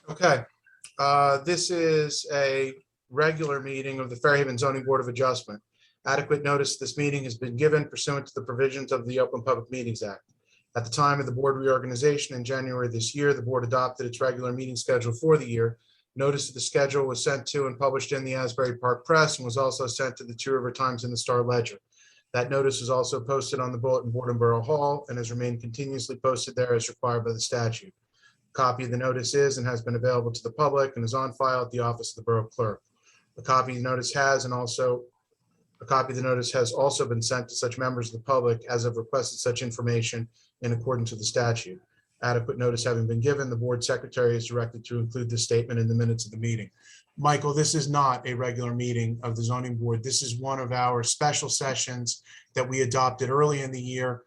Okay, this is a regular meeting of the Fairhaven Zoning Board of Adjustment. Adequate notice of this meeting has been given pursuant to the provisions of the Open Public Meetings Act. At the time of the board reorganization in January this year, the board adopted its regular meeting schedule for the year. Notice of the schedule was sent to and published in the Asbury Park Press and was also sent to the Two River Times and the Star Ledger. That notice is also posted on the bulletin board in Borough Hall and has remained continuously posted there as required by the statute. Copy of the notice is and has been available to the public and is on file at the office of the Borough Clerk. A copy of the notice has also been sent to such members of the public as have requested such information in accordance with the statute. Adequate notice having been given, the board secretary is directed to include this statement in the minutes of the meeting. Michael, this is not a regular meeting of the zoning board. This is one of our special sessions that we adopted early in the year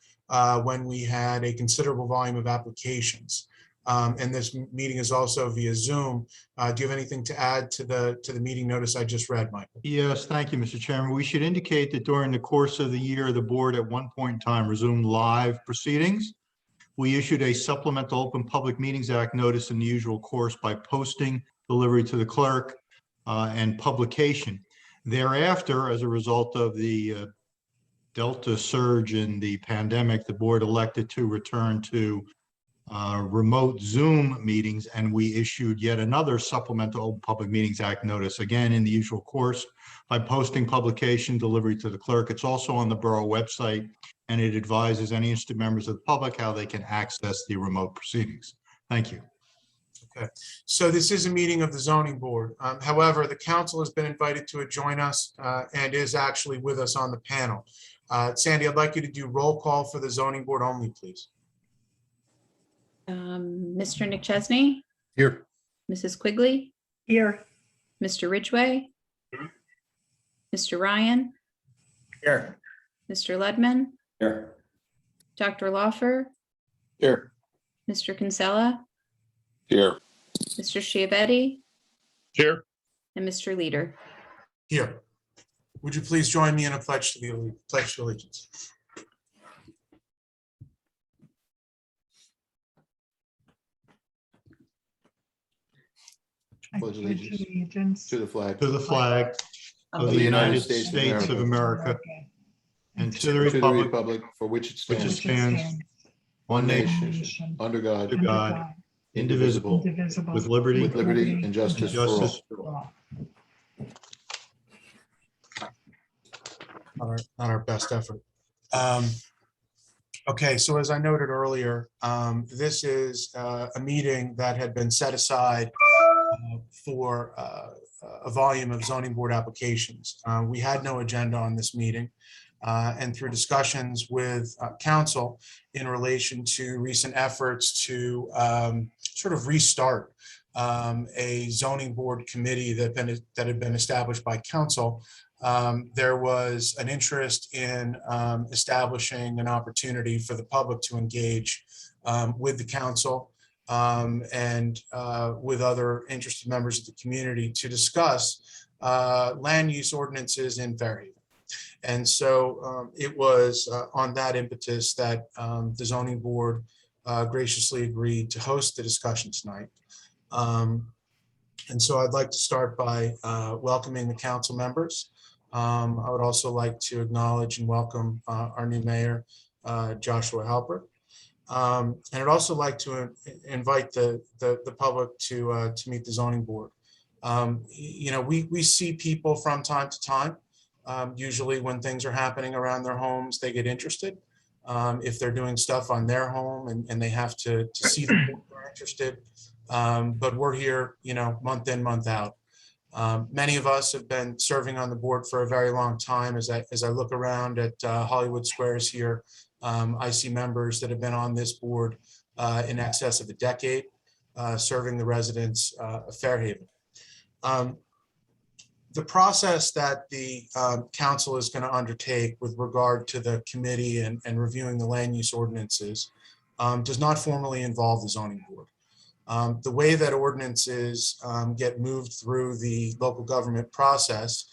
when we had a considerable volume of applications. And this meeting is also via Zoom. Do you have anything to add to the meeting notice I just read, Michael? Yes, thank you, Mr. Chairman. We should indicate that during the course of the year, the board at one point in time resumed live proceedings. We issued a supplemental Open Public Meetings Act notice in the usual course by posting, delivery to the clerk, and publication. Thereafter, as a result of the Delta surge in the pandemic, the board elected to return to remote Zoom meetings, and we issued yet another supplemental Open Public Meetings Act notice, again in the usual course, by posting, publication, delivery to the clerk. It's also on the borough website, and it advises any interested members of the public how they can access the remote proceedings. Thank you. Okay, so this is a meeting of the zoning board. However, the council has been invited to join us and is actually with us on the panel. Sandy, I'd like you to do roll call for the zoning board only, please. Mr. Nick Chesney, Here. Mrs. Quigley, Here. Mr. Ridgway, Mr. Ryan, Here. Mr. Ledman, Here. Dr. Lawfer, Here. Mr. Kinsella, Here. Mr. Chiavetti, Here. and Mr. Leader. Here. Would you please join me in a pledge to allegiance? Pledge allegiance to the flag To the flag of the United States of America and to the republic for which it which stands, stands one nation, under God, under God, indivisible, with liberty and justice for all. for all. Not our best effort. Okay, so as I noted earlier, this is a meeting that had been set aside for a volume of zoning board applications. We had no agenda on this meeting, and through discussions with council in relation to recent efforts to sort of restart a zoning board committee that had been established by council, there was an interest in establishing an opportunity for the public to engage with the council and with other interested members of the community to discuss land use ordinances in Fairhaven. And so it was on that impetus that the zoning board graciously agreed to host the discussion tonight. And so I'd like to start by welcoming the council members. I would also like to acknowledge and welcome our new mayor, Joshua Halpert. And I'd also like to invite the public to meet the zoning board. You know, we see people from time to time. Usually when things are happening around their homes, they get interested. If they're doing stuff on their home and they have to see the board, they're interested. But we're here, you know, month in, month out. Many of us have been serving on the board for a very long time. As I look around at Hollywood Squares here, I see members that have been on this board in excess of a decade, serving the residents of Fairhaven. The process that the council is going to undertake with regard to the committee and reviewing the land use ordinances does not formally involve the zoning board. The way that ordinances get moved through the local government process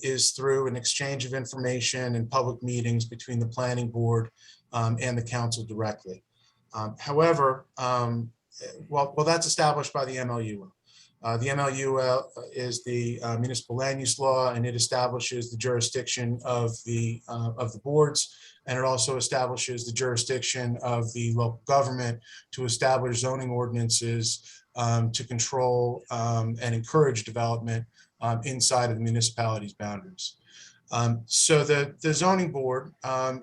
is through an exchange of information and public meetings between the planning board and the council directly. However, well, that's established by the MLU. The MLU is the municipal land use law, and it establishes the jurisdiction of the boards, and it also establishes the jurisdiction of the local government to establish zoning ordinances to control and encourage development inside of the municipality's boundaries. So the zoning board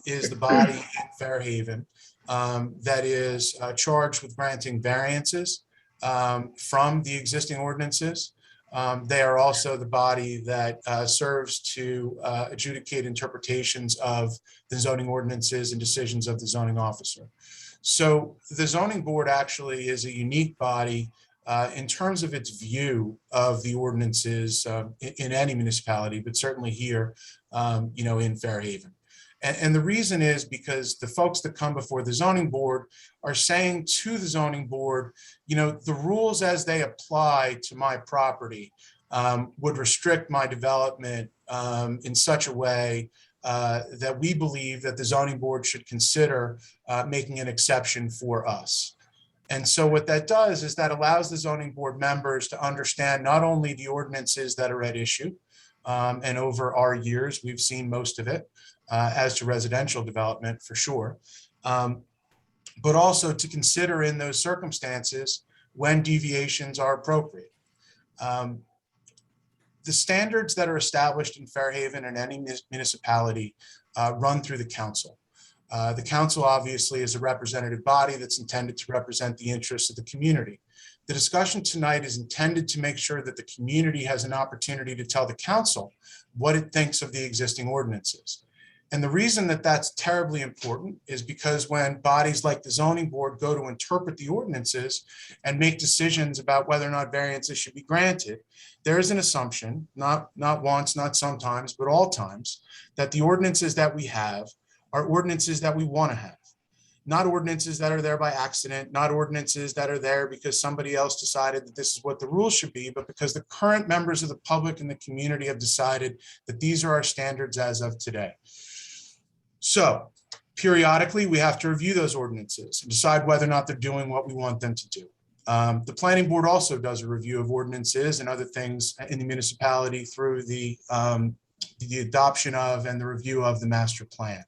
is the body in Fairhaven that is charged with granting variances from the existing ordinances. They are also the body that serves to adjudicate interpretations of the zoning ordinances and decisions of the zoning officer. So the zoning board actually is a unique body in terms of its view of the ordinances in any municipality, but certainly here, in Fairhaven. And the reason is because the folks that come before the zoning board are saying to the zoning board, the rules as they apply to my property would restrict my development in such a way that we believe that the zoning board should consider making an exception for us. And so what that does is that allows the zoning board members to understand not only the ordinances that are at issue, and over our years, we've seen most of it as to residential development for sure, but also to consider in those circumstances when deviations are appropriate. The standards that are established in Fairhaven and any municipality run through the council. The council obviously is a representative body that's intended to represent the interests of the community. The discussion tonight is intended to make sure that the community has an opportunity to tell the council what it thinks of the existing ordinances. And the reason that that's terribly important is because when bodies like the zoning board go to interpret the ordinances and make decisions about whether or not variances should be granted, there is an assumption, not once, not sometimes, but all times, that the ordinances that we have are ordinances that we want to have. Not ordinances that are there by accident, not ordinances that are there because somebody else decided that this is what the rules should be, but because the current members of the public and the community have decided that these are our standards as of today. So periodically, we have to review those ordinances and decide whether or not they're doing what we want them to do. The planning board also does a review of ordinances and other things in the municipality through the adoption of and the review of the master plan.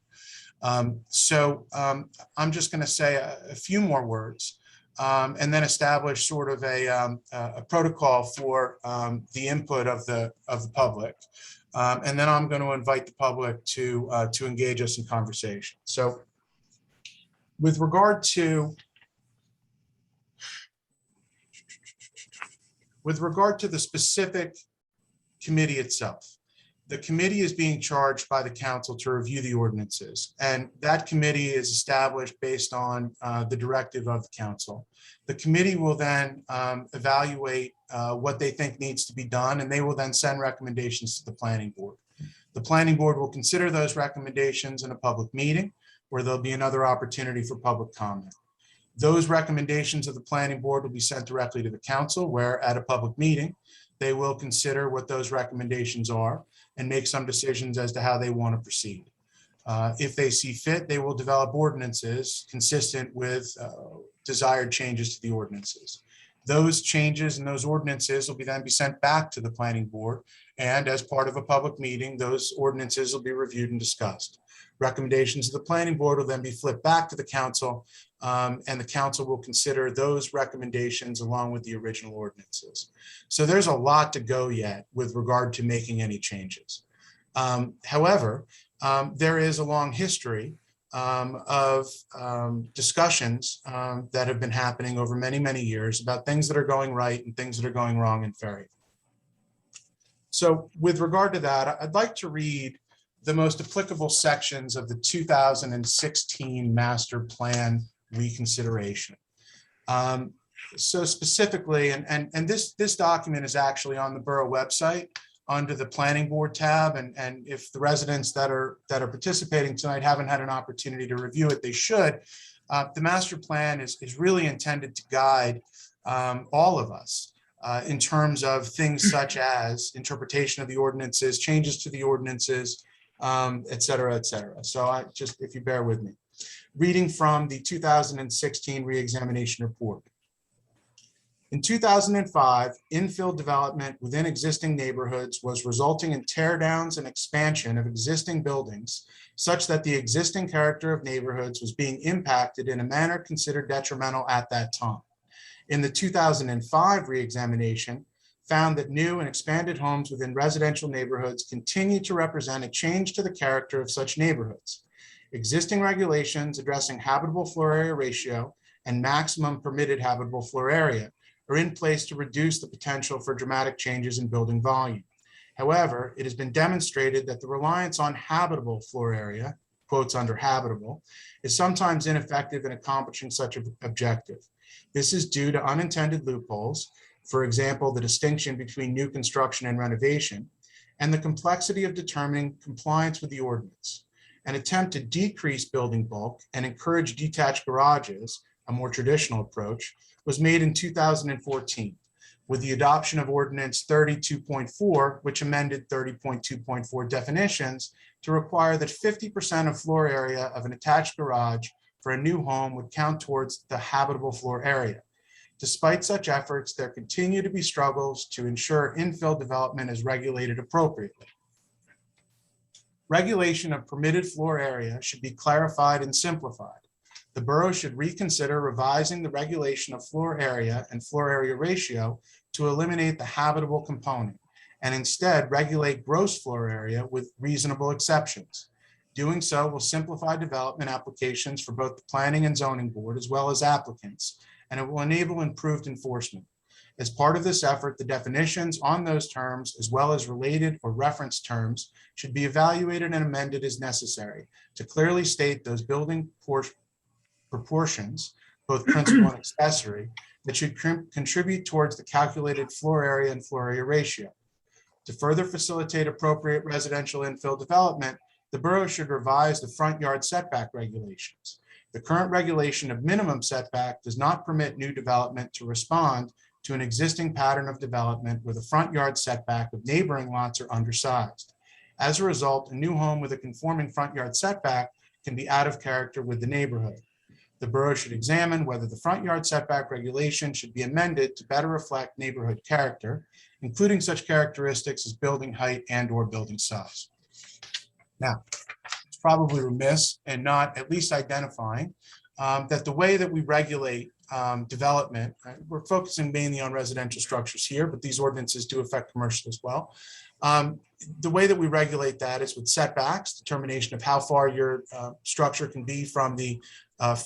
I'm just going to say a few more words and then establish sort of a protocol for the input of the public. And then I'm going to invite the public to engage us in conversation. So with regard to the specific committee itself, the committee is being charged by the council to review the ordinances, and that committee is established based on the directive of the council. The committee will then evaluate what they think needs to be done, and they will then send recommendations to the planning board. The planning board will consider those recommendations in a public meeting where there'll be another opportunity for public comment. Those recommendations of the planning board will be sent directly to the council, where at a public meeting, they will consider what those recommendations are and make some decisions as to how they want to proceed. If they see fit, they will develop ordinances consistent with desired changes to the ordinances. Those changes and those ordinances will then be sent back to the planning board, and as part of a public meeting, those ordinances will be reviewed and discussed. Recommendations of the planning board will then be flipped back to the council, and the council will consider those recommendations along with the original ordinances. So there's a lot to go yet with regard to making any changes. However, there is a long history of discussions that have been happening over many, many years about things that are going right and things that are going wrong in Fairhaven. So with regard to that, I'd like to read the most applicable sections of the 2016 Master Plan Reconsideration. So specifically, and this document is actually on the Borough website under the Planning Board tab, and if the residents that are participating tonight haven't had an opportunity to review it, they should. The master plan is really intended to guide all of us in terms of things such as interpretation of the ordinances, changes to the ordinances, et cetera, et cetera. So if you bear with me. Reading from the 2016 reexamination report. In 2005, infill development within existing neighborhoods was resulting in tear downs and expansion of existing buildings such that the existing character of neighborhoods was being impacted in a manner considered detrimental at that time. In the 2005 reexamination, found that new and expanded homes within residential neighborhoods continue to represent a change to the character of such neighborhoods. Existing regulations addressing habitable floor area ratio and maximum permitted habitable floor area are in place to reduce the potential for dramatic changes in building volume. However, it has been demonstrated that the reliance on habitable floor area, quotes under habitable, is sometimes ineffective in accomplishing such an objective. This is due to unintended loopholes, for example, the distinction between new construction and renovation, and the complexity of determining compliance with the ordinance. An attempt to decrease building bulk and encourage detached garages, a more traditional approach, was made in 2014 with the adoption of Ordinance 32.4, which amended 30.2.4 definitions to require that 50% of floor area of an attached garage for a new home would count towards the habitable floor area. Despite such efforts, there continue to be struggles to ensure infill development is regulated appropriately. Regulation of permitted floor area should be clarified and simplified. The borough should reconsider revising the regulation of floor area and floor area ratio to eliminate the habitable component and instead regulate gross floor area with reasonable exceptions. Doing so will simplify development applications for both the planning and zoning board as well as applicants, and it will enable improved enforcement. As part of this effort, the definitions on those terms, as well as related or referenced terms, should be evaluated and amended as necessary to clearly state those building proportions, both principal and accessory, that should contribute towards the calculated floor area and floor area ratio. To further facilitate appropriate residential infill development, the borough should revise the front yard setback regulations. The current regulation of minimum setback does not permit new development to respond to an existing pattern of development where the front yard setback of neighboring lots are undersized. As a result, a new home with a conforming front yard setback can be out of character with the neighborhood. The borough should examine whether the front yard setback regulation should be amended to better reflect neighborhood character, including such characteristics as building height and/or building size. Now, it's probably remiss in not at least identifying that the way that we regulate development, right, we're focusing mainly on residential structures here, but these ordinances do affect commercial as well. The way that we regulate that is with setbacks, determination of how far your structure can be from the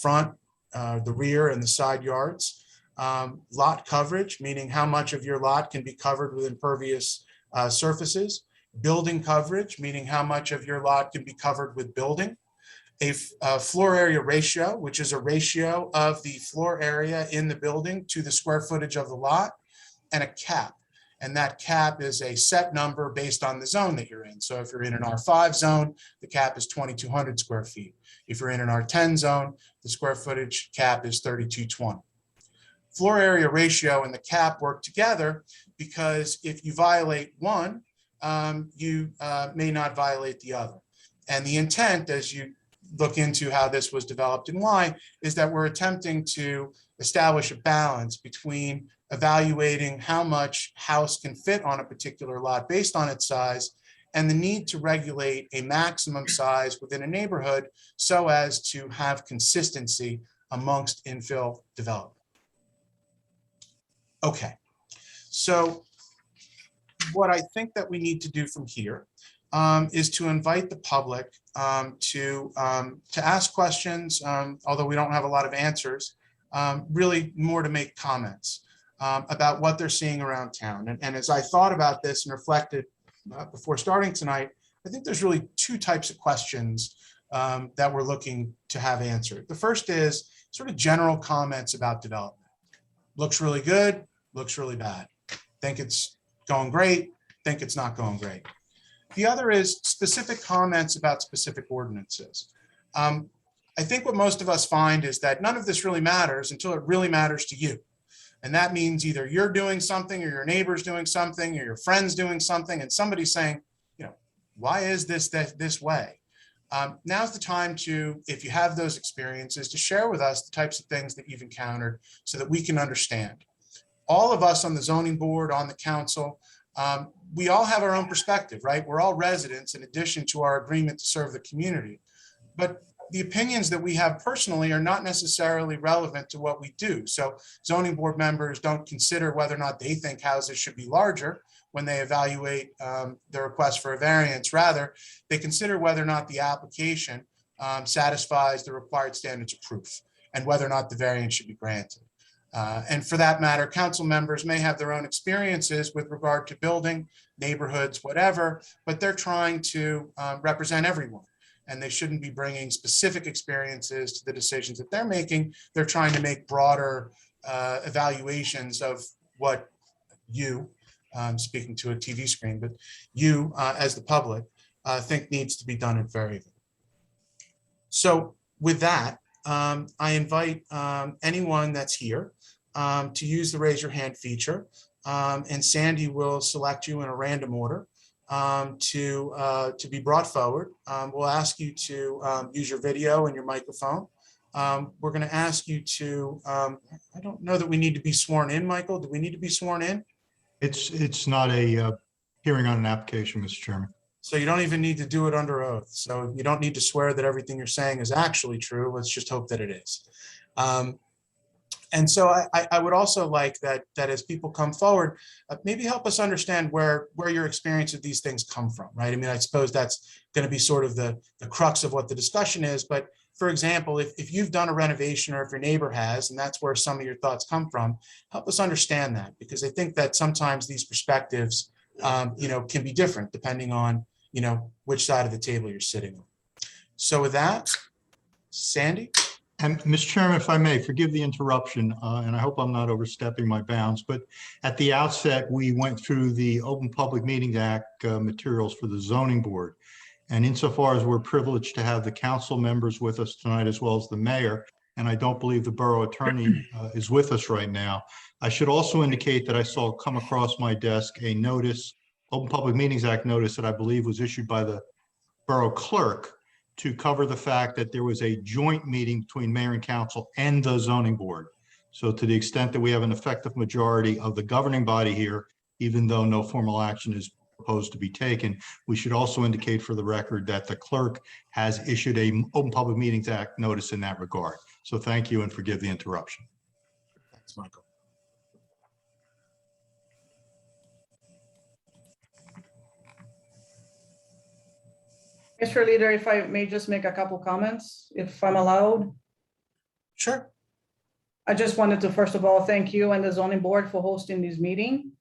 front, the rear, and the side yards. Lot coverage, meaning how much of your lot can be covered with impervious surfaces. Building coverage, meaning how much of your lot can be covered with building. A floor area ratio, which is a ratio of the floor area in the building to the square footage of the lot, and a cap. And that cap is a set number based on the zone that you're in. So if you're in an R5 zone, the cap is 2,200 square feet. If you're in an R10 zone, the square footage cap is 3,220. Floor area ratio and the cap work together because if you violate one, you may not violate the other. And the intent, as you look into how this was developed and why, is that we're attempting to establish a balance between evaluating how much house can fit on a particular lot based on its size and the need to regulate a maximum size within a neighborhood so as to have consistency amongst infill development. Okay, so what I think that we need to do from here is to invite the public to ask questions, although we don't have a lot of answers, really more to make comments about what they're seeing around town. And as I thought about this and reflected before starting tonight, I think there's really two types of questions that we're looking to have answered. The first is sort of general comments about development. Looks really good, looks really bad. Think it's going great, think it's not going great. The other is specific comments about specific ordinances. I think what most of us find is that none of this really matters until it really matters to you. And that means either you're doing something or your neighbor's doing something or your friend's doing something and somebody's saying, you know, why is this way? Now's the time to, if you have those experiences, to share with us the types of things that you've encountered so that we can understand. all of us on the zoning board, on the council, we all have our own perspective, right? We're all residents in addition to our agreement to serve the community. But the opinions that we have personally are not necessarily relevant to what we do. So zoning board members don't consider whether or not they think houses should be larger when they evaluate the request for a variance. Rather, they consider whether or not the application satisfies the required standards of proof and whether or not the variance should be granted. And for that matter, council members may have their own experiences with regard to building, neighborhoods, whatever, but they're trying to represent everyone. And they shouldn't be bringing specific experiences to the decisions that they're making. They're trying to make broader evaluations of what you, speaking to a TV screen, but you as the public think needs to be done at Fairhaven. So with that, I invite anyone that's here to use the raise your hand feature, and Sandy will select you in a random order to be brought forward. We'll ask you to use your video and your microphone. We're going to ask you to, I don't know that we need to be sworn in, Michael. Do we need to be sworn in? It's not a hearing on an application, Mr. Chairman. So you don't even need to do it under oath. So you don't need to swear that everything you're saying is actually true. Let's just hope that it is. And so I would also like that as people come forward, maybe help us understand where your experience of these things come from, right? I mean, I suppose that's going to be sort of the crux of what the discussion is. But for example, if you've done a renovation or if your neighbor has, and that's where some of your thoughts come from, help us understand that, because I think that sometimes these perspectives, can be different depending on, which side of the table you're sitting on. So with that, Sandy? And Mr. Chairman, if I may, forgive the interruption, and I hope I'm not overstepping my bounds, but at the outset, we went through the Open Public Meetings Act materials for the zoning board. And insofar as we're privileged to have the council members with us tonight, as well as the mayor, and I don't believe the borough attorney is with us right now, I should also indicate that I saw come across my desk a notice, Open Public Meetings Act notice, that I believe was issued by the borough clerk to cover the fact that there was a joint meeting between mayor and council and the zoning board. So to the extent that we have an effective majority of the governing body here, even though no formal action is proposed to be taken, we should also indicate for the record that the clerk has issued a Open Public Meetings Act notice in that regard. So thank you and forgive the interruption. Thanks, Michael. Mr. Leader, if I may just make a couple comments, if I'm allowed. Sure. I just wanted to, first of all, thank you and the zoning board for hosting this meeting.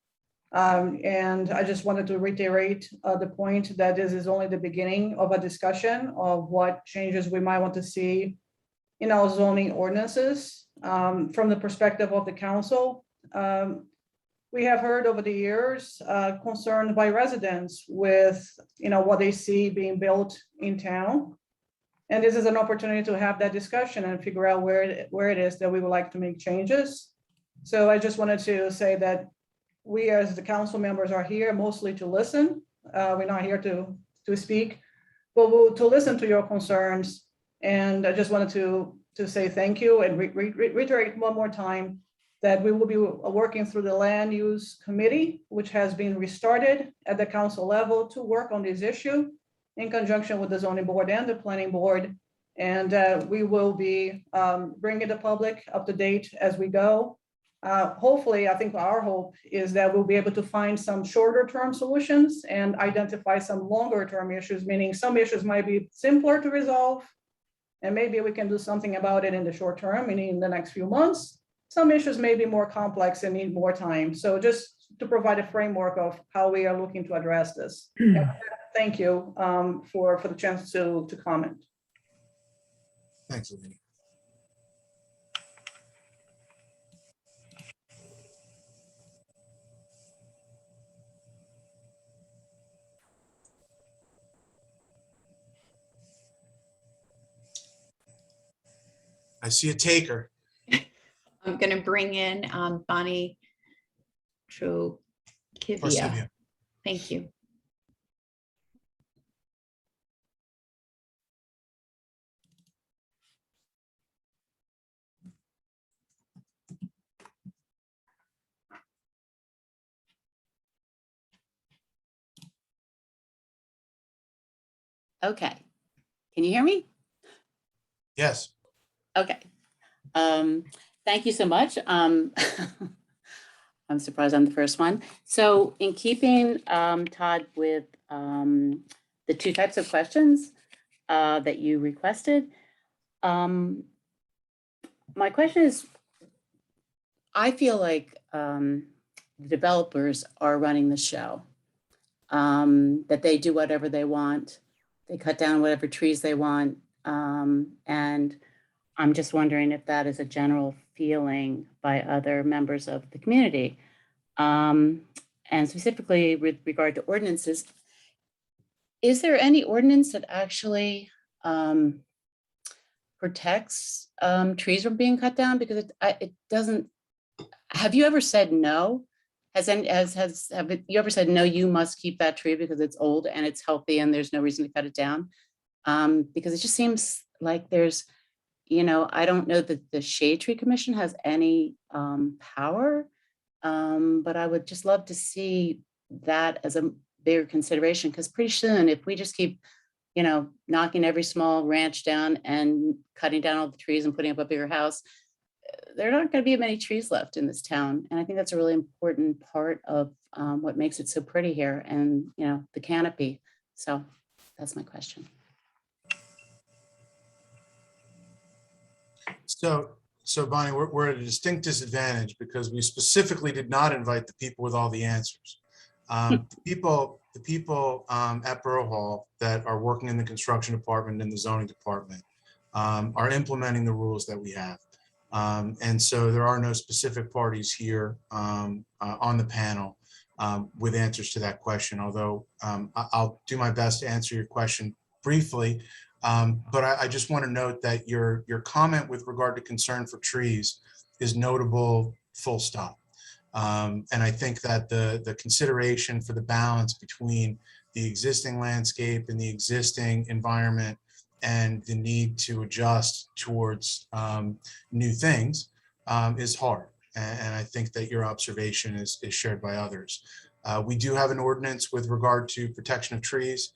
And I just wanted to reiterate the point that this is only the beginning of a discussion of what changes we might want to see in our zoning ordinances. From the perspective of the council, we have heard over the years concerned by residents with what they see being built in town. And this is an opportunity to have that discussion and figure out where it is that we would like to make changes. So I just wanted to say that we as the council members are here mostly to listen. We're not here to speak, but to listen to your concerns. And I just wanted to say thank you and reiterate one more time that we will be working through the land use committee, which has been restarted at the council level to work on this issue in conjunction with the zoning board and the planning board. And we will be bringing the public up to date as we go. Hopefully, I think our hope is that we'll be able to find some shorter term solutions and identify some longer term issues, meaning some issues might be simpler to resolve. And maybe we can do something about it in the short term, meaning in the next few months. Some issues may be more complex and need more time. So just to provide a framework of how we are looking to address this. Thank you for the chance to comment. Thanks, Eleni. I see a taker. I'm going to bring in Bonnie Trokivia. Varsivia. Thank you. Okay. Can you hear me? Yes. Okay. Thank you so much. I'm surprised I'm the first one. So in keeping, Todd, with the two types of questions that you requested, my question is, I feel like the developers are running the show, that they do whatever they want. They cut down whatever trees they want. And I'm just wondering if that is a general feeling by other members of the community. And specifically with regard to ordinances, is there any ordinance that actually protects trees from being cut down? Because it doesn't. Have you ever said no? Have you ever said no? You must keep that tree because it's old and it's healthy and there's no reason to cut it down. Because it just seems like there's, I don't know that the Shade Tree Commission has any power, but I would just love to see that as a bigger consideration, because pretty soon, if we just keep, knocking every small ranch down and cutting down all the trees and putting up a bigger house, there are not going to be many trees left in this town. And I think that's a really important part of what makes it so pretty here, and, the canopy. So that's my question. So Bonnie, we're at a distinct disadvantage because we specifically did not invite the people with all the answers. The people at Borough Hall that are working in the construction department and the zoning department are implementing the rules that we have. And so there are no specific parties here on the panel with answers to that question, although I'll do my best to answer your question briefly. But I just want to note that your comment with regard to concern for trees is notable, full stop. And I think that the consideration for the balance between the existing landscape and the existing environment and the need to adjust towards new things is hard. And I think that your observation is shared by others. We do have an ordinance with regard to protection of trees.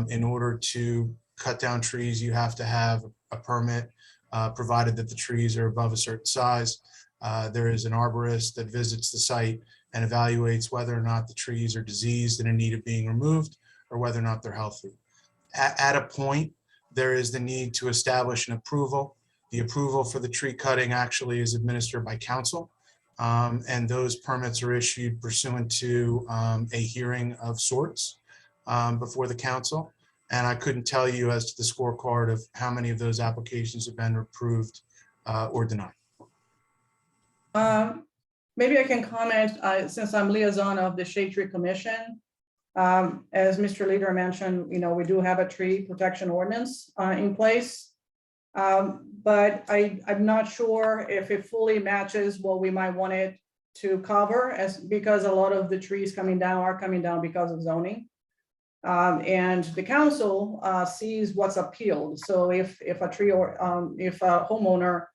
In order to cut down trees, you have to have a permit, provided that the trees are above a certain size. There is an arborist that visits the site and evaluates whether or not the trees are diseased and in need of being removed, or whether or not they're healthy. At a point, there is the need to establish an approval. The approval for the tree cutting actually is administered by council, and those permits are issued pursuant to a hearing of sorts before the council. And I couldn't tell you as to the scorecard of how many of those applications have been approved or denied. Maybe I can comment, since I'm liaison of the Shade Tree Commission. As Mr. Leader mentioned, we do have a tree protection ordinance in place. But I'm not sure if it fully matches what we might want it to cover, because a lot of the trees are coming down because of zoning. And the council sees what's appealed. So if a tree or if a homeowner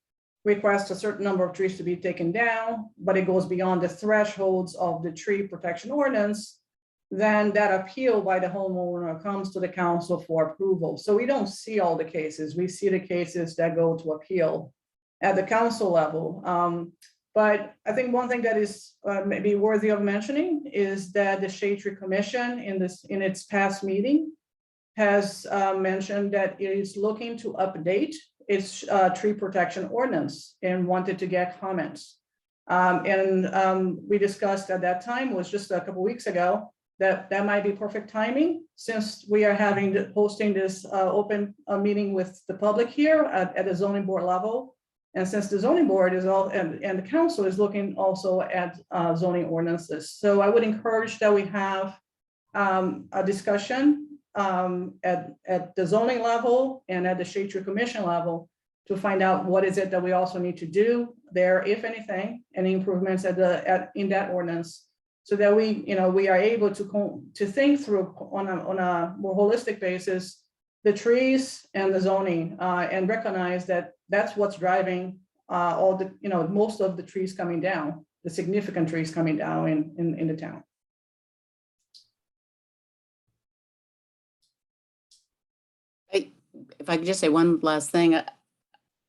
requests a certain number of trees to be taken down, but it goes beyond the thresholds of the tree protection ordinance, then that appeal by the homeowner comes to the council for approval. So we don't see all the cases. We see the cases that go to appeal at the council level. But I think one thing that is maybe worthy of mentioning is that the Shade Tree Commission in its past meeting has mentioned that it is looking to update its tree protection ordinance and wanted to get comments. We discussed at that time, was just a couple weeks ago, that might be perfect timing, since we are hosting this open meeting with the public here at the zoning board level. And since the zoning board is and the council is looking also at zoning ordinances. So I would encourage that we have a discussion at the zoning level and at the Shade Tree Commission level to find out what is it that we also need to do there, if anything, any improvements in that ordinance, so that we are able to think through on a more holistic basis the trees and the zoning, and recognize that that's what's driving all the most of the trees coming down, the significant trees coming down in the town. if I could just say one last thing,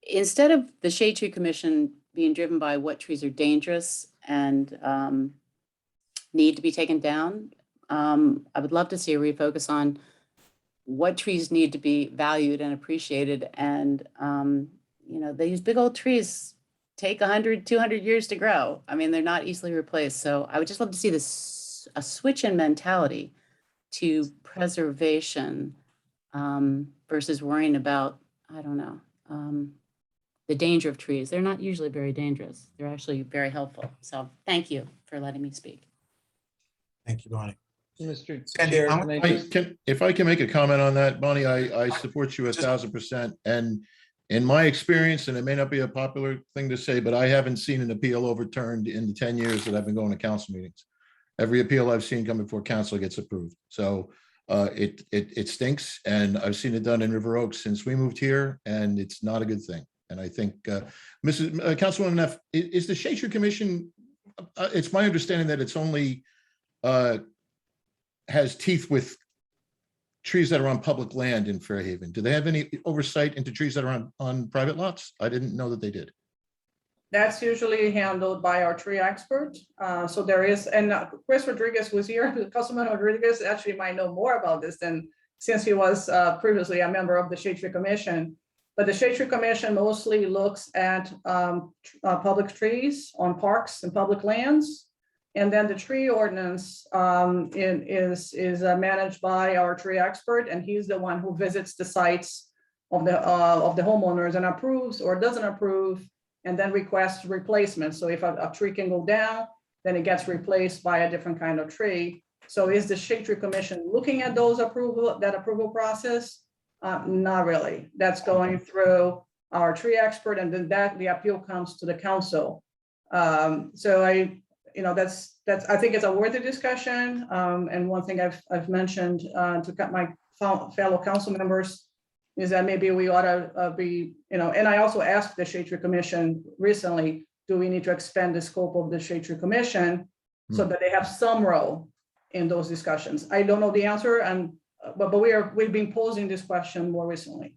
instead of the Shade Tree Commission being driven by what trees are dangerous and need to be taken down, I would love to see a refocus on what trees need to be valued and appreciated. And, these big old trees take 100, 200 years to grow. I mean, they're not easily replaced. So I would just love to see a switch in mentality to preservation versus worrying about, I don't know, the danger of trees. They're not usually very dangerous. They're actually very helpful. So thank you for letting me speak. Thank you, Bonnie. Mr. Sandy, Chair, I'm- can I I just- can, if I can make a comment on that, Bonnie, I support you 1,000%. And in my experience, and it may not be a popular thing to say, but I haven't seen an appeal overturned in the 10 years that I've been going to council meetings. Every appeal I've seen come before council gets approved. So it stinks, and I've seen it done in River Oaks since we moved here, and it's not a good thing. And I think, Councilwoman Neff, is the Shade Tree Commission, it's my understanding that it's only has teeth with trees that are on public land in Fairhaven. Do they have any oversight into trees that are on private lots? I didn't know that they did. That's usually handled by our tree expert. So there is, and Chris Rodriguez was here. Councilman Rodriguez actually might know more about this than, since he was previously a member of the Shade Tree Commission. But the Shade Tree Commission mostly looks at public trees on parks and public lands. And then the tree ordinance is managed by our tree expert, and he's the one who visits the sites of the homeowners and approves or doesn't approve, and then requests replacement. So if a tree can go down, then it gets replaced by a different kind of tree. So is the Shade Tree Commission looking at that approval process? Not really. That's going through our tree expert, and then the appeal comes to the council. So I think it's a worthy discussion. And one thing I've mentioned to my fellow council members is that maybe we ought to be, and I also asked the Shade Tree Commission recently, do we need to expand the scope of the Shade Tree Commission so that they have some role in those discussions? I don't know the answer, but we've been posing this question more recently.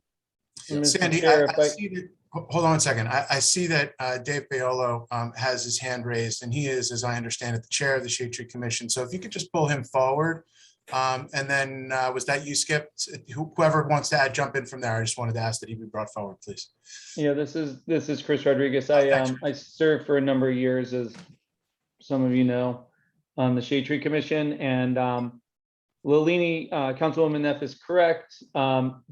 Mr. Sandy, Chair, I see that, hold on a second. I see that Dave Paolo has his hand raised, and he is, as I understand it, the chair of the Shade Tree Commission. So if you could just pull him forward. And then was that you, Skip? Whoever wants to jump in from there, I just wanted to ask that he be brought forward, please. Yeah, this is Chris Rodriguez. I served for a number of years, as some of you know, on the Shade Tree Commission, and Lilini, Councilwoman Neff is correct.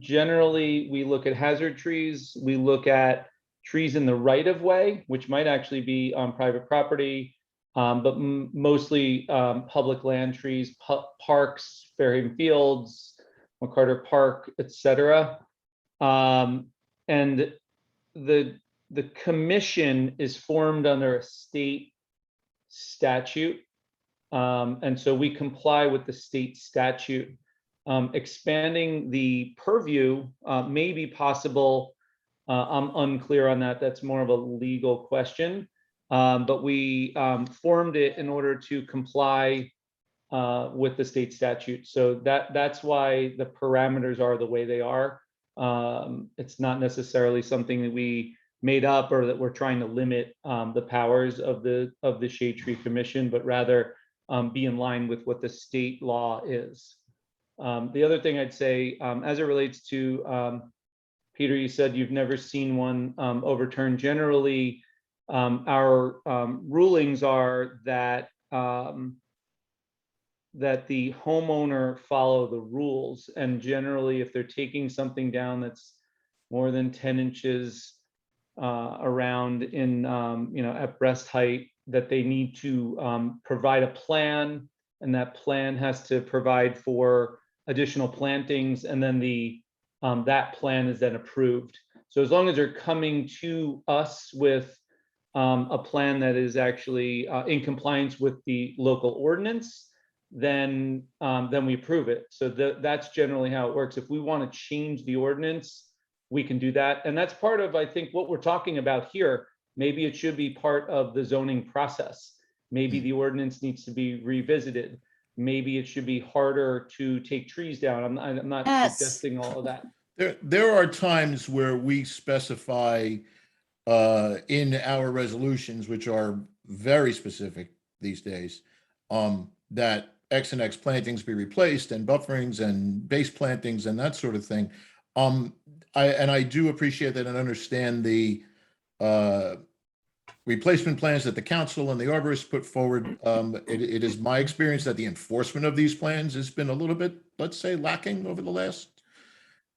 Generally, we look at hazard trees. We look at trees in the right of way, which might actually be on private property, but mostly public land trees, parks, Fairhaven Fields, McCarter Park, etc. And the commission is formed under a state statute. And so we comply with the state statute. Expanding the purview may be possible. I'm unclear on that. That's more of a legal question. But we formed it in order to comply with the state statute. So that's why the parameters are the way they are. It's not necessarily something that we made up or that we're trying to limit the powers of the Shade Tree Commission, but rather be in line with what the state law is. The other thing I'd say, as it relates to, Peter, you said you've never seen one overturned. Generally, our rulings are that that the homeowner follow the rules, and generally, if they're taking something down that's more than 10 inches around in at breast height, that they need to provide a plan, and that plan has to provide for additional plantings, and then that plan is then approved. So as long as they're coming to us with a plan that is actually in compliance with the local ordinance, then we approve it. So that's generally how it works. If we want to change the ordinance, we can do that. And that's part of, I think, what we're talking about here. Maybe it should be part of the zoning process. Maybe the ordinance needs to be revisited. Maybe it should be harder to take trees down. I'm not Yes. suggesting all of that. There are times where we specify in our resolutions, which are very specific these days, that X and X plantings be replaced and bufferings and base plantings and that sort of thing. I do appreciate that and understand the replacement plans that the council and the arborists put forward. It is my experience that the enforcement of these plans has been a little bit, let's say, lacking over the last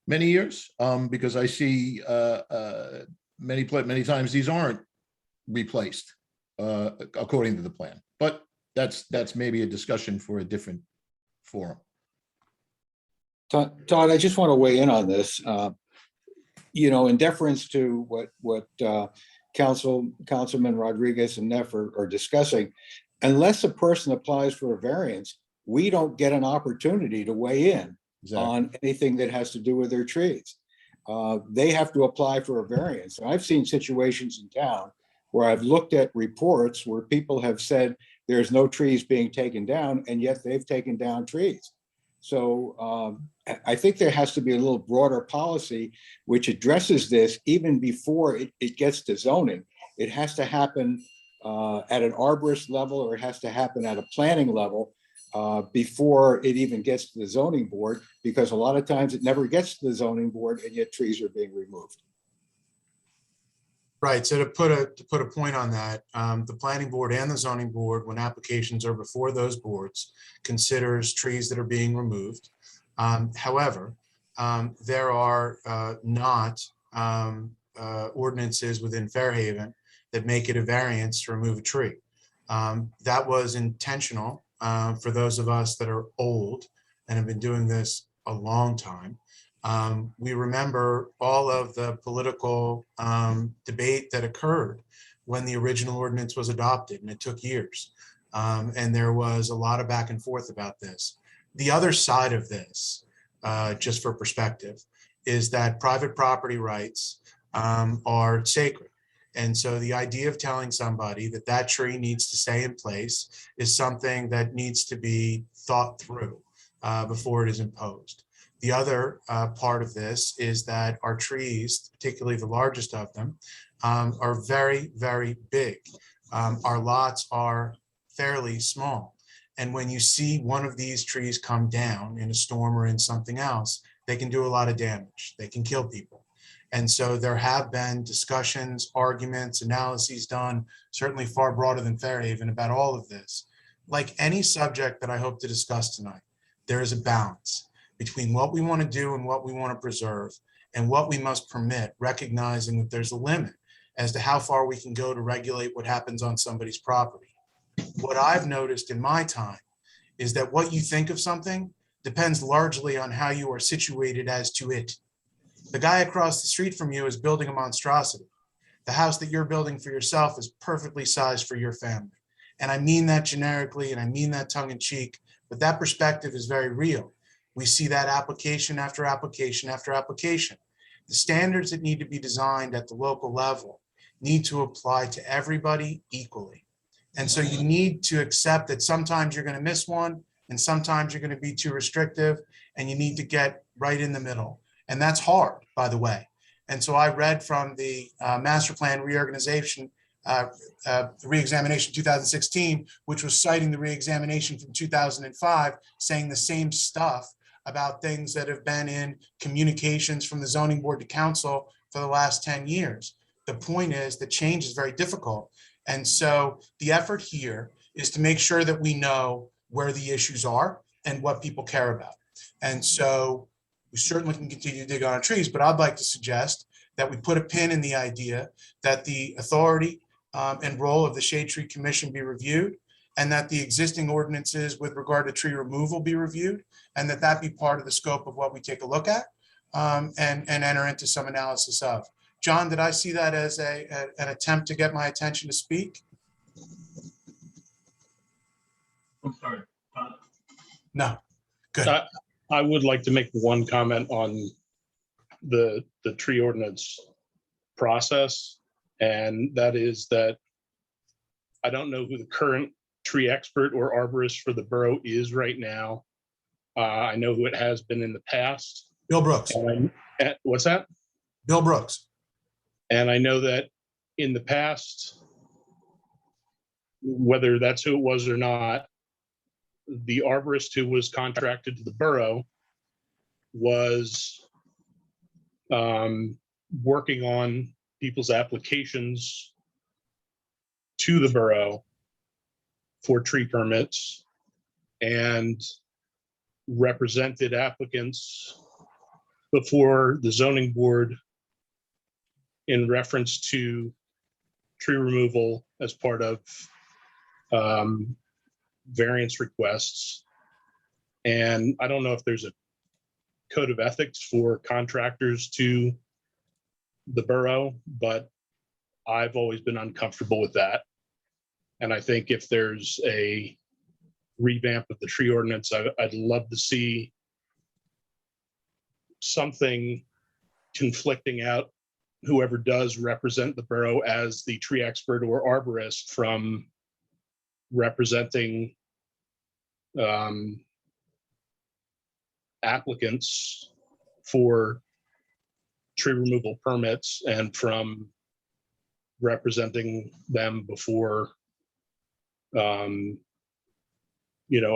many years, because I see many times these aren't replaced according to the plan. But that's maybe a discussion for a different forum. Todd, I just want to weigh in on this. In deference to what Councilman Rodriguez and Neff are discussing, unless a person applies for a variance, we don't get an opportunity to weigh in on anything that has to do with their trees. They have to apply for a variance. And I've seen situations in town where I've looked at reports where people have said there's no trees being taken down, and yet they've taken down trees. So I think there has to be a little broader policy which addresses this even before it gets to zoning. It has to happen at an arborist level, or it has to happen at a planning level before it even gets to the zoning board, because a lot of times it never gets to the zoning board and yet trees are being removed. Right, so to put a point on that, the planning board and the zoning board, when applications are before those boards, considers trees that are being removed. However, there are not ordinances within Fairhaven that make it a variance to remove a tree. That was intentional for those of us that are old and have been doing this a long time. We remember all of the political debate that occurred when the original ordinance was adopted, and it took years. And there was a lot of back and forth about this. The other side of this, just for perspective, is that private property rights are sacred. And so the idea of telling somebody that that tree needs to stay in place is something that needs to be thought through before it is imposed. The other part of this is that our trees, particularly the largest of them, are very, very big. Our lots are fairly small. And when you see one of these trees come down in a storm or in something else, they can do a lot of damage. They can kill people. And so there have been discussions, arguments, analyses done, certainly far broader than Fairhaven, about all of this. Like any subject that I hope to discuss tonight, there is a balance between what we want to do and what we want to preserve and what we must permit, recognizing that there's a limit as to how far we can go to regulate what happens on somebody's property. What I've noticed in my time is that what you think of something depends largely on how you are situated as to it. The guy across the street from you is building a monstrosity. The house that you're building for yourself is perfectly sized for your family. And I mean that generically, and I mean that tongue in cheek, but that perspective is very real. We see that application after application after application. The standards that need to be designed at the local level need to apply to everybody equally. And so you need to accept that sometimes you're going to miss one, and sometimes you're going to be too restrictive, and you need to get right in the middle. And that's hard, by the way. And so I read from the master plan reorganization, reexamination 2016, which was citing the reexamination from 2005, saying the same stuff about things that have been in communications from the zoning board to council for the last 10 years. The point is that change is very difficult. And so the effort here is to make sure that we know where the issues are and what people care about. And so we certainly can continue to dig on our trees, but I'd like to suggest that we put a pin in the idea that the authority and role of the Shade Tree Commission be reviewed, and that the existing ordinances with regard to tree removal be reviewed, and that that be part of the scope of what we take a look at and enter into some analysis of. John, did I see that as an attempt to get my attention to speak? I'm sorry. No, good. I would like to make one comment on the tree ordinance process, and that is that I don't know who the current tree expert or arborist for the borough is right now. I know who it has been in the past. Bill Brooks. What's that? Bill Brooks. And I know that in the past, whether that's who it was or not, the arborist who was contracted to the borough was working on people's applications to the borough for tree permits and represented applicants before the zoning board in reference to tree removal as part of variance requests. And I don't know if there's a code of ethics for contractors to the borough, but I've always been uncomfortable with that. And I think if there's a revamp of the tree ordinance, I'd love to see something conflicting out whoever does represent the borough as the tree expert or arborist from representing applicants for tree removal permits and from representing them before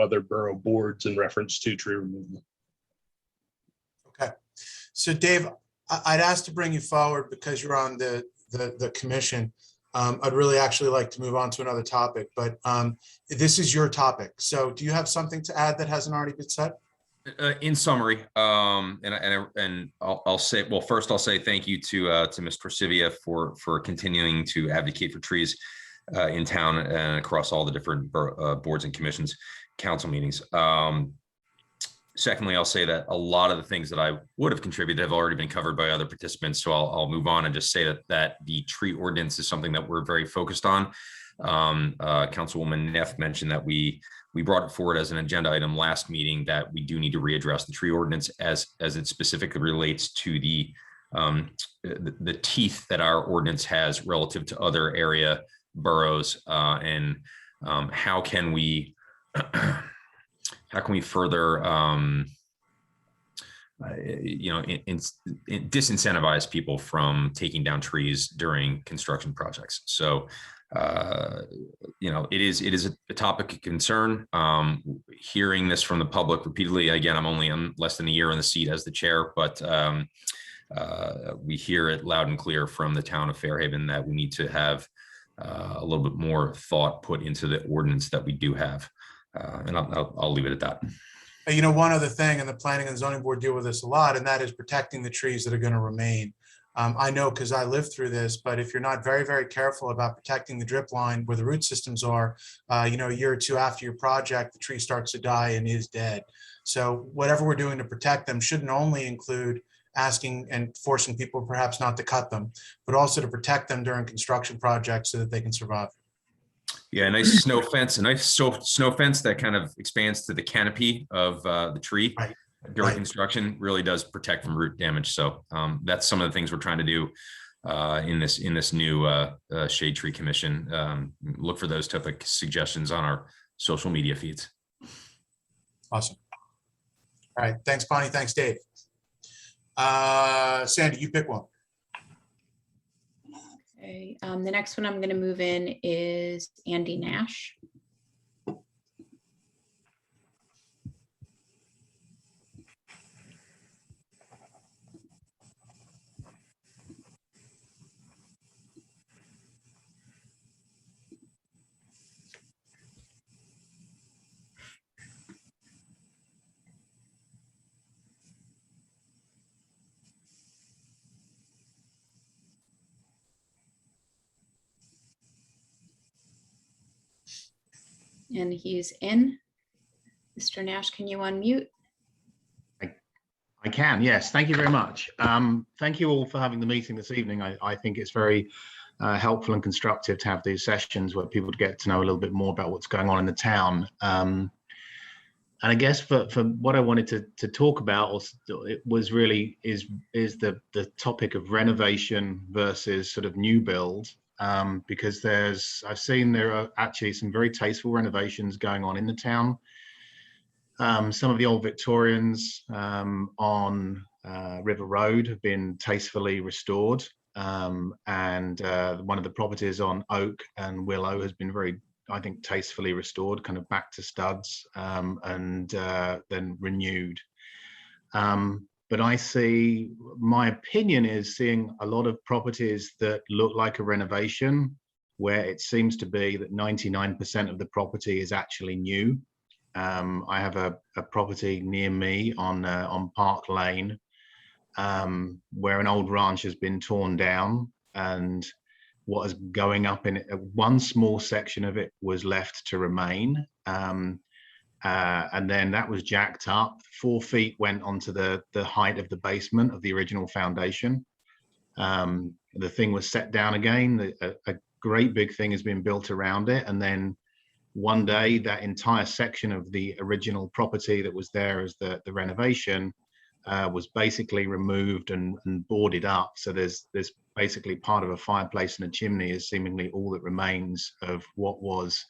other borough boards in reference to tree removal. Okay. So Dave, I'd ask to bring you forward because you're on the commission. I'd really actually like to move on to another topic, but this is your topic. So do you have something to add that hasn't already been said? In summary, and I'll say, well, first I'll say thank you to Ms. Prasivia for continuing to advocate for trees in town and across all the different boards and commissions, council meetings. Secondly, I'll say that a lot of the things that I would have contributed have already been covered by other participants. So I'll move on and just say that the tree ordinance is something that we're very focused on. Councilwoman Neff mentioned that we brought it forward as an agenda item last meeting that we do need to readdress the tree ordinance as it specifically relates to the teeth that our ordinance has relative to other area boroughs, and how can we further disincentivize people from taking down trees during construction projects. So it is a topic of concern. Hearing this from the public repeatedly, again, I'm less than a year in the seat as the chair, but we hear it loud and clear from the town of Fairhaven that we need to have a little bit more thought put into the ordinance that we do have. And I'll leave it at that. One other thing, and the planning and zoning board deal with this a lot, and that is protecting the trees that are going to remain. I know because I lived through this, but if you're not very, very careful about protecting the drip line where the root systems are, a year or two after your project, the tree starts to die and is dead. So whatever we're doing to protect them shouldn't only include asking and forcing people perhaps not to cut them, but also to protect them during construction projects so that they can survive. Yeah, a nice snow fence that kind of expands to the canopy of the tree during construction really does protect from root damage. So that's some of the things we're trying to do in this new Shade Tree Commission. Look for those type of suggestions on our social media feeds. Awesome. All right, thanks, Bonnie. Thanks, Dave. Sandy, you pick one. Okay, the next one I'm going to move in is Andy Nash. And he's in. Mr. Nash, can you unmute? I can, yes. Thank you very much. Thank you all for having the meeting this evening. I think it's very helpful and constructive to have these sessions where people get to know a little bit more about what's going on in the town. And I guess for what I wanted to talk about was really is the topic of renovation versus sort of new build. Because I've seen there are actually some very tasteful renovations going on in the town. Some of the old Victorians on River Road have been tastefully restored. And one of the properties on Oak and Willow has been very, I think, tastefully restored, kind of back to studs, and then renewed. But I see, my opinion is seeing a lot of properties that look like a renovation, where it seems to be that 99% of the property is actually new. I have a property near me on Park Lane, where an old ranch has been torn down, and what is going up in it, one small section of it was left to remain. And then that was jacked up. 4 feet went onto the height of the basement of the original foundation. The thing was set down again. A great big thing has been built around it. And then one day that entire section of the original property that was there as the renovation was basically removed and boarded up. So there's basically part of a fireplace and a chimney is seemingly all that remains of what was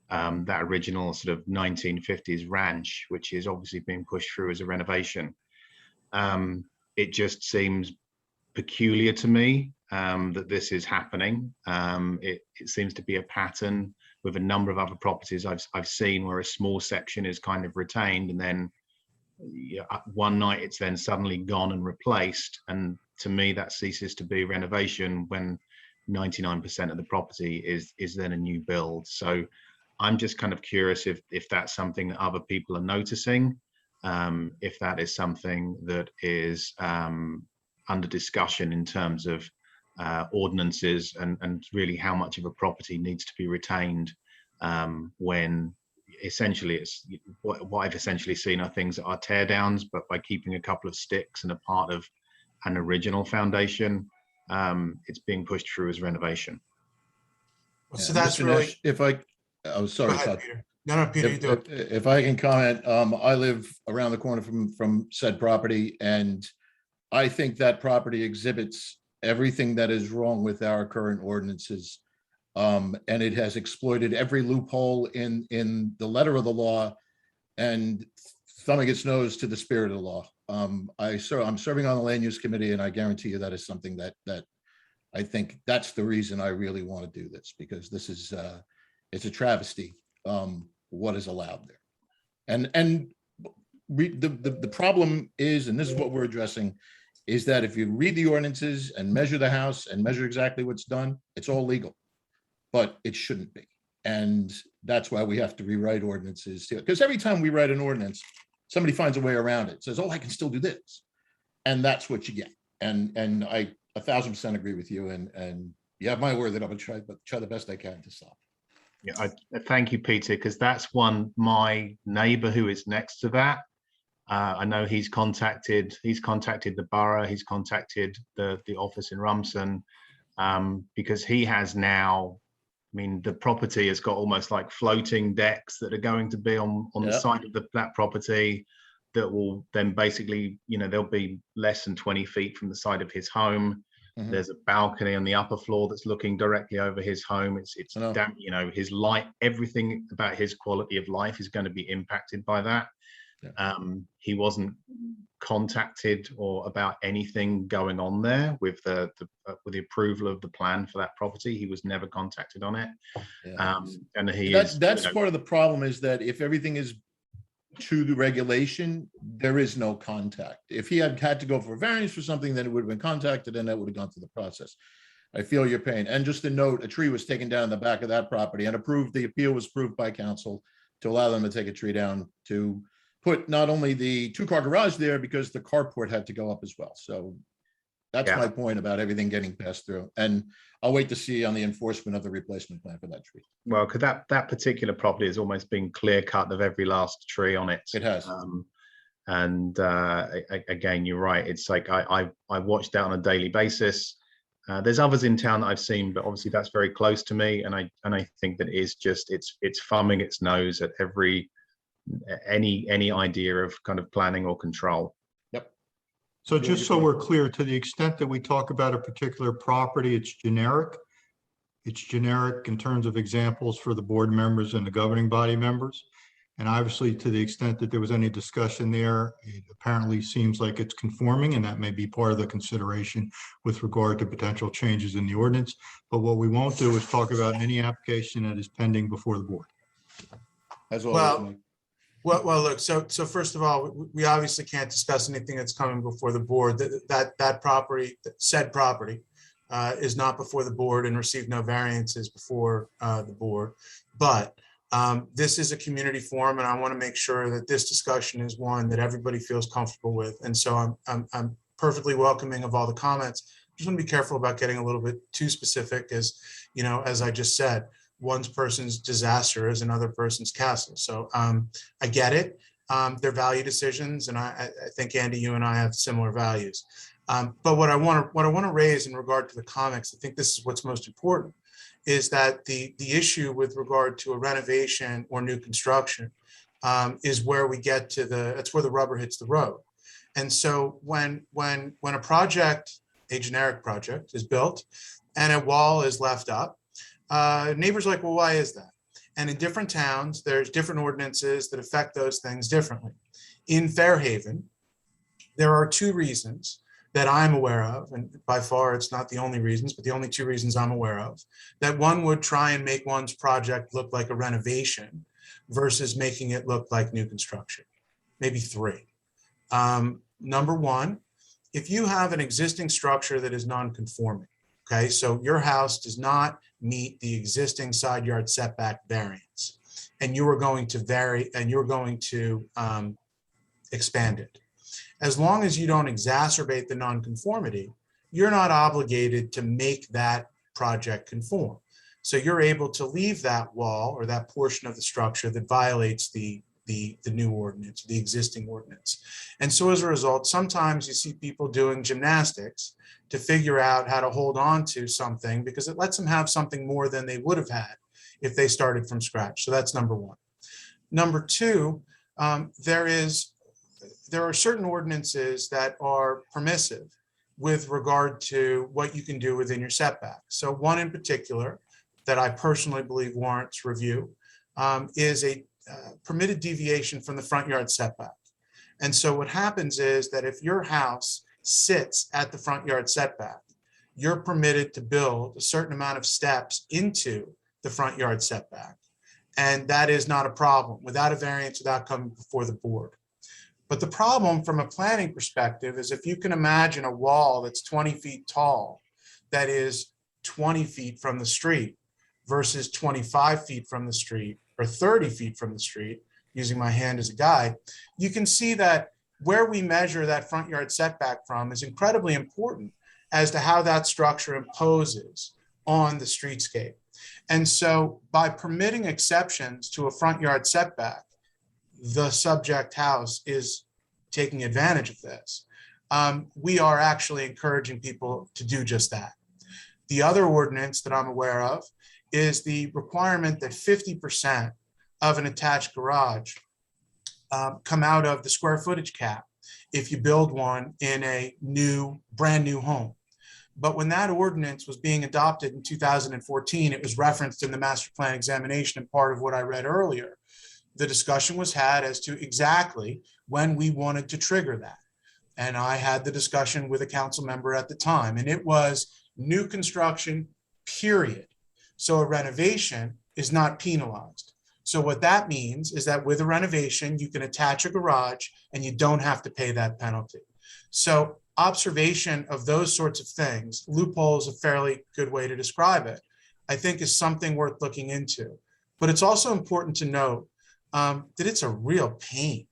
that original sort of 1950s ranch, which is obviously being pushed through as a renovation. It just seems peculiar to me that this is happening. It seems to be a pattern with a number of other properties I've seen where a small section is kind of retained, and then one night it's then suddenly gone and replaced. And to me, that ceases to be renovation when 99% of the property is then a new build. So I'm just kind of curious if that's something that other people are noticing, if that is something that is under discussion in terms of ordinances and really how much of a property needs to be retained when essentially it's what I've essentially seen are things that are tear downs, but by keeping a couple of sticks and a part of an original foundation, it's being pushed through as renovation. So that's really. I'm sorry, Go ahead, Todd. Peter. No, Peter, you do it. If I can comment, I live around the corner from said property, and I think that property exhibits everything that is wrong with our current ordinances. And it has exploited every loophole in the letter of the law and thumbing its nose to the spirit of the law. I'm serving on the land use committee, and I guarantee you that is something that I think that's the reason I really want to do this, because this is it's a travesty what is allowed there. And the problem is, and this is what we're addressing, is that if you read the ordinances and measure the house and measure exactly what's done, it's all legal, but it shouldn't be. And that's why we have to rewrite ordinances, because every time we write an ordinance, somebody finds a way around it, says, oh, I can still do this. And that's what you get. And I 1000% agree with you. And you have my word that I'm gonna try the best I can to stop. Yeah, I thank you, Peter, because that's one, my neighbor who is next to that. I know he's contacted the borough, he's contacted the office in Rumson, because he has now, I mean, the property has got almost like floating decks that are going to be on the side of that property that will then basically, they'll be less than 20 feet from the side of his home. Mm-hmm. There's a balcony on the upper floor that's looking directly over his home. It's damn, his light, everything about his quality of life is going to be impacted by that. Yeah. He wasn't contacted or about anything going on there with the approval of the plan for that property. He was never contacted on it. Yeah. And that's part of the problem, is that if everything is to the regulation, there is no contact. If he had to go for a variance for something, then it would have been contacted and that would have gone through the process. I feel your pain. And just a note, a tree was taken down in the back of that property and approved. The appeal was approved by council to allow them to take a tree down to put not only the 2-car garage there, because the carport had to go up as well. So that's my point about everything getting passed through. And I'll wait to see on the enforcement of the replacement plan for that tree. Well, because that particular property has almost been clear cut of every last tree on it. It has. Again, you're right. It's like I watch that on a daily basis. There's others in town that I've seen, but obviously that's very close to me. And I think that it's thumbing its nose at any idea of kind of planning or control. Yep. So just so we're clear, to the extent that we talk about a particular property, it's generic. It's generic in terms of examples for the board members and the governing body members. And obviously, to the extent that there was any discussion there, it apparently seems like it's conforming, and that may be part of the consideration with regard to potential changes in the ordinance. But what we won't do is talk about any application that is pending before the board. As Well, always, Mike. Well, look, so first of all, we obviously can't discuss anything that's coming before the board. That property, said property, is not before the board and received no variances before the board. But this is a community forum, and I want to make sure that this discussion is one that everybody feels comfortable with. And so I'm perfectly welcoming of all the comments. Just want to be careful about getting a little bit too specific, as you know, as I just said. One person's disaster is another person's castle. So I get it. They're value decisions, and I think, Andy, you and I have similar values. But what I want to raise in regard to the comments, I think this is what's most important, is that the issue with regard to a renovation or new construction is where we get to that's where the rubber hits the road. And so when a project, a generic project, is built and a wall is left up, neighbors are like, well, why is that? And in different towns, there's different ordinances that affect those things differently. In Fairhaven, there are two reasons that I'm aware of, and by far it's not the only reasons, but the only two reasons I'm aware of, that one would try and make one's project look like a renovation versus making it look like new construction. Maybe three. Number one, if you have an existing structure that is non-conforming, okay, so your house does not meet the existing side yard setback variance, and you are going to expand it. As long as you don't exacerbate the nonconformity, you're not obligated to make that project conform. So you're able to leave that wall or that portion of the structure that violates the new ordinance, the existing ordinance. And so as a result, sometimes you see people doing gymnastics to figure out how to hold on to something because it lets them have something more than they would have had if they started from scratch. So that's number one. Number two, there are certain ordinances that are permissive with regard to what you can do within your setback. So one in particular that I personally believe warrants review is a permitted deviation from the front yard setback. And so what happens is that if your house sits at the front yard setback, you're permitted to build a certain amount of steps into the front yard setback. And that is not a problem without a variance, without coming before the board. But the problem from a planning perspective is if you can imagine a wall that's 20 feet tall, that is 20 feet from the street versus 25 feet from the street or 30 feet from the street, using my hand as a guide, you can see that where we measure that front yard setback from is incredibly important as to how that structure imposes on the streetscape. And so by permitting exceptions to a front yard setback, the subject house is taking advantage of this. We are actually encouraging people to do just that. The other ordinance that I'm aware of is the requirement that 50% of an attached garage come out of the square footage cap if you build one in a brand new home. But when that ordinance was being adopted in 2014, it was referenced in the master plan examination, and part of what I read earlier. The discussion was had as to exactly when we wanted to trigger that. And I had the discussion with a council member at the time, and it was new construction, period. So a renovation is not penalized. So what that means is that with a renovation, you can attach a garage and you don't have to pay that penalty. So observation of those sorts of things, loophole is a fairly good way to describe it, I think is something worth looking into. But it's also important to note that it's a real pain.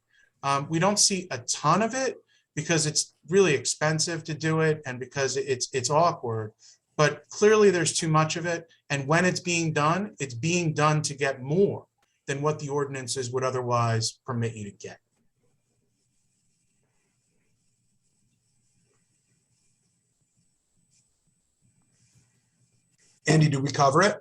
We don't see a ton of it because it's really expensive to do it and because it's awkward, but clearly there's too much of it. And when it's being done to get more than what the ordinances would otherwise permit you to get. Andy, did we cover it?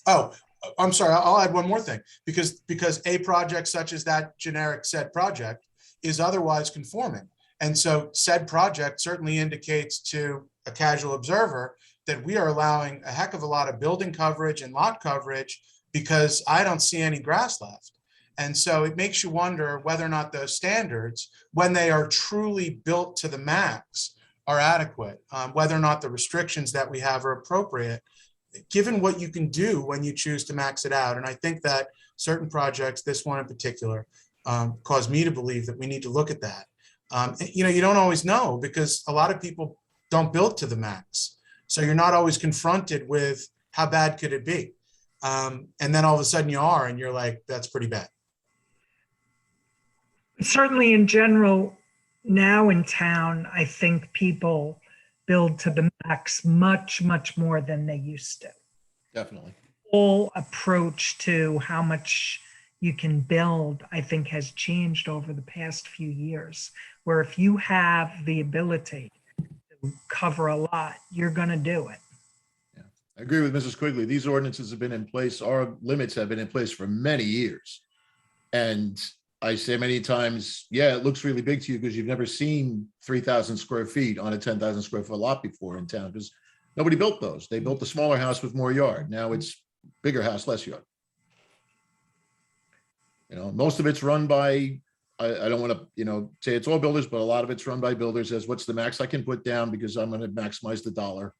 Oh, I'm sorry, I'll add one more thing, because a project such as that generic said project is otherwise conforming. And so said project certainly indicates to a casual observer that we are allowing a heck of a lot of building coverage and lot coverage because I don't see any grass left. And so it makes you wonder whether or not those standards, when they are truly built to the max, are adequate, whether or not the restrictions that we have are appropriate, given what you can do when you choose to max it out. And I think that certain projects, this one in particular, cause me to believe that we need to look at that. You don't always know, because a lot of people don't build to the max. So you're not always confronted with how bad could it be. And then all of a sudden you are, and you're like, that's pretty bad. Certainly in general, now in town, I think people build to the max much, much more than they used to. Definitely. Whole approach to how much you can build, I think, has changed over the past few years, where if you have the ability to cover a lot, you're going to do it. Yeah, I agree with Mrs. Quigley. These ordinances have been in place, our limits have been in place for many years. And I say many times, yeah, it looks really big to you because you've never seen 3,000 square feet on a 10,000 square foot lot before in town, because nobody built those. They built the smaller house with more yard. Now it's bigger house, less yard. Most of it's run by, I don't want to, say it's all builders, but a lot of it's run by builders as what's the max I can put down because I'm going to maximize the dollar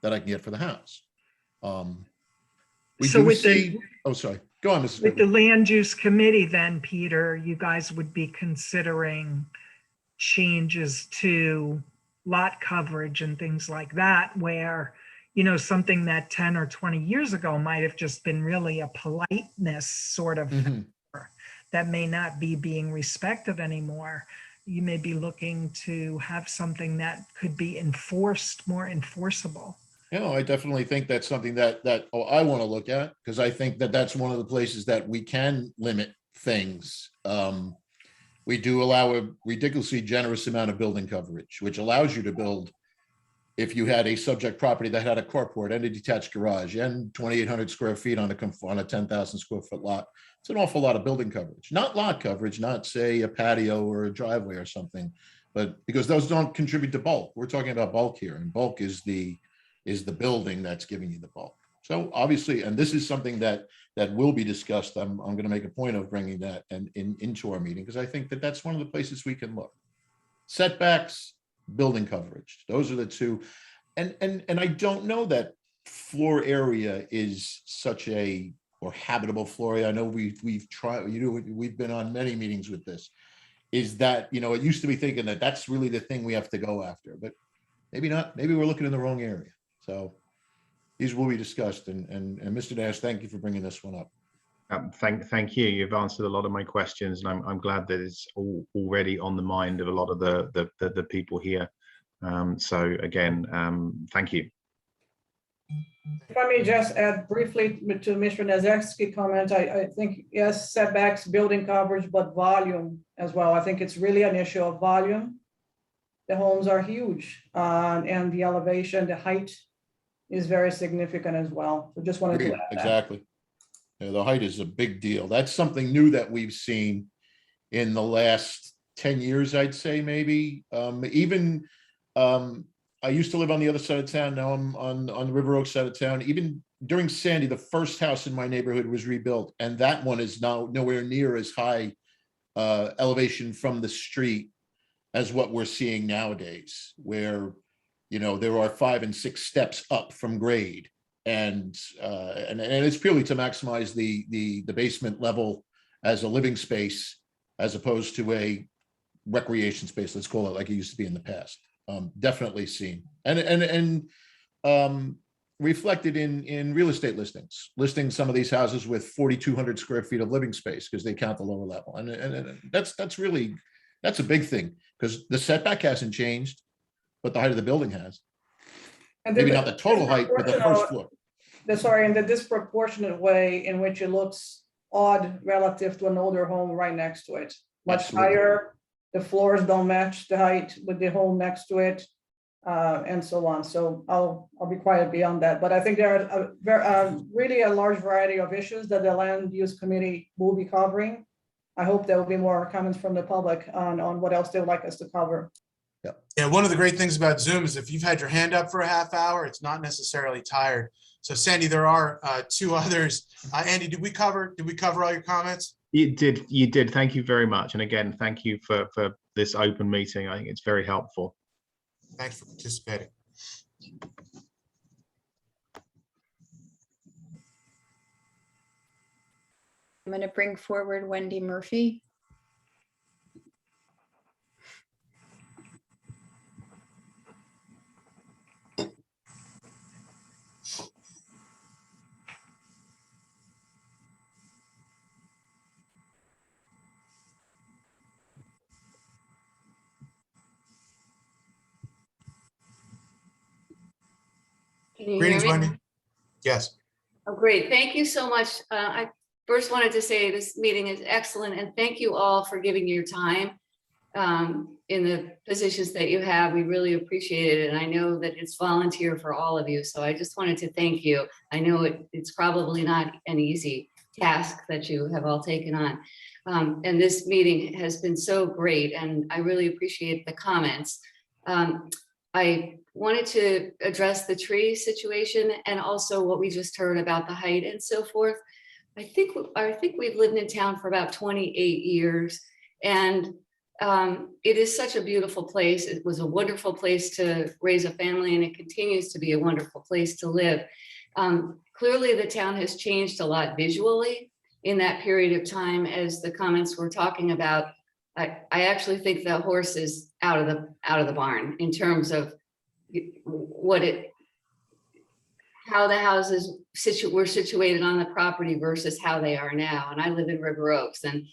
that I can get for the house. We So do with see, oh, sorry, go on, Mrs. With the Quigley. land use committee then, Peter, you guys would be considering changes to lot coverage and things like that, where, something that 10 or 20 years ago might have just been really a politeness sort of that may not be being respected anymore. You may be looking to have something that could be enforced, more enforceable. I definitely think that's something that I want to look at, because I think that that's one of the places that we can limit things. We do allow a ridiculously generous amount of building coverage, which allows you to build, if you had a subject property that had a carport and a detached garage and 2,800 square feet on a 10,000 square foot lot. It's an awful lot of building coverage, not lot coverage, not say a patio or a driveway or something, but because those don't contribute to bulk. We're talking about bulk here, and bulk is the building that's giving you the bulk. So obviously, and this is something that will be discussed. I'm going to make a point of bringing that into our meeting, because I think that that's one of the places we can look. Setbacks, building coverage. Those are the two. And I don't know that floor area is such a, or habitable floor area. I know we've tried, we've been on many meetings with this, is that, it used to be thinking that that's really the thing we have to go after, but maybe not. Maybe we're looking in the wrong area. So these will be discussed. And Mr. Nash, thank you for bringing this one up. Thank you. You've answered a lot of my questions, and I'm glad that it's already on the mind of a lot of the people here. So again, thank you. If I may just add briefly to Mr. Nazarski's comment, I think, yes, setbacks, building coverage, but volume as well. I think it's really an issue of volume. The homes are huge, and the elevation, the height is very significant as well. So just wanted to add that. Exactly. Yeah, the height is a big deal. That's something new that we've seen in the last 10 years, I'd say, maybe. I used to live on the other side of town. Now I'm on the River Oaks side of town. Even during Sandy, the first house in my neighborhood was rebuilt, and that one is now nowhere near as high elevation from the street as what we're seeing nowadays, where there are 5 and 6 steps up from grade, and it's purely to maximize the basement level as a living space, as opposed to a recreation space, let's call it, like it used to be in the past. Definitely seen and reflected in real estate listing some of these houses with 4,200 square feet of living space, because they count the lower level, and that's a big thing, because the setback hasn't changed, but the height of the building has. And maybe not the total height, but the first floor. In the disproportionate way in which it looks odd relative to an older home right next to it, much Absolutely. higher. The floors don't match the height with the home next to it, and so on. So I'll be quiet beyond that. But I think there are really a large variety of issues that the Land Use Committee will be covering. I hope there will be more comments from the public on what else they would like us to cover. Yeah, one of the great things about Zoom is if you've had your hand up for a half hour, it's not necessarily tired. So Sandy, there are 2 others. Andy, did we cover all your comments? You did. Thank you very much. And again, thank you for this open meeting. I think it's very helpful. Thanks for participating. I'm going to bring forward Wendy Murphy. Can you hear Greetings, me? Wendy. Yes. Oh, great. Thank you so much. I first wanted to say this meeting is excellent, and thank you all for giving your time in the positions that you have. We really appreciate it, and I know that it's volunteer for all of you, so I just wanted to thank you. I know it's probably not an easy task that you have all taken on. And this meeting has been so great, and I really appreciate the comments. I wanted to address the tree situation and also what we just heard about the height and so forth. I think we've lived in town for about 28 years, and it is such a beautiful place. It was a wonderful place to raise a family, and it continues to be a wonderful place to live. Clearly, the town has changed a lot visually in that period of time, as the comments were talking about. I actually think the horse is out of the barn in terms of how the houses were situated on the property versus how they are now. And I live in River Oaks, and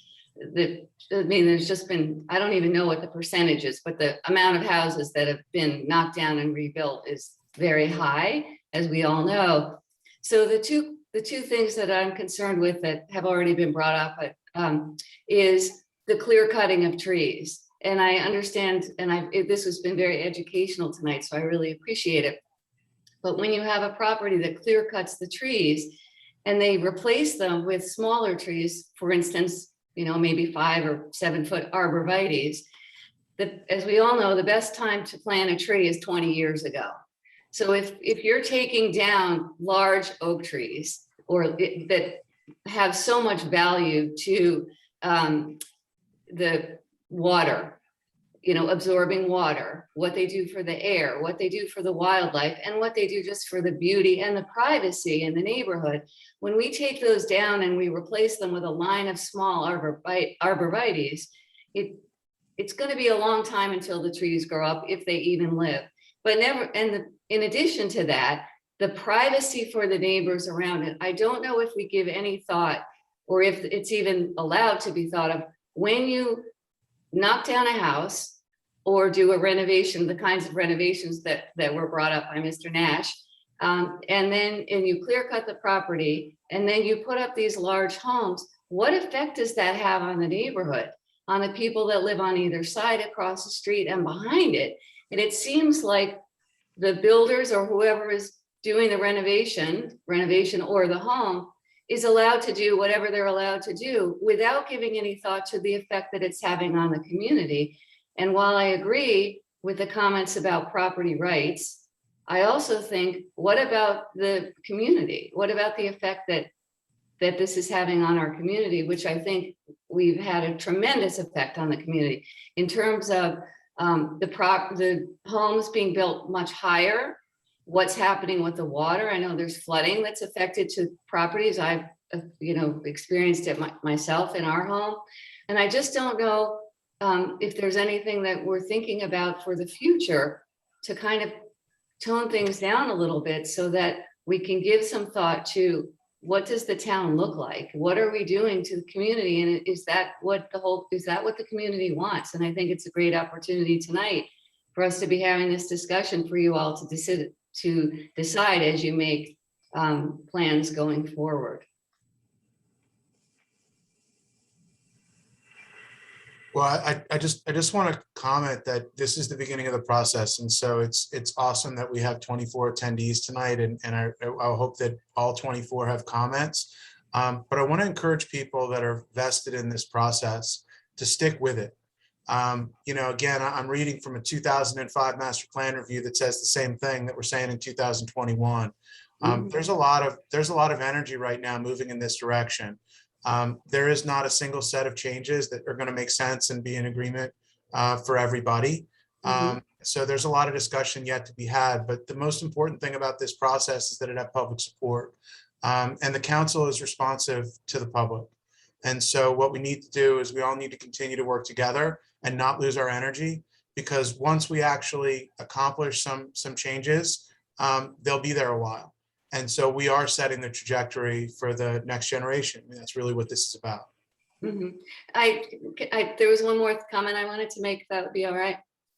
there's just been, I don't even know what the percentage is, but the amount of houses that have been knocked down and rebuilt is very high, as we all know. So the two things that I'm concerned with that have already been brought up is the clear cutting of trees. And I understand, and this has been very educational tonight, so I really appreciate it. But when you have a property that clear cuts the trees and they replace them with smaller trees, for instance, maybe 5 or 7 foot arborvitaes, as we all know, the best time to plant a tree is 20 years ago. So if you're taking down large oak trees that have so much value to the water, absorbing water, what they do for the air, what they do for the wildlife, and what they do just for the beauty and the privacy in the neighborhood. When we take those down and we replace them with a line of small arborvitaes, it's going to be a long time until the trees grow up, if they even live. But in addition to that, the privacy for the neighbors around it, I don't know if we give any thought, or if it's even allowed to be thought of, when you knock down a house or do a renovation, the kinds of renovations that were brought up by Mr. Nash, and you clear cut the property, and then you put up these large homes, what effect does that have on the neighborhood, on the people that live on either side, across the street, and behind it? And it seems like the builders or whoever is doing the renovation or the home is allowed to do whatever they're allowed to do without giving any thought to the effect that it's having on the community. And while I agree with the comments about property rights, I also think, what about the community? What about the effect that this is having on our community, which I think we've had a tremendous effect on the community in terms of the homes being built much higher. What's happening with the water? I know there's flooding that's affected to properties. I've experienced it myself in our home, and I just don't know if there's anything that we're thinking about for the future to kind of tone things down a little bit, so that we can give some thought to, what does the town look like? What are we doing to the community? And is that what the community wants? And I think it's a great opportunity tonight for us to be having this discussion, for you all to decide as you make plans going forward. Well, I just want to comment that this is the beginning of the process. And so it's awesome that we have 24 attendees tonight, and I hope that all 24 have comments. But I want to encourage people that are vested in this process to stick with it. Again, I'm reading from a 2005 master plan review that says the same thing that we're saying in 2021. There's a lot of energy right now moving in this direction. There is not a single set of changes that are going to make sense and be in agreement for everybody. So there's a lot of discussion yet to be had, but the most important thing about this process is that it have public support. And the council is responsive to the public. And so what we need to do is we all need to continue to work together and not lose our energy, because once we actually accomplish some changes, they'll be there a while. And so we are setting the trajectory for the next generation. I mean, that's really what this is about. There was one more comment I wanted to make, if that would be all right.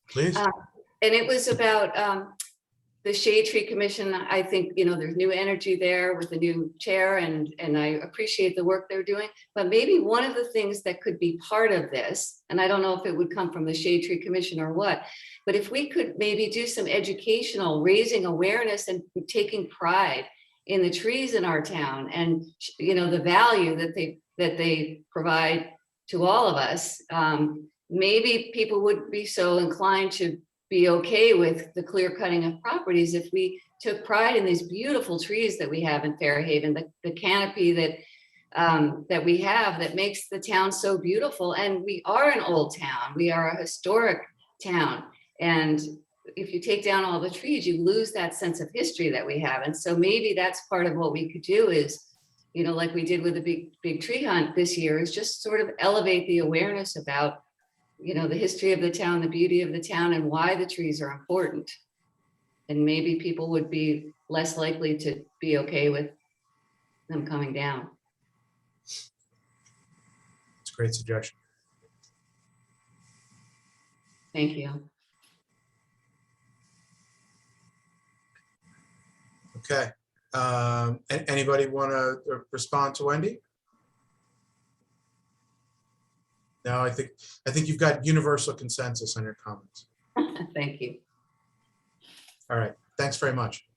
Please. And it was about the Shade Tree Commission. I think, there's new energy there with the new chair, and I appreciate the work they're doing. But maybe one of the things that could be part of this, and I don't know if it would come from the Shade Tree Commission or what, but if we could maybe do some educational, raising awareness and taking pride in the trees in our town, and the value that they provide to all of us, maybe people would be so inclined to be okay with the clear cutting of properties if we took pride in these beautiful trees that we have in Fairhaven, the canopy that we have that makes the town so beautiful. And we are an old town. We are a historic town. And if you take down all the trees, you lose that sense of history that we have. And so maybe that's part of what we could do is, like we did with the big tree hunt this year, is just sort of elevate the awareness about the history of the town, the beauty of the town, and why the trees are important. And maybe people would be less likely to be okay with them coming down. It's a great suggestion. Thank you. Okay. Anybody want to respond to Wendy? No, I think you've got universal consensus on your comments. Thank you. All right. Thanks very much.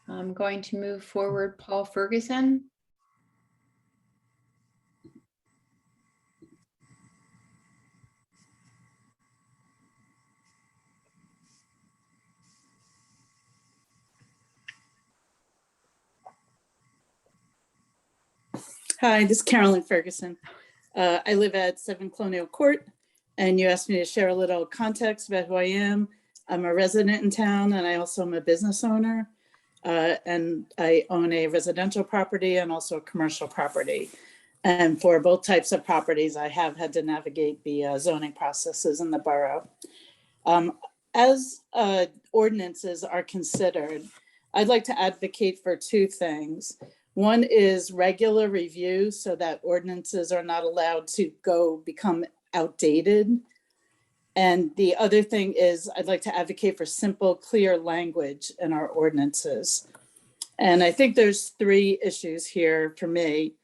I'm going to move forward Paul Ferguson. Hi, this is Carolyn Ferguson. I live at 7 Colonial Court, and you asked me to share a little context about who I am. I'm a resident in town, and I also am a business owner. And I own a residential property and also a commercial property. And for both types of properties, I have had to navigate the zoning processes in the borough. As ordinances are considered, I'd like to advocate for two things. One is regular review so that ordinances are not allowed to become outdated. And the other thing is I'd like to advocate for simple, clear language in our ordinances. And I think there's three issues here for me.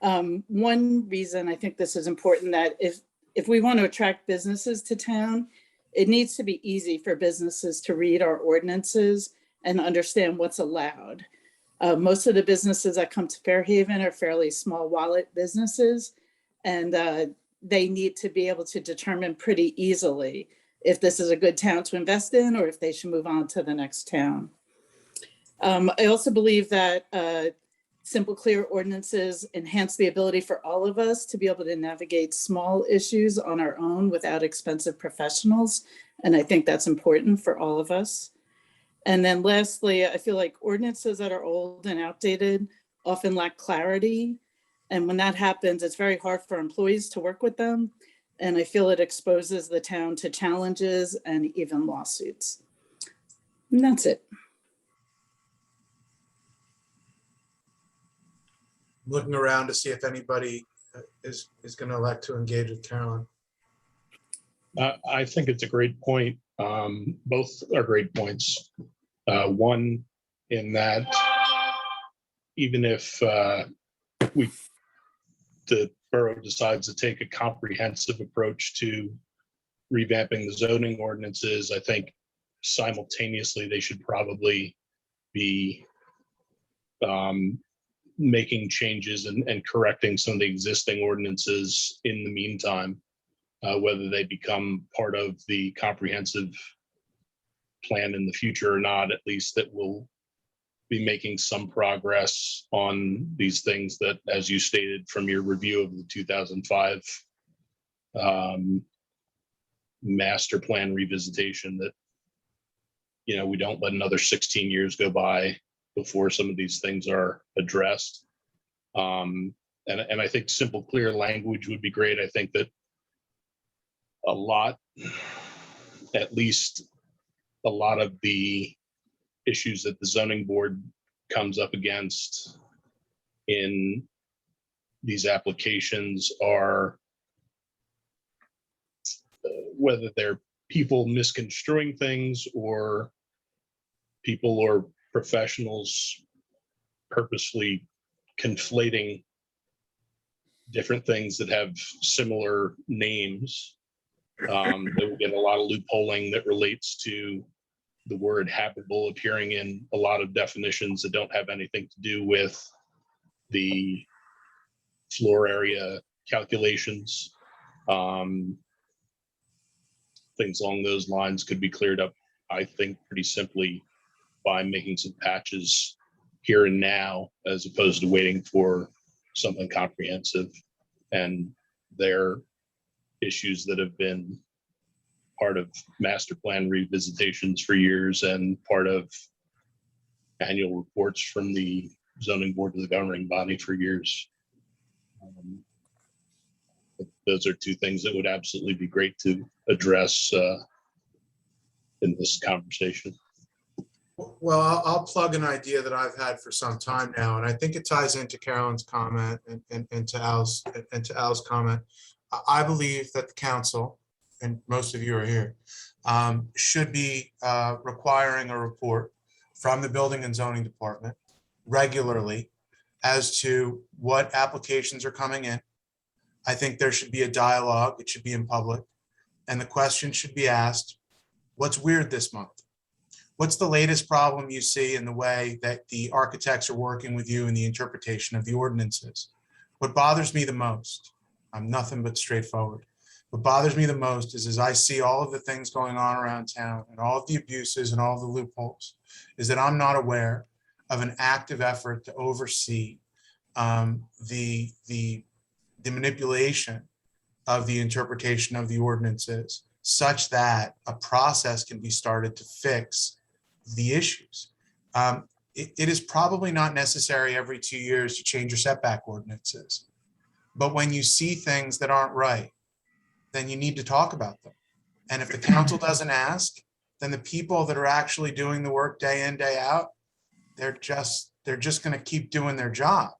One reason I think this is important, that if we want to attract businesses to town, it needs to be easy for businesses to read our ordinances and understand what's allowed. Most of the businesses that come to Fairhaven are fairly small wallet businesses, and they need to be able to determine pretty easily if this is a good town to invest in or if they should move on to the next town. I also believe that simple, clear ordinances enhance the ability for all of us to be able to navigate small issues on our own without expensive professionals. And I think that's important for all of us. And then lastly, I feel like ordinances that are old and outdated often lack clarity. And when that happens, it's very hard for employees to work with them. And I feel it exposes the town to challenges and even lawsuits. And that's it. Looking around to see if anybody is going to elect to engage with Carolyn. I think it's a great point. Both are great points. One, in that even if the borough decides to take a comprehensive approach to revamping the zoning ordinances, I think simultaneously they should probably be making changes and correcting some of the existing ordinances in the meantime, whether they become part of the comprehensive plan in the future or not, at least that we'll be making some progress on these things that, as you stated from your review of the 2005 master plan revisitation, that, you know, we don't let another 16 years go by before some of these things are addressed. And I think simple, clear language would be great. I think that at least a lot of the issues that the zoning board comes up against in these applications are whether they're people misconstruing things or people or professionals purposely conflating different things that have similar names. That we get a lot of loopholing that relates to the word habitable appearing in a lot of definitions that don't have anything to do with the floor area calculations. Things along those lines could be cleared up, I think, pretty simply by making some patches here and now, as opposed to waiting for something comprehensive. And there are issues that have been part of master plan revisitations for years and part of annual reports from the zoning board to the governing body for years. Those are two things that would absolutely be great to address in this conversation. Well, I'll plug an idea that I've had for some time now, and I think it ties into Carolyn's comment and to Al's comment. I believe that the council, and most of you are here, should be requiring a report from the building and zoning department regularly as to what applications are coming in. I think there should be a dialogue. It should be in public. And the question should be asked, what's weird this month? What's the latest problem you see in the way that the architects are working with you in the interpretation of the ordinances? What bothers me the most, I'm nothing but straightforward. What bothers me the most is as I see all of the things going on around town and all of the abuses and all of the loopholes, is that I'm not aware of an active effort to oversee the manipulation of the interpretation of the ordinances such that a process can be started to fix the issues. It is probably not necessary every 2 years to change your setback ordinances. But when you see things that aren't right, then you need to talk about them. And if the council doesn't ask, then the people that are actually doing the work day in, day out, they're just going to keep doing their job.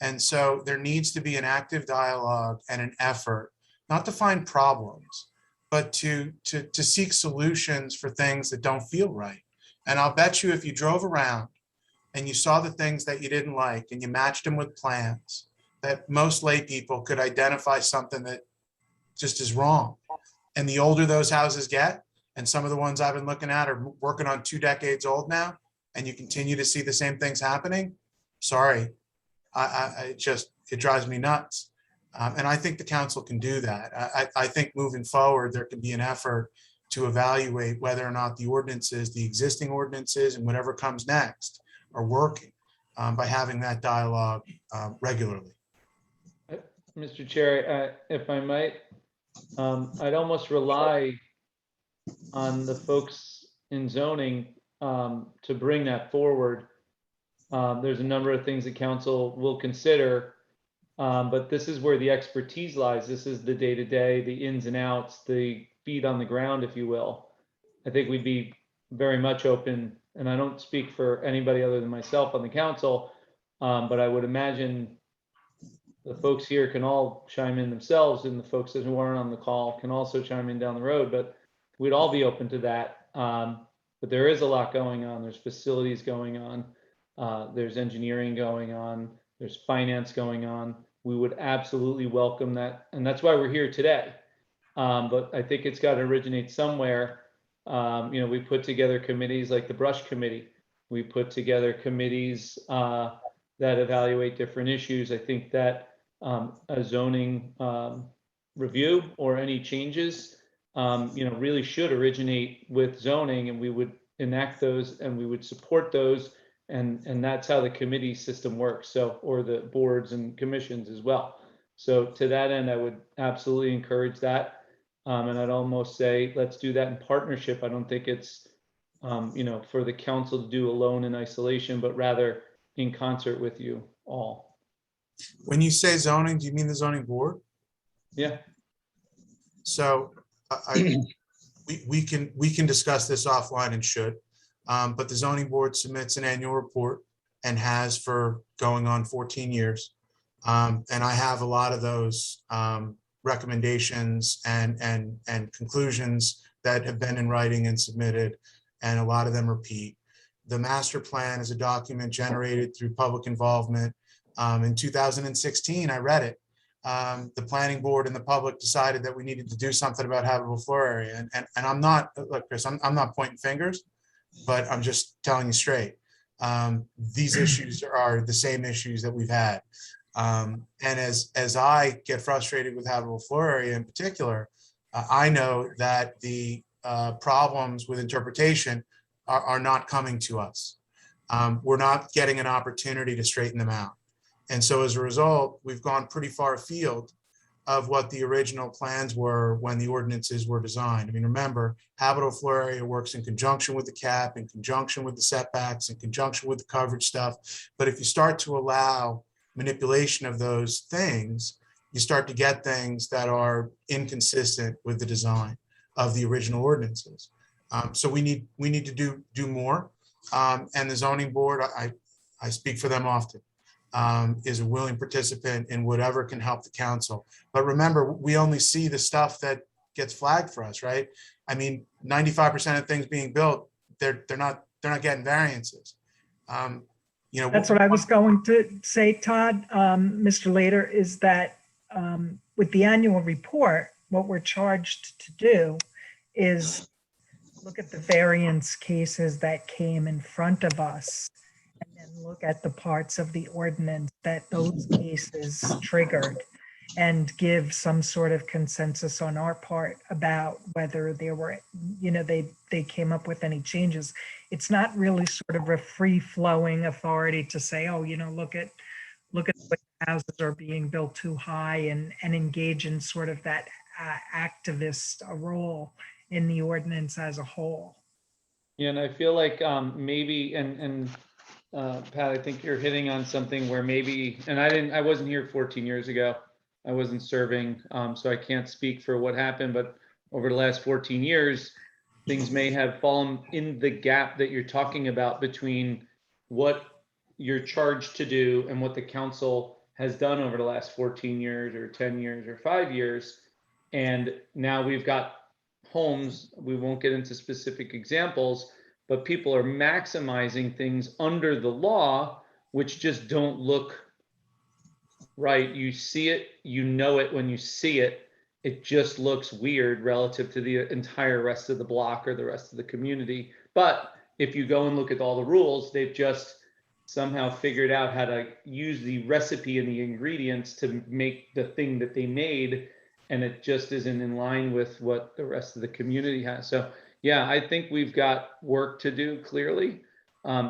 And so there needs to be an active dialogue and an effort, not to find problems, but to seek solutions for things that don't feel right. And I'll bet you if you drove around and you saw the things that you didn't like and you matched them with plans, that most lay people could identify something that just is wrong. And the older those houses get, and some of the ones I've been looking at are working on 2 decades old now, and you continue to see the same things happening, sorry, it drives me nuts. And I think the council can do that. I think moving forward, there can be an effort to evaluate whether or not the ordinances, the existing ordinances and whatever comes next are working by having that dialogue regularly. Mr. Chair, if I might, I'd almost rely on the folks in zoning to bring that forward. There's a number of things that council will consider, but this is where the expertise lies. This is the day-to-day, the ins and outs, the feet on the ground, if you will. I think we'd be very much open, and I don't speak for anybody other than myself on the council, but I would imagine the folks here can all chime in themselves, and the folks who aren't on the call can also chime in down the road, but we'd all be open to that. But there is a lot going on. There's facilities going on. There's engineering going on. There's finance going on. We would absolutely welcome that. And that's why we're here today. But I think it's got to originate somewhere. We put together committees like the Brush Committee. We put together committees that evaluate different issues. I think that a zoning review or any changes, really should originate with zoning, and we would enact those and we would support those. And that's how the committee system works. So, or the boards and commissions as well. So to that end, I would absolutely encourage that. And I'd almost say, let's do that in partnership. I don't think it's, for the council to do alone in isolation, but rather in concert with you all. When you say zoning, do you mean the zoning board? Yeah. So we can discuss this offline and should, but the zoning board submits an annual report and has for going on 14 years. And I have a lot of those recommendations and conclusions that have been in writing and submitted, and a lot of them repeat. The master plan is a document generated through public involvement. In 2016, I read it. The planning board and the public decided that we needed to do something about habitable floor area. And I'm not, look, Chris, I'm not pointing fingers, but I'm just telling you straight. These issues are the same issues that we've had. And as I get frustrated with habitable floor area in particular, I know that the problems with interpretation are not coming to us. We're not getting an opportunity to straighten them out. And so as a result, we've gone pretty far afield of what the original plans were when the ordinances were designed. I mean, remember, habitable floor area works in conjunction with the cap, in conjunction with the setbacks, in conjunction with the coverage stuff. But if you start to allow manipulation of those things, you start to get things that are inconsistent with the design of the original ordinances. So we need to do more. And the zoning board, I speak for them often, is a willing participant in whatever can help the council. But remember, we only see the stuff that gets flagged for us, right? I mean, 95% of things being built, they're not getting variances. That's what I was going to say, Todd, Mr. Lader, is that with the annual report, what we're charged to do is look at the variance cases that came in front of us and then look at the parts of the ordinance that those cases triggered and give some sort of consensus on our part about whether there were, they came up with any changes. It's not really sort of a free-flowing authority to say, oh, look at the way houses are being built too high and engage in sort of that activist role in the ordinance as a whole. Yeah, and I feel like maybe, and Pat, I think you're hitting on something where maybe, and I wasn't here 14 years ago. I wasn't serving, so I can't speak for what happened, but over the last 14 years, things may have fallen in the gap that you're talking about between what you're charged to do and what the council has done over the last 14 years or 10 years or 5 years. And now we've got homes, we won't get into specific examples, but people are maximizing things under the law, which just don't look right. You see it, it when you see it. It just looks weird relative to the entire rest of the block or the rest of the community. But if you go and look at all the rules, they've just somehow figured out how to use the recipe and the ingredients to make the thing that they made, and it just isn't in line with what the rest of the community has. So yeah, I think we've got work to do, clearly.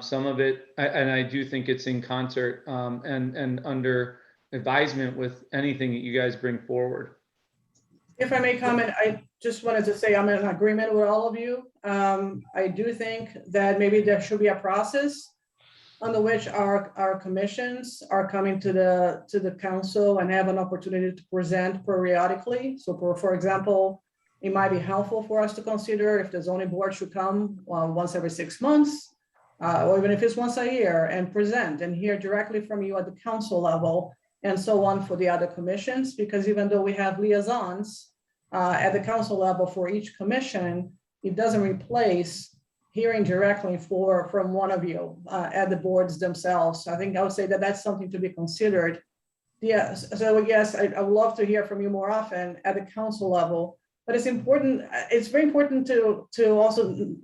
Some of it, and I do think it's in concert and under advisement with anything that you guys bring forward. If I may comment, I just wanted to say I'm in agreement with all of you. I do think that maybe there should be a process under which our commissions are coming to the council and have an opportunity to present periodically. So for example, it might be helpful for us to consider if the zoning board should come once every 6 months, or even if it's once a year, and present and hear directly from you at the council level, and so on for the other commissions. Because even though we have liaisons at the council level for each commission, it doesn't replace hearing directly from one of you at the boards themselves. I think I would say that that's something to be considered. Yes, so yes, I would love to hear from you more often at the council level. But it's important, it's very important to also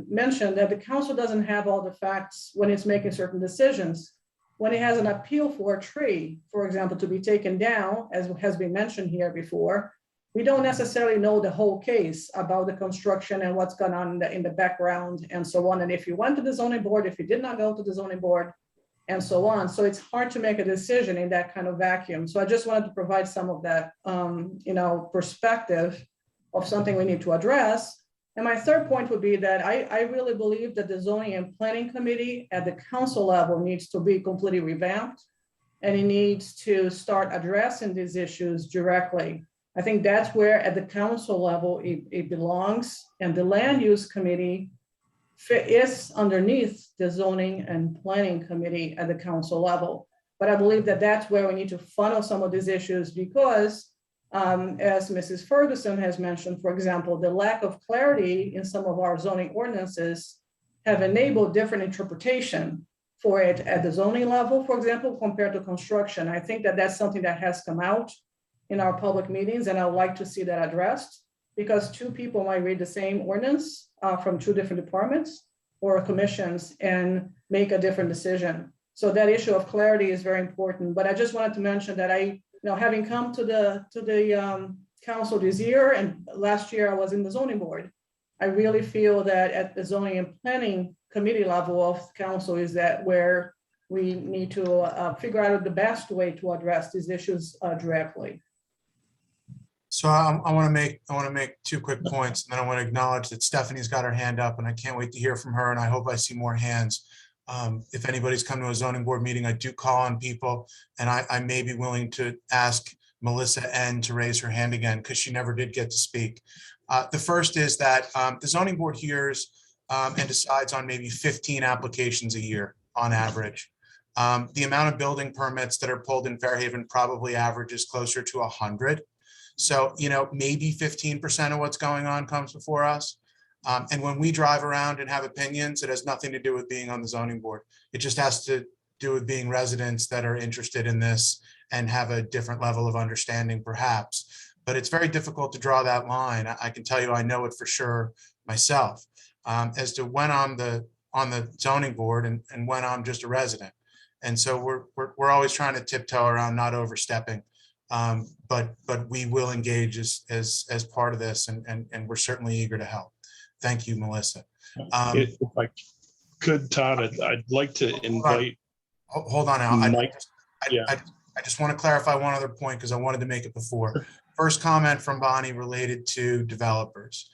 mention that the council doesn't have all the facts when it's making certain decisions. When it has an appeal for a tree, for example, to be taken down, as has been mentioned here before, we don't necessarily know the whole case about the construction and what's going on in the background and so on. And if you went to the zoning board, if you did not go to the zoning board, and so on. So it's hard to make a decision in that kind of vacuum. So I just wanted to provide some of that, perspective of something we need to address. And my third point would be that I really believe that the zoning and planning committee at the council level needs to be completely revamped, and it needs to start addressing these issues directly. I think that's where at the council level it belongs, and the land use committee is underneath the zoning and planning committee at the council level. But I believe that that's where we need to funnel some of these issues because as Mrs. Ferguson has mentioned, for example, the lack of clarity in some of our zoning ordinances have enabled different interpretation for it at the zoning level, for example, compared to construction. I think that that's something that has come out in our public meetings, and I would like to see that addressed because two people might read the same ordinance from two different departments or commissions and make a different decision. So that issue of clarity is very important. But I just wanted to mention that having come to the council this year, and last year I was in the zoning board, I really feel that at the zoning and planning committee level of council is that where we need to figure out the best way to address these issues directly. So I want to make two quick points, and then I want to acknowledge that Stephanie's got her hand up, and I can't wait to hear from her, and I hope I see more hands. If anybody's come to a zoning board meeting, I do call on people, and I may be willing to ask Melissa N to raise her hand again because she never did get to speak. The first is that the zoning board hears and decides on maybe 15 applications a year on average. The amount of building permits that are pulled in Fairhaven probably averages closer to 100. So, maybe 15% of what's going on comes before us. And when we drive around and have opinions, it has nothing to do with being on the zoning board. It just has to do with being residents that are interested in this and have a different level of understanding perhaps. But it's very difficult to draw that line. I can tell you, I know it for sure myself, as to when I'm on the zoning board and when I'm just a resident. And so we're always trying to tiptoe around not overstepping. But we will engage as part of this, and we're certainly eager to help. Thank you, Melissa. If I could, Todd, I'd like to invite. Hold on now. Yeah. I just want to clarify one other point because I wanted to make it before. First comment from Bonnie related to developers.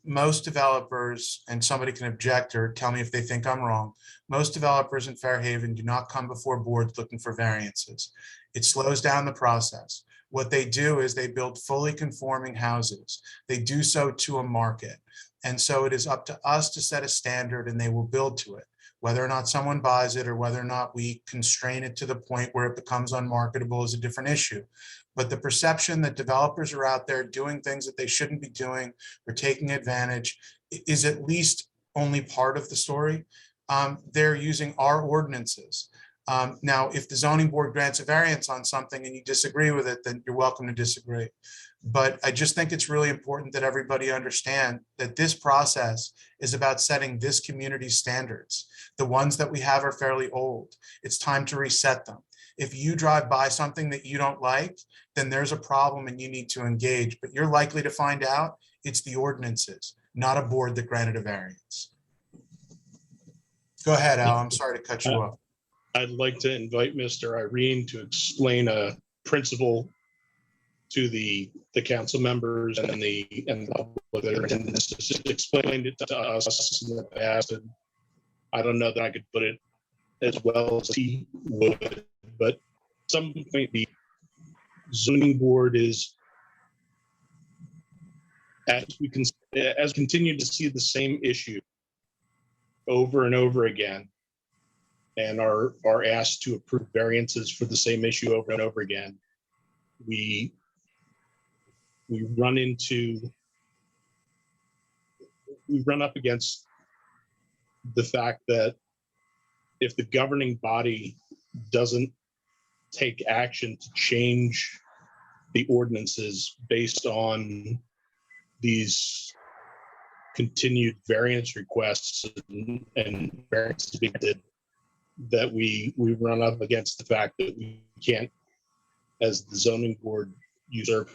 Most developers, and somebody can object or tell me if they think I'm wrong, most developers in Fairhaven do not come before boards looking for variances. It slows down the process. What they do is they build fully conforming houses. They do so to a market. And so it is up to us to set a standard, and they will build to it. Whether or not someone buys it or whether or not we constrain it to the point where it becomes unmarketable is a different issue. But the perception that developers are out there doing things that they shouldn't be doing or taking advantage is at least only part of the story. They're using our ordinances. Now, if the zoning board grants a variance on something and you disagree with it, then you're welcome to disagree. But I just think it's really important that everybody understand that this process is about setting this community's standards. The ones that we have are fairly old. It's time to reset them. If you drive by something that you don't like, then there's a problem and you need to engage. But you're likely to find out it's the ordinances, not a board that granted a variance. Go ahead, Al. I'm sorry to cut you off. I'd like to invite Mr. Irene to explain a principle to the council members and the public that are in this. Explained it to us in the past, and I don't know that I could put it as well as he would, but some point the zoning board is, as we continue to see the same issue over and over again, and are asked to approve variances for the same issue over and over again, we run up against the fact that if the governing body doesn't take action to change the ordinances based on these continued variance requests and variances being did, that we run up against the fact that we can't, as the zoning board, usurp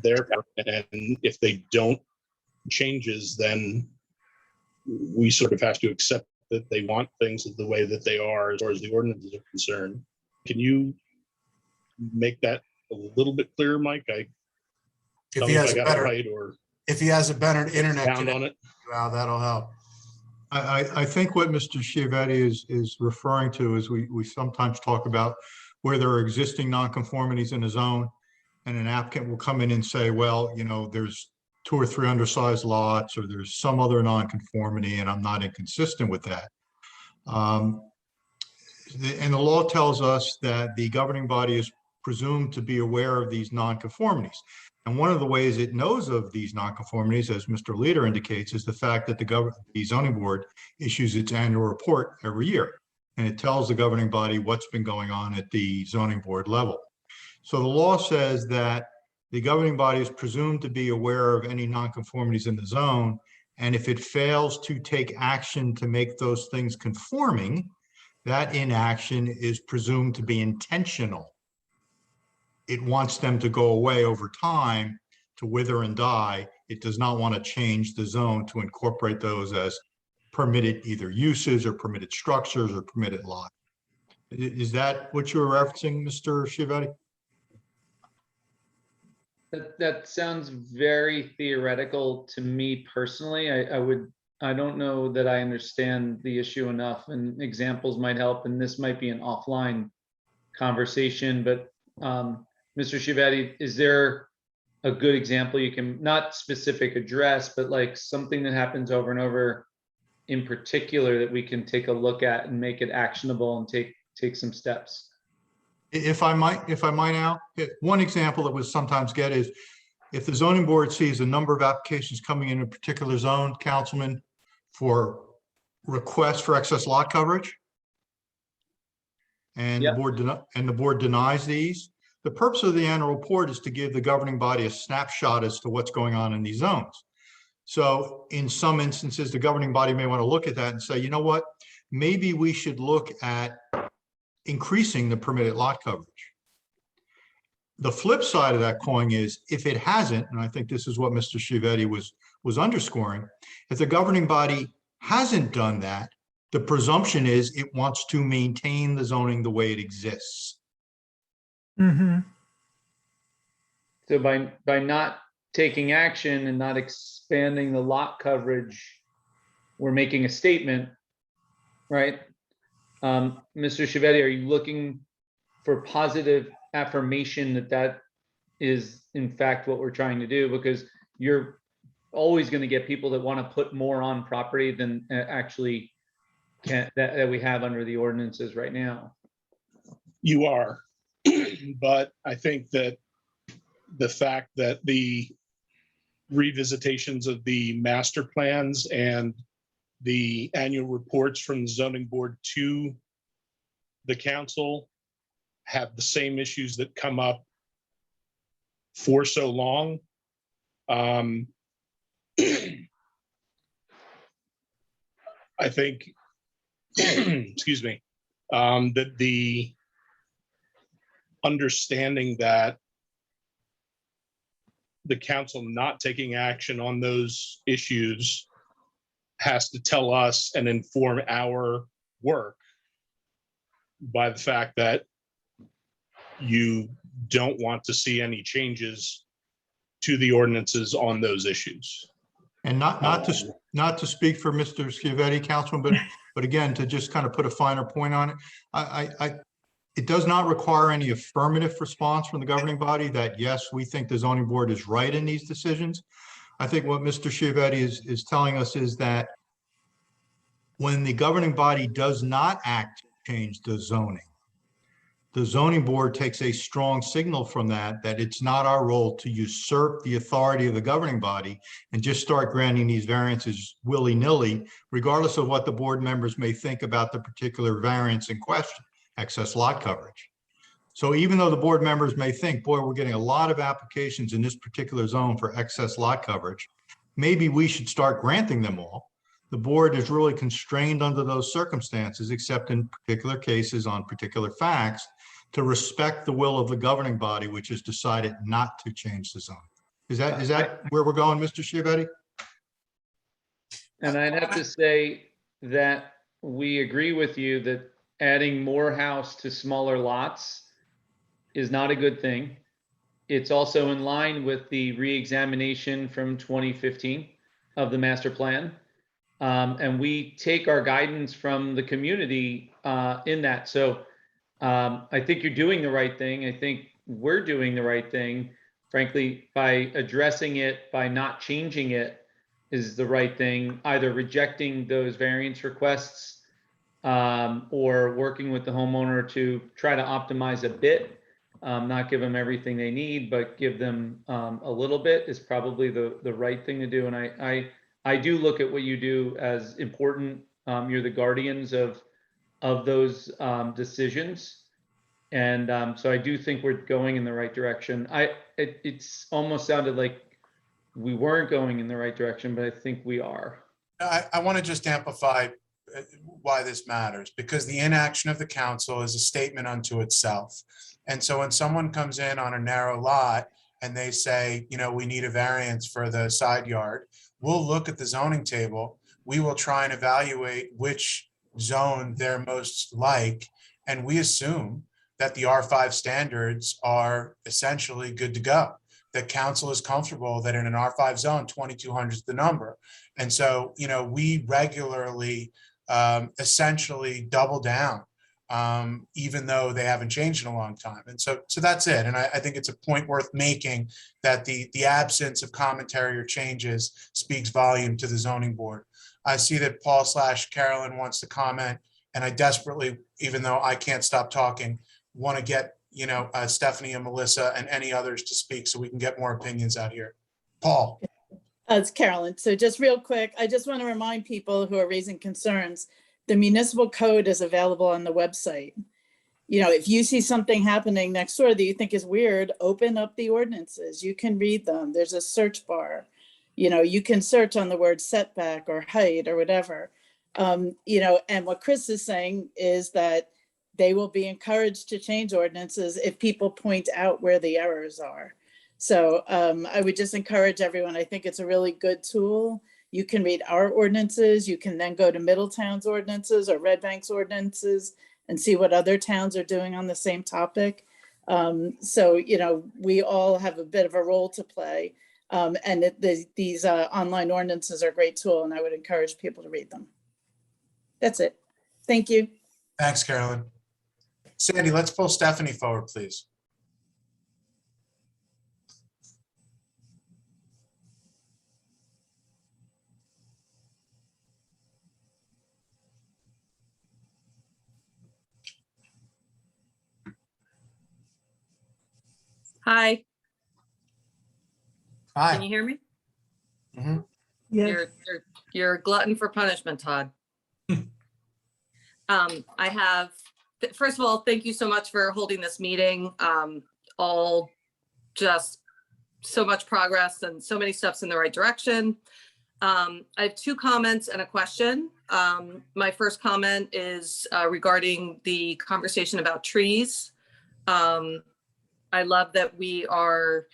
there. And if they don't changes, then we sort of have to accept that they want things the way that they are as far as the ordinances are concerned. Can you make that a little bit clearer, Mike? If he has a better, right, or if he has a better internet down on connection, it. wow, that'll help. I think what Mr. Chiavetti is referring to is we sometimes talk about where there are existing nonconformities in a zone, and an applicant will come in and say, well, you know, there's 2 or 3 undersized lots, or there's some other nonconformity, and I'm not inconsistent with that. And the law tells us that the governing body is presumed to be aware of these nonconformities. And one of the ways it knows of these nonconformities, as Mr. Leader indicates, is the fact that the zoning board issues its annual report every year. And it tells the governing body what's been going on at the zoning board level. So the law says that the governing body is presumed to be aware of any nonconformities in the zone. And if it fails to take action to make those things conforming, that inaction is presumed to be intentional. It wants them to go away over time, to wither and die. It does not want to change the zone to incorporate those as permitted either uses or permitted structures or permitted lots. Is that what you were referencing, Mr. Chiavetti? That sounds very theoretical to me personally. I don't know that I understand the issue enough, and examples might help, and this might be an offline conversation, but Mr. Chiavetti, is there a good example you can, not specific address, but like something that happens over and over in particular that we can take a look at and make it actionable and take some steps? If I might now, one example that we sometimes get is if the zoning board sees a number of applications coming in a particular zone, Councilman, for requests for excess lot coverage, and the board denies these, the purpose of the annual report is to give the governing body a snapshot as to what's going on in these zones. So in some instances, the governing body may want to look at that and say, you know what, maybe we should look at increasing the permitted lot coverage. The flip side of that coin is if it hasn't, and I think this is what Mr. Chiavetti was underscoring, if the governing body hasn't done that, the presumption is it wants to maintain the zoning the way it exists. Mm-hmm. So by not taking action and not expanding the lot coverage, we're making a statement, right? Mr. Chiavetti, are you looking for positive affirmation that is in fact what we're trying to do? Because you're always going to get people that want to put more on property than actually that we have under the ordinances right now. You are, but I think that the fact that the revisitations of the master plans and the annual reports from the zoning board to the council have the same issues that come up for so long. I think, excuse me, that the understanding that the council not taking action on those issues has to tell us and inform our work by the fact that you don't want to see any changes to the ordinances on those issues. And not to speak for Mr. Chiavetti, Councilman, but again, to just kind of put a finer point on it, it does not require any affirmative response from the governing body that, yes, we think the zoning board is right in these decisions. I think what Mr. Chiavetti is telling us is that when the governing body does not act to change the zoning board takes a strong signal from that it's not our role to usurp the authority of the governing body and just start granting these variances willy-nilly, regardless of what the board members may think about the particular variance in question, excess lot coverage. So even though the board members may think, boy, we're getting a lot of applications in this particular zone for excess lot coverage, maybe we should start granting them all. The board is really constrained under those circumstances, except in particular cases on particular facts, to respect the will of the governing body, which has decided not to change the zone. Is that where we're going, Mr. Chiavetti? And I'd have to say that we agree with you that adding more house to smaller lots is not a good thing. It's also in line with the re-examination from 2015 of the master plan. And we take our guidance from the community in that. So I think you're doing the right thing. I think we're doing the right thing. Frankly, by addressing it, by not changing it is the right thing, either rejecting those variance requests or working with the homeowner to try to optimize a bit, not give them everything they need, but give them a little bit is probably the right thing to do. And I do look at what you do as important. You're the guardians of those decisions. And so I do think we're going in the right direction. It's almost sounded like we weren't going in the right direction, but I think we are. I want to just amplify why this matters, because the inaction of the council is a statement unto itself. And so when someone comes in on a narrow lot and they say, you know, we need a variance for the side yard, we'll look at the zoning table. We will try and evaluate which zone they're most like. And we assume that the R5 standards are essentially good to go. The council is comfortable that in an R5 zone, 2,200 is the number. And so, you know, we regularly essentially double down, even though they haven't changed in a long time. And so that's it. And I think it's a point worth making that the absence of commentary or changes speaks volume to the zoning board. I see that Paul/Carolyn wants to comment, and I desperately, even though I can't stop talking, want to get, you know, Stephanie and Melissa and any others to speak so we can get more opinions out here. Paul. It's Carolyn. So just real quick, I just want to remind people who are raising concerns, the municipal code is available on the website. You know, if you see something happening next door that you think is weird, open up the ordinances. You can read them. There's a search bar. You know, you can search on the word setback or height or whatever. You know, and what Chris is saying is that they will be encouraged to change ordinances if people point out where the errors are. So I would just encourage everyone. I think it's a really good tool. You can read our ordinances. You can then go to Middletown's ordinances or Red Bank's ordinances and see what other towns are doing on the same topic. So, you know, we all have a bit of a role to play. And these online ordinances are a great tool, and I would encourage people to read them. That's it. Thank you. Thanks, Carolyn. Sandy, let's pull Stephanie forward, please. Hi. Hi. Can you hear me? Mm-hmm. Yes. You're a glutton for punishment, Todd. I have, first of all, thank you so much for holding this meeting. All just so much progress and so many steps in the right direction. I have two comments and a question. My first comment is regarding the conversation about trees. I love that we are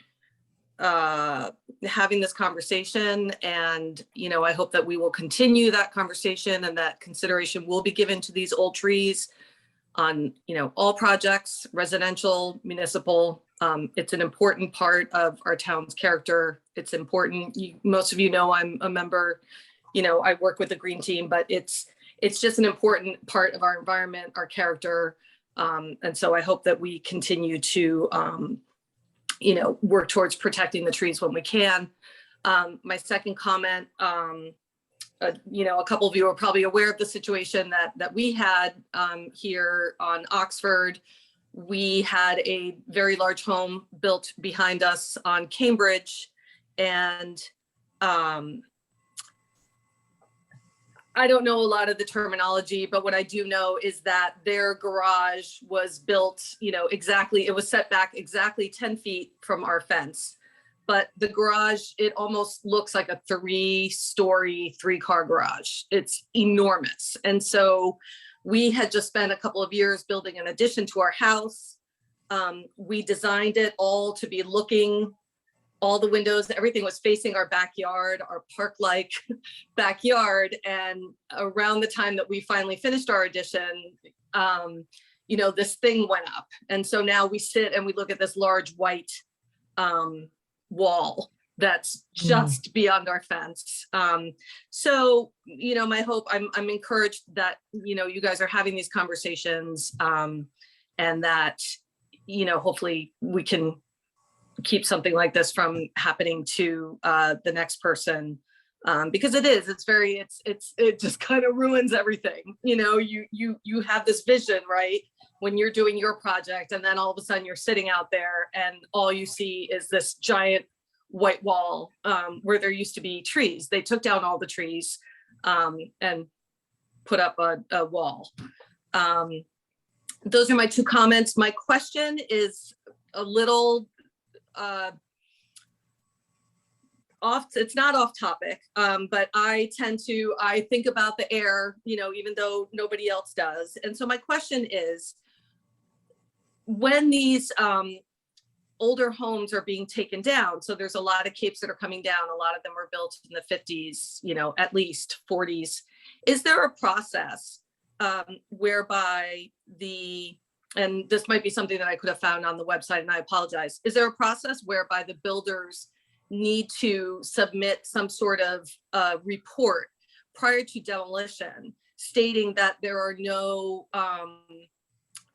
having this conversation, and I hope that we will continue that conversation and that consideration will be given to these old trees on all projects, residential, municipal. It's an important part of our town's character. It's important. Most of you know I'm a member, I work with the green team, but it's just an important part of our environment, our character. And so I hope that we continue to work towards protecting the trees when we can. My second comment, a couple of you are probably aware of the situation that we had here on Oxford. We had a very large home built behind us on Cambridge, and I don't know a lot of the terminology, but what I do know is that their garage was built, exactly, it was set back exactly 10 feet from our fence. But the garage, it almost looks like a 3-story, 3-car garage. It's enormous. And so we had just spent a couple of years building an addition to our house. We designed it all to be looking all the windows, everything was facing our backyard, our park-like backyard. And around the time that we finally finished our addition, you know, this thing went up. And so now we sit and we look at this large white wall that's just beyond our fence. So, you know, my hope, I'm encouraged that, you know, you guys are having these conversations and that, you know, hopefully we can keep something like this from happening to the next person. Because it just kind of ruins everything. You know, you have this vision, right? When you're doing your project, and then all of a sudden you're sitting out there and all you see is this giant white wall where there used to be trees. They took down all the trees and put up a wall. Those are my two comments. My question is a little it's not off topic, but I think about the air, you know, even though nobody else does. And so my question is, when these older homes are being taken down, so there's a lot of capes that are coming down, a lot of them were built in the 50s, you know, at least 40s. Is there a process whereby and this might be something that I could have found on the website and I apologize. Is there a process whereby the builders need to submit some sort of report prior to demolition stating that there are no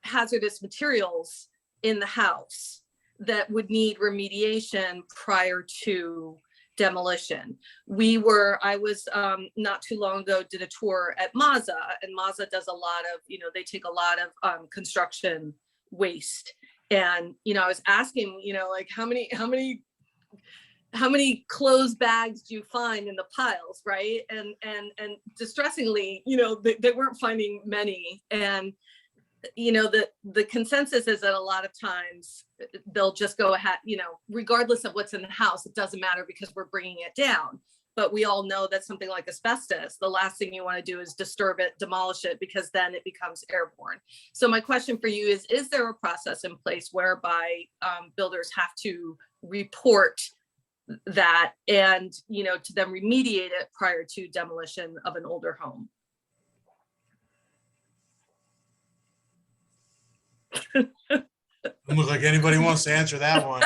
hazardous materials in the house that would need remediation prior to demolition? I was not too long ago, did a tour at Mazza, and Mazza does a lot of, you know, they take a lot of construction waste. And, you know, I was asking, you know, like how many clothes bags do you find in the piles, right? And distressingly, you know, they weren't finding many. And, you know, the consensus is that a lot of times they'll just go ahead, you know, regardless of what's in the house, it doesn't matter because we're bringing it down. But we all know that something like asbestos, the last thing you want to do is disturb it, demolish it, because then it becomes airborne. So my question for you is there a process in place whereby builders have to report that and, you know, to then remediate it prior to demolition of an older home? Doesn't look like anybody wants to answer that one.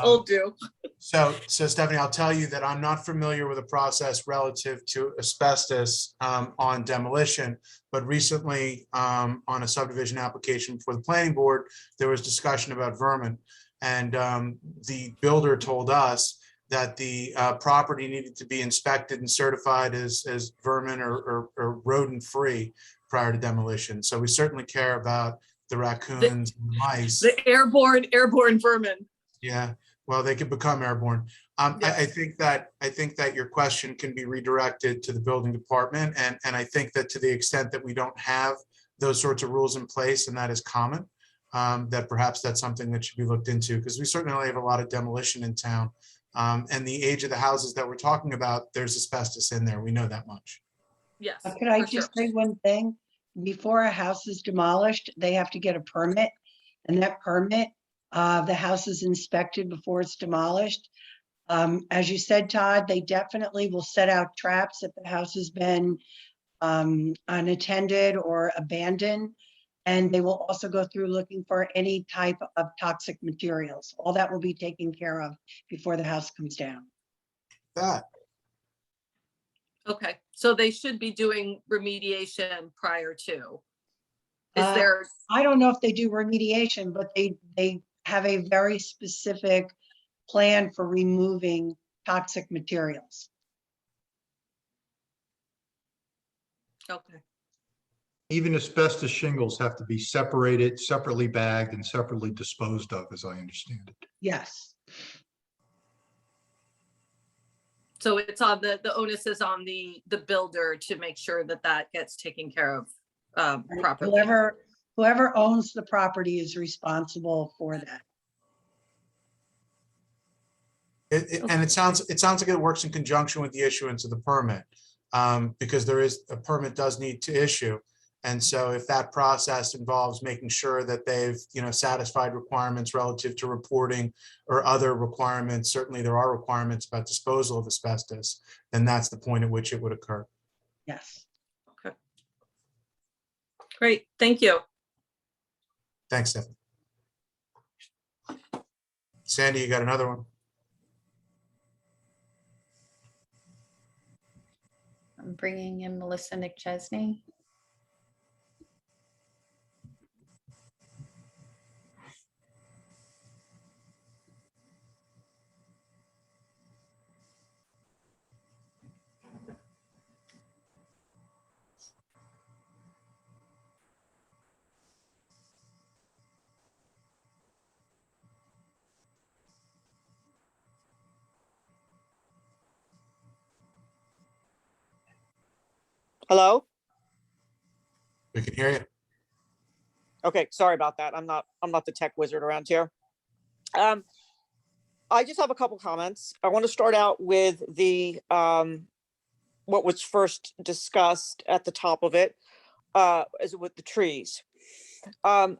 Told you. So Stephanie, I'll tell you that I'm not familiar with a process relative to asbestos on demolition, but recently on a subdivision application for the planning board, there was discussion about vermin. And the builder told us that the property needed to be inspected and certified as vermin or rodent-free prior to demolition. So we certainly care about the raccoons and the mice. The airborne vermin. Yeah, well, they could become airborne. I think that your question can be redirected to the building department, and I think that to the extent that we don't have those sorts of rules in place, and that is common, that perhaps that's something that should be looked into, because we certainly have a lot of demolition in town. And the age of the houses that we're talking about, there's asbestos in there. We know that much. Yes. Could I just say one thing? Before a house is demolished, they have to get a permit, and that permit, the house is inspected before it's demolished. As you said, Todd, they definitely will set out traps if the house has been unattended or abandoned. And they will also go through looking for any type of toxic materials. All that will be taken care of before the house comes down. Okay, so they should be doing remediation prior to. Is there? I don't know if they do remediation, but they have a very specific plan for removing toxic materials. Okay. Even asbestos shingles have to be separated, separately bagged, and separately disposed of, as I understand it. Yes. So it's on the onus is on the builder to make sure that that gets taken care of properly. Whoever owns the property is responsible for that. And it sounds like it works in conjunction with the issuance of the permit, because a permit does need to issue. And so if that process involves making sure that they've, satisfied requirements relative to reporting or other requirements, certainly there are requirements about disposal of asbestos, then that's the point at which it would occur. Yes. Okay. Great, thank you. Thanks, Stephanie. Sandy, you got another one? I'm bringing in Melissa Nick Chesney. Hello? We can hear you. Okay, sorry about that. I'm not the tech wizard around here. I just have a couple comments. I want to start out with the what was first discussed at the top of it, as with the trees.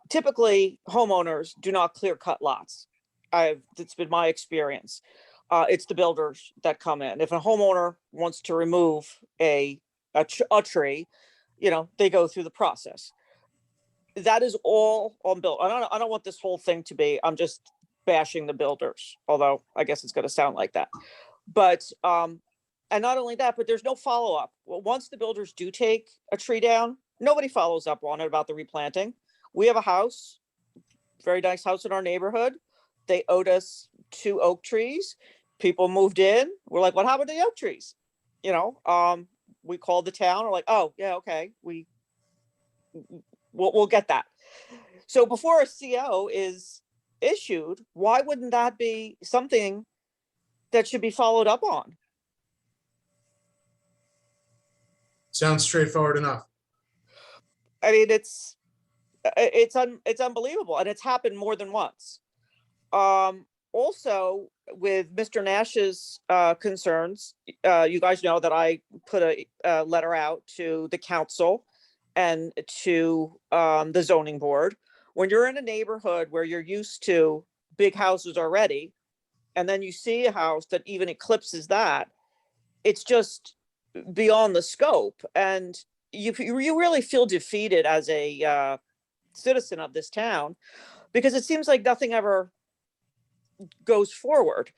Typically, homeowners do not clear cut lots. It's been my experience. It's the builders that come in. If a homeowner wants to remove a tree, they go through the process. That is all on build. I don't want this whole thing to be, I'm just bashing the builders, although I guess it's going to sound like that. But, and not only that, but there's no follow-up. Well, once the builders do take a tree down, nobody follows up on it about the replanting. We have a house, very nice house in our neighborhood. They owed us 2 oak trees. People moved in. We're like, what happened to the oak trees? We called the town. We're like, oh yeah, okay. We'll get that. So before a CO is issued, why wouldn't that be something that should be followed up on? Sounds straightforward enough. I mean, it's unbelievable, and it's happened more than once. Also, with Mr. Nash's concerns, you guys know that I put a letter out to the council and to the zoning board. When you're in a neighborhood where you're used to big houses already, and then you see a house that even eclipses that, it's just beyond the scope. And you really feel defeated as a citizen of this town, because it seems like nothing ever goes forward.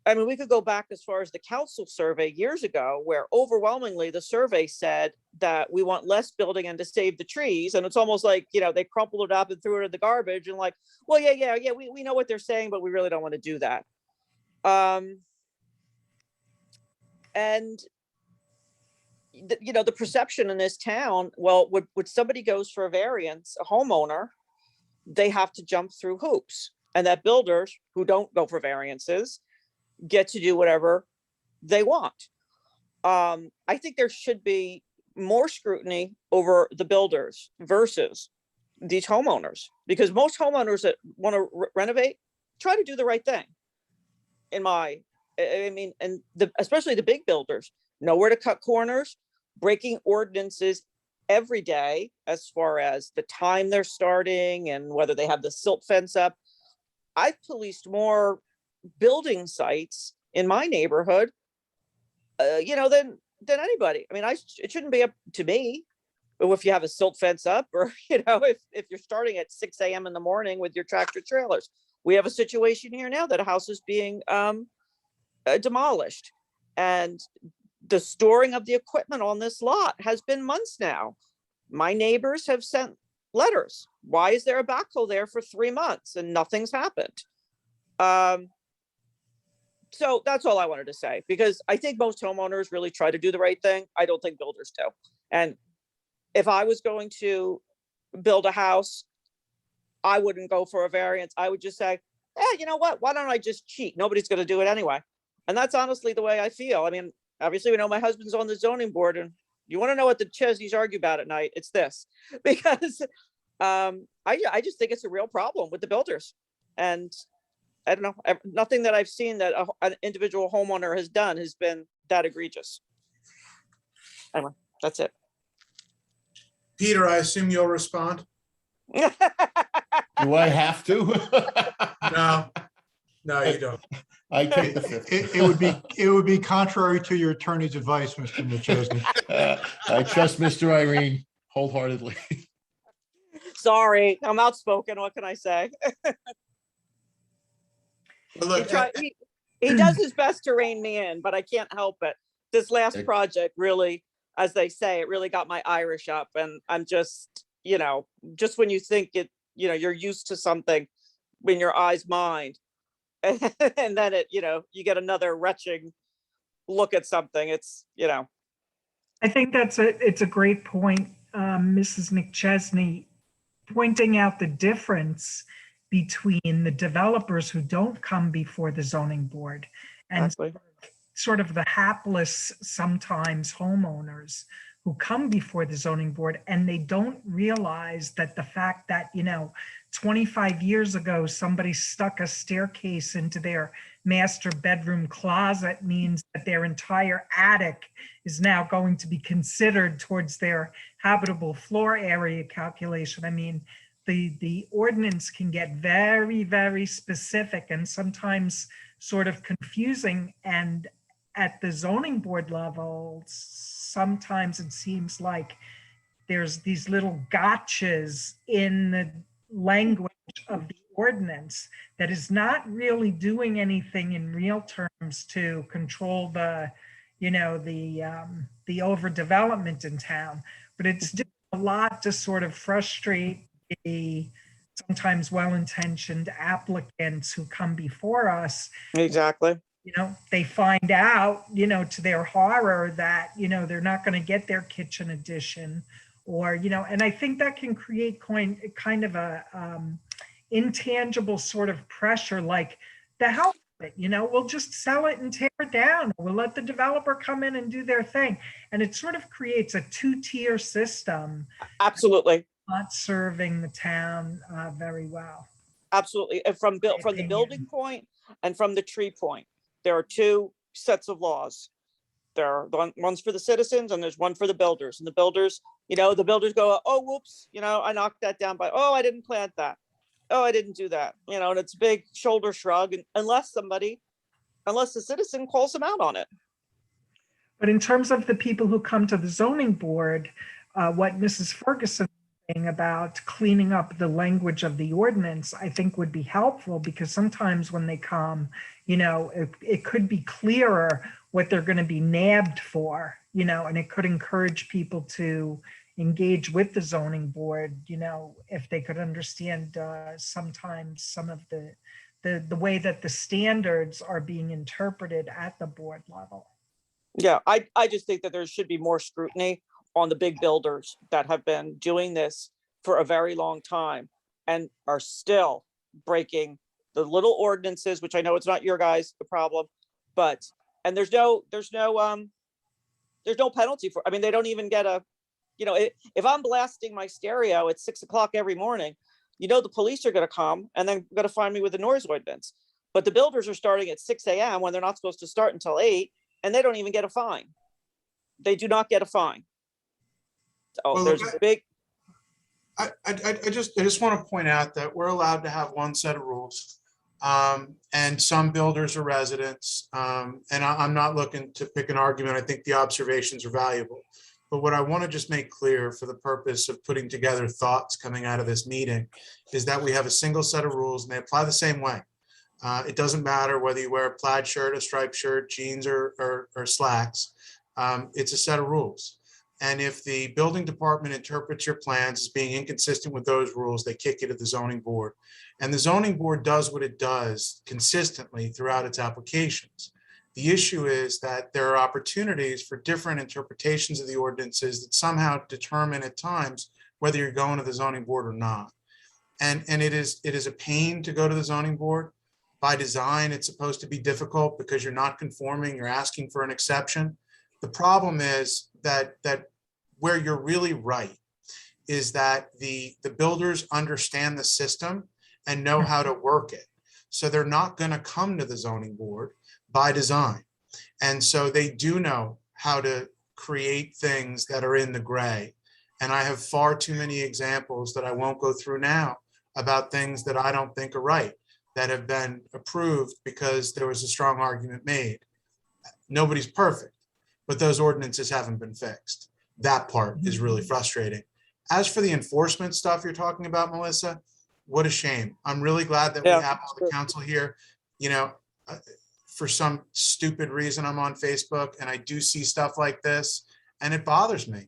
I mean, we could go back as far as the council survey years ago, where overwhelmingly the survey said that we want less building and to save the trees. And it's almost like, they crumpled it up and threw it in the garbage and like, well, yeah, we know what they're saying, but we really don't want to do that. And the perception in this town, well, when somebody goes for a variance, a homeowner, they have to jump through hoops, and that builders who don't go for variances get to do whatever they want. I think there should be more scrutiny over the builders versus these homeowners, because most homeowners that want to renovate try to do the right thing. Especially the big builders know where to cut corners, breaking ordinances every day as far as the time they're starting and whether they have the silt fence up. I've policed more building sites in my neighborhood, than anybody. I mean, it shouldn't be up to me. But if you have a silt fence up, or if you're starting at 6 a.m. in the morning with your tractor trailers. We have a situation here now that a house is being demolished, and the storing of the equipment on this lot has been months now. My neighbors have sent letters. Why is there a backhoe there for 3 months and nothing's happened? So that's all I wanted to say, because I think most homeowners really try to do the right thing. I don't think builders do. And if I was going to build a house, I wouldn't go for a variance. I would just say, you know what? Why don't I just cheat? Nobody's going to do it anyway. And that's honestly the way I feel. I mean, obviously, we know my husband's on the zoning board, and you want to know what the Chesneys argue about at night, it's this. Because I just think it's a real problem with the builders. And I don't know, nothing that I've seen that an individual homeowner has done has been that egregious. Anyway, that's it. Peter, I assume you'll respond? Do I have to? No, no, you don't. I take the fifth. It would be contrary to your attorney's advice, Mr. McChesney. I trust Mr. Irene wholeheartedly. Sorry, I'm outspoken. What can I say? Look, He does his best to rein me in, but I can't help it. This last project really, as they say, it really got my Irish up, and I'm just, just when you think it, you're used to something, when your eyes mind, and then it, you get another retching look at something. It's, I think it's a great point, Mrs. McChesney, pointing out the difference between the developers who don't come before the zoning board and Exactly. sort of the hapless, sometimes homeowners who come before the zoning board, and they don't realize that the fact that, 25 years ago, somebody stuck a staircase into their master bedroom closet means that their entire attic is now going to be considered towards their habitable floor area calculation. I mean, the ordinance can get very, very specific and sometimes sort of confusing. And at the zoning board level, sometimes it seems like there's these little gotchas in the language of the ordinance that is not really doing anything in real terms to control the overdevelopment in town. But it's doing a lot to sort of frustrate the sometimes well-intentioned applicants who come before us. Exactly. They find out, to their horror that, they're not going to get their kitchen addition, or, and I think that can create kind of a intangible sort of pressure, like the hell with it, we'll just sell it and tear it down. We'll let the developer come in and do their thing. And it sort of creates a two-tier system. Absolutely. Not serving the town very well. Absolutely. And from the building point and from the tree point, there are two sets of laws. There are one's for the citizens and there's one for the builders. And the builders, the builders go, oh, whoops, I knocked that down by, oh, I didn't plant that. Oh, I didn't do that. And it's a big shoulder shrug, and unless the citizen calls them out on it. But in terms of the people who come to the zoning board, what Mrs. Ferguson about cleaning up the language of the ordinance, I think would be helpful, because sometimes when they come, it could be clearer what they're going to be nabbed for, and it could encourage people to engage with the zoning board, if they could understand sometimes some of the way that the standards are being interpreted at the board level. Yeah, I just think that there should be more scrutiny on the big builders that have been doing this for a very long time and are still breaking the little ordinances, which I know it's not your guys' problem, and there's no penalty for, they don't even get if I'm blasting my stereo at 6 o'clock every morning, the police are going to come and then going to find me with a noise ordinance. But the builders are starting at 6 a.m. when they're not supposed to start until 8, and they don't even get a fine. They do not get a fine. Oh, well, there's a big. I just want to point out that we're allowed to have one set of rules, and some builders are residents, and I'm not looking to pick an argument. I think the observations are valuable, but what I want to just make clear for the purpose of putting together thoughts coming out of this meeting is that we have a single set of rules and they apply the same way. It doesn't matter whether you wear a plaid shirt, a striped shirt, jeans, or slacks. It's a set of rules. And if the building department interprets your plans as being inconsistent with those rules, they kick it to the zoning board. And the zoning board does what it does consistently throughout its applications. The issue is that there are opportunities for different interpretations of the ordinances that somehow determine at times whether you're going to the zoning board or not. And it is a pain to go to the zoning board. By design, it's supposed to be difficult because you're not conforming, you're asking for an exception. The problem is that where you're really right is that the builders understand the system and know how to work it. So they're not going to come to the zoning board by design. And so they do know how to create things that are in the gray And I have far too many examples that I won't go through now about things that I don't think are right, that have been approved because there was a strong argument made. Nobody's perfect, but those ordinances haven't been fixed. That part is really frustrating. As for the enforcement stuff you're talking about, Melissa, what a shame. I'm really glad that we have all the council here. You know, for some stupid reason, I'm on Facebook and I do see stuff like this, and it bothers me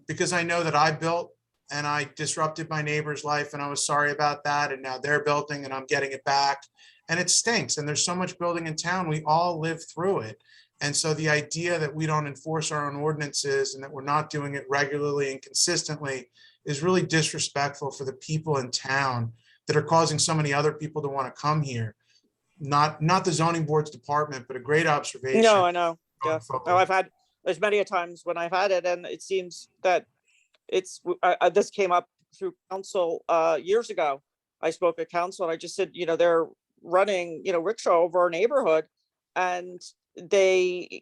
because I know that I built and I disrupted my neighbor's life, and I was sorry about that. And now they're building and I'm getting it back, and it stinks. And there's so much building in town. We all live through it. And so the idea that we don't enforce our own ordinances and that we're not doing it regularly and consistently is really disrespectful for the people in town that are causing so many other people to want to come here. Not the zoning board's department, but a great observation. No, I know. Yeah. No, there's many a times when I've had it, and it seems that this came up through council years ago. I spoke at council and I just said, they're running, rickshaw over our neighborhood, and they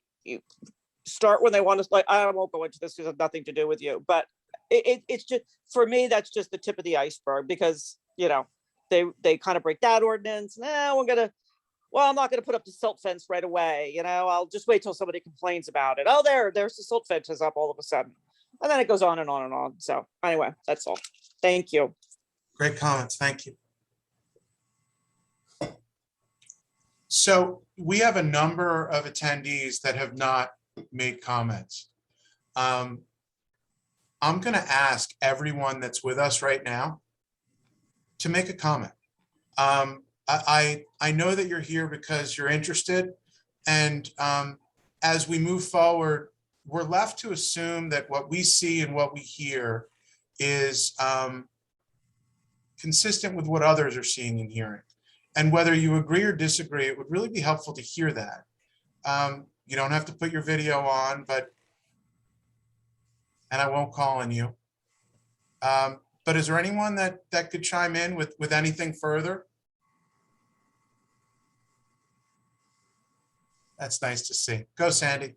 start when they want to, like, I won't go into this because it has nothing to do with you, but it's just, for me, that's just the tip of the iceberg, because, they kind of break that ordinance. I'm not going to put up the silt fence right away. I'll just wait till somebody complains about it. Oh, there's the silt fences up all of a sudden. And then it goes on and on and on. So anyway, that's all. Thank you. Great comments. Thank you. So we have a number of attendees that have not made comments. I'm going to ask everyone that's with us right now to make a comment. I know that you're here because you're interested, and as we move forward, we're left to assume that what we see and what we hear is consistent with what others are seeing and hearing. And whether you agree or disagree, it would really be helpful to hear that. You don't have to put your video on, and I won't call on you. But is there anyone that could chime in with anything further? That's nice to see. Go, Sandy.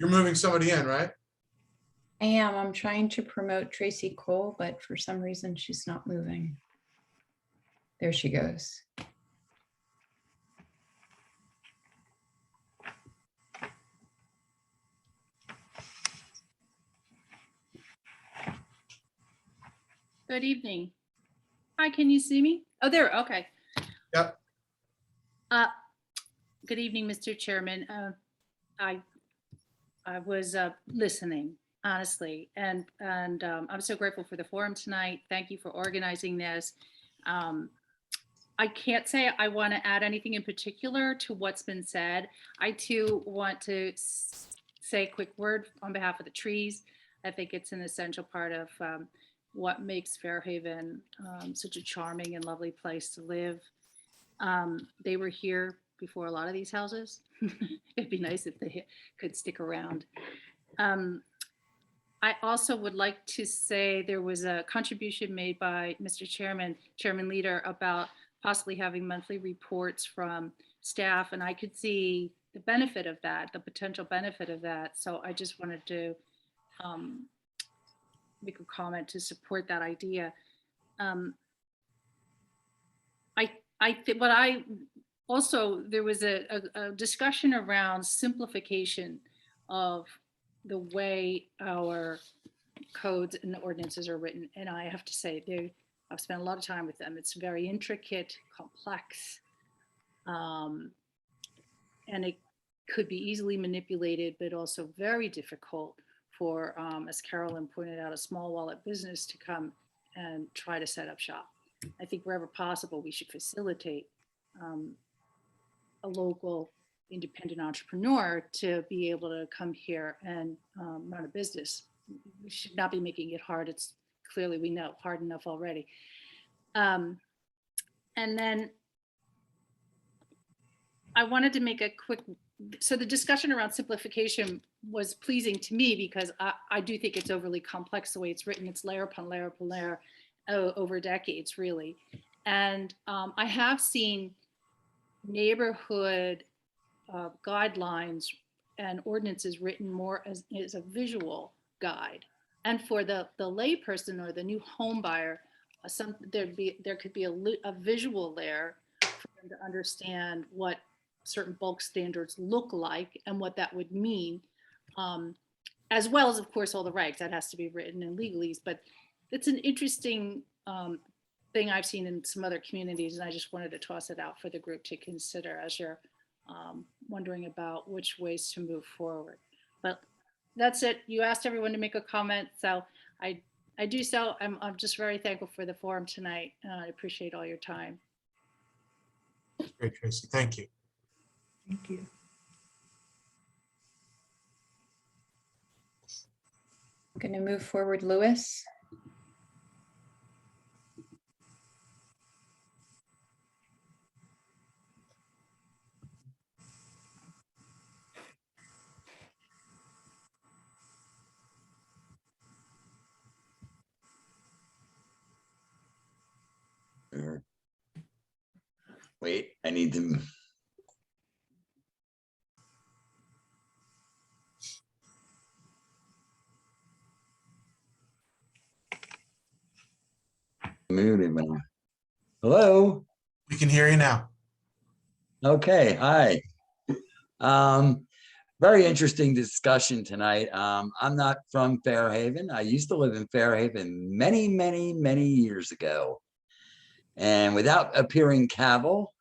You're moving somebody in, right? I am. I'm trying to promote Tracy Cole, but for some reason she's not moving. There she goes. Good evening. Hi, can you see me? Oh, there, okay. Yep. Good evening, Mr. Chairman. I was listening, honestly, and I'm so grateful for the forum tonight. Thank you for organizing this. I can't say I want to add anything in particular to what's been said. I too want to say a quick word on behalf of the trees. I think it's an essential part of what makes Fairhaven such a charming and lovely place to live. They were here before a lot of these houses. It'd be nice if they could stick around. I also would like to say there was a contribution made by Mr. Chairman Leader, about possibly having monthly reports from staff, and I could see the benefit of that, the potential benefit of that. So I just wanted to make a comment to support that idea. I think what I also, there was a discussion around simplification of the way our codes and ordinances are written. And I have to say, I've spent a lot of time with them. It's very intricate, complex, and it could be easily manipulated, but also very difficult for, as Carolyn pointed out, a small wallet business to come and try to set up shop. I think wherever possible, we should facilitate a local independent entrepreneur to be able to come here and run a business we should not be making it hard. It's clearly, we know, hard enough already. And then I wanted to make a quick, so the discussion around simplification was pleasing to me because I do think it's overly complex the way it's written. It's layer upon layer upon layer over decades, really. And I have seen neighborhood guidelines and ordinances written more as a visual guide. And for the layperson or the new home buyer, there could be a visual layer for them to understand what certain bulk standards look like and what that would mean, as well as, of course, all the regs that has to be written in legalese. But it's an interesting thing I've seen in some other communities, and I just wanted to toss it out for the group to consider as you're wondering about which ways to move forward. But that's it. You asked everyone to make a comment, so I do so. I'm just very thankful for the forum tonight. I appreciate all your time. Great, Tracy. Thank you. Thank you. I'm going to move forward, Louis. Wait, I need to. Muted, man. Hello? We can hear you now. Okay, hi. Very interesting discussion tonight. I'm not from Fairhaven. I used to live in Fairhaven many, many, many years ago. And without appearing cavil,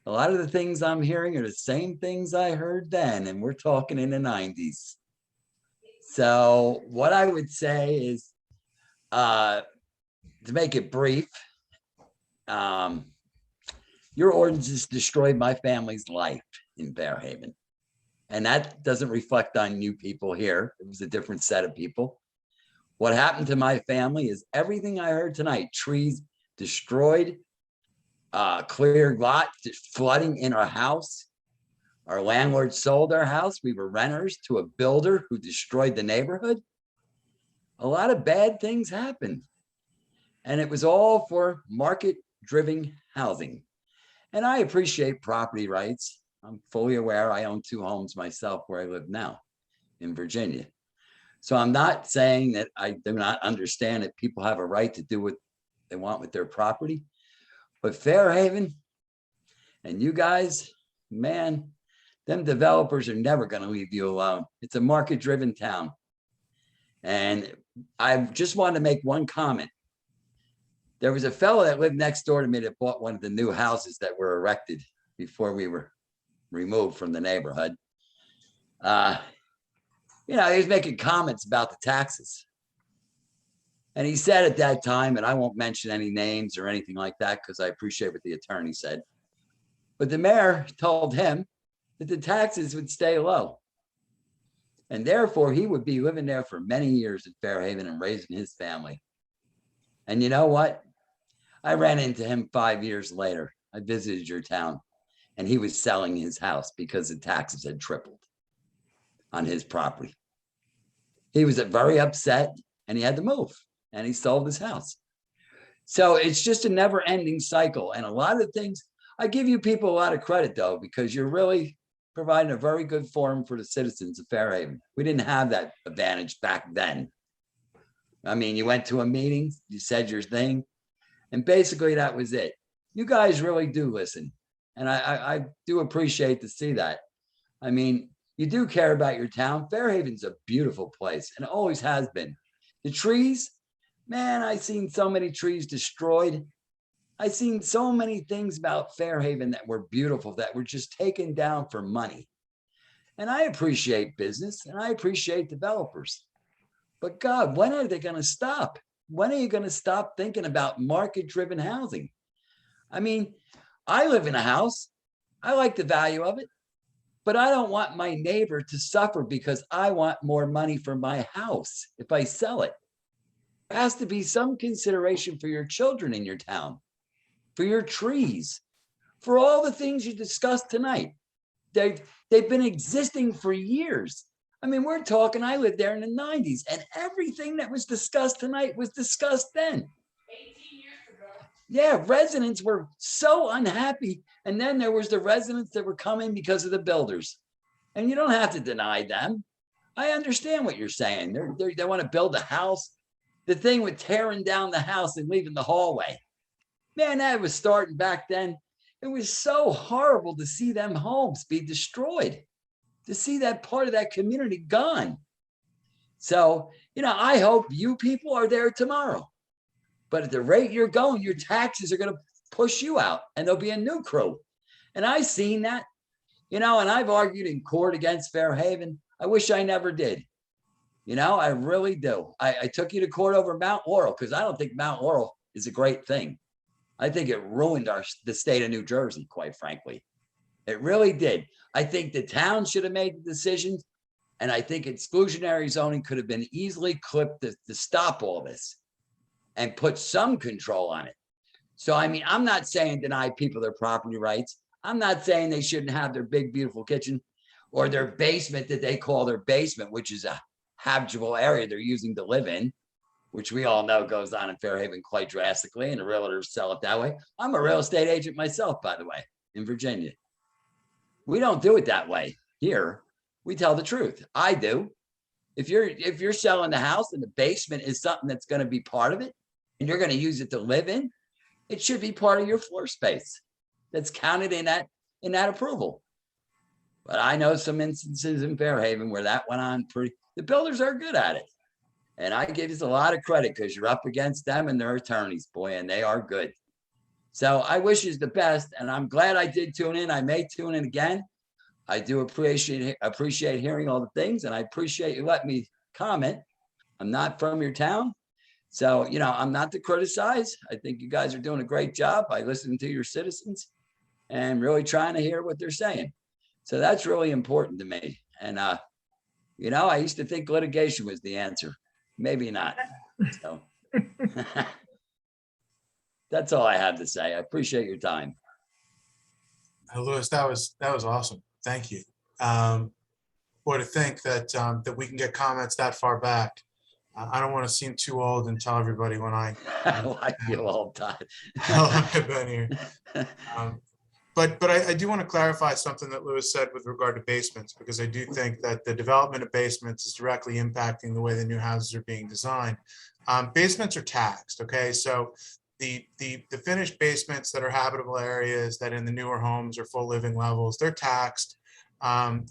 a lot of the things I'm hearing are the same things I heard then, and we're talking in the 90s. So what I would say is, to make it brief, your ordinances destroyed my family's life in Fairhaven. And that doesn't reflect on you people here. It was a different set of people. What happened to my family is everything I heard tonight: trees destroyed, clear lot, flooding in our house. Our landlord sold our house. We were renters to a builder who destroyed the neighborhood. A lot of bad things happened. And it was all for market-driven housing. And I appreciate property rights. I'm fully aware I own 2 homes myself where I live now in Virginia. So I'm not saying that I do not understand that people have a right to do what they want with their property. But Fairhaven and you guys, man, them developers are never going to leave you alone. It's a market-driven town. And I just wanted to make one comment. There was a fellow that lived next door to me that bought one of the new houses that were erected before we were removed from the neighborhood. He was making comments about the taxes. And he said at that time, and I won't mention any names or anything like that because I appreciate what the attorney said, but the mayor told him that the taxes would stay low. And therefore, he would be living there for many years in Fairhaven and raising his family. And you know what? I ran into him 5 years later. I visited your town, and he was selling his house because the taxes had tripled on his property. He was very upset, and he had to move. And he sold his house. So it's just a never ending cycle. And a lot of things, I give you people a lot of credit though, because you're really providing a very good forum for the citizens of Fairhaven. We didn't have that advantage back then. I mean, you went to a meeting, you said your thing, and basically that was it. You guys really do listen. And I do appreciate to see that. I mean, you do care about your town. Fairhaven's a beautiful place and it always has been. The trees, man, I've seen so many trees destroyed. I've seen so many things about Fairhaven that were beautiful that were just taken down for money. And I appreciate business and I appreciate developers. But God, when are they going to stop? When are you going to stop thinking about market-driven housing? I mean, I live in a house. I like the value of it. but I don't want my neighbor to suffer because I want more money for my house if I sell it. There has to be some consideration for your children in your town, for your trees, for all the things you discussed tonight. They've been existing for years. I mean, we're talking, I lived there in the 90s, and everything that was discussed tonight was discussed then. 18 years ago. Yeah, residents were so unhappy. And then there was the residents that were coming because of the builders. And you don't have to deny them. I understand what you're saying. They want to build a house. The thing with tearing down the house and leaving the hallway. Man, that was starting back then. It was so horrible to see them homes be destroyed, to see that part of that community gone. So, I hope you people are there tomorrow. But at the rate you're going, your taxes are going to push you out and there'll be a new crew. And I've seen that, and I've argued in court against Fairhaven. I wish I never did. I really do. I took you to court over Mount Laurel because I don't think Mount Laurel is a great thing. I think it ruined the state of New Jersey, quite frankly. It really did. I think the town should have made the decisions, and I think exclusionary zoning could have been easily clipped to stop all this and put some control on it. So, I mean, I'm not saying deny people their property rights. I'm not saying they shouldn't have their big, beautiful kitchen or their basement that they call their basement, which is a habitable area they're using to live in, which we all know goes on in Fairhaven quite drastically, and the realtors sell it that way. I'm a real estate agent myself, by the way, in Virginia. We don't do it that way here. We tell the truth. I do. If you're selling the house and the basement is something that's going to be part of it, and you're going to use it to live in, it should be part of your floor space. That's counted in that approval. But I know some instances in Fairhaven where that went on the builders are good at it. And I give you a lot of credit because you're up against them and their attorneys, boy, and they are good. So I wish you the best, and I'm glad I did tune in. I may tune in again. I do appreciate hearing all the things, and I appreciate you letting me comment. I'm not from your town, so I'm not to criticize. I think you guys are doing a great job by listening to your citizens and really trying to hear what they're saying. So that's really important to me. And I used to think litigation was the answer. Maybe not. So that's all I have to say. I appreciate your time. Louis, that was awesome. Thank you. Boy, to think that we can get comments that far back. I don't want to seem too old and tell everybody when I feel old, Todd. How long I've been here. But I do want to clarify something that Louis said with regard to basements, because I do think that the development of basements is directly impacting the way the new houses are being designed. Basements are taxed, okay? So the finished basements that are habitable areas that in the newer homes are full living levels, they're taxed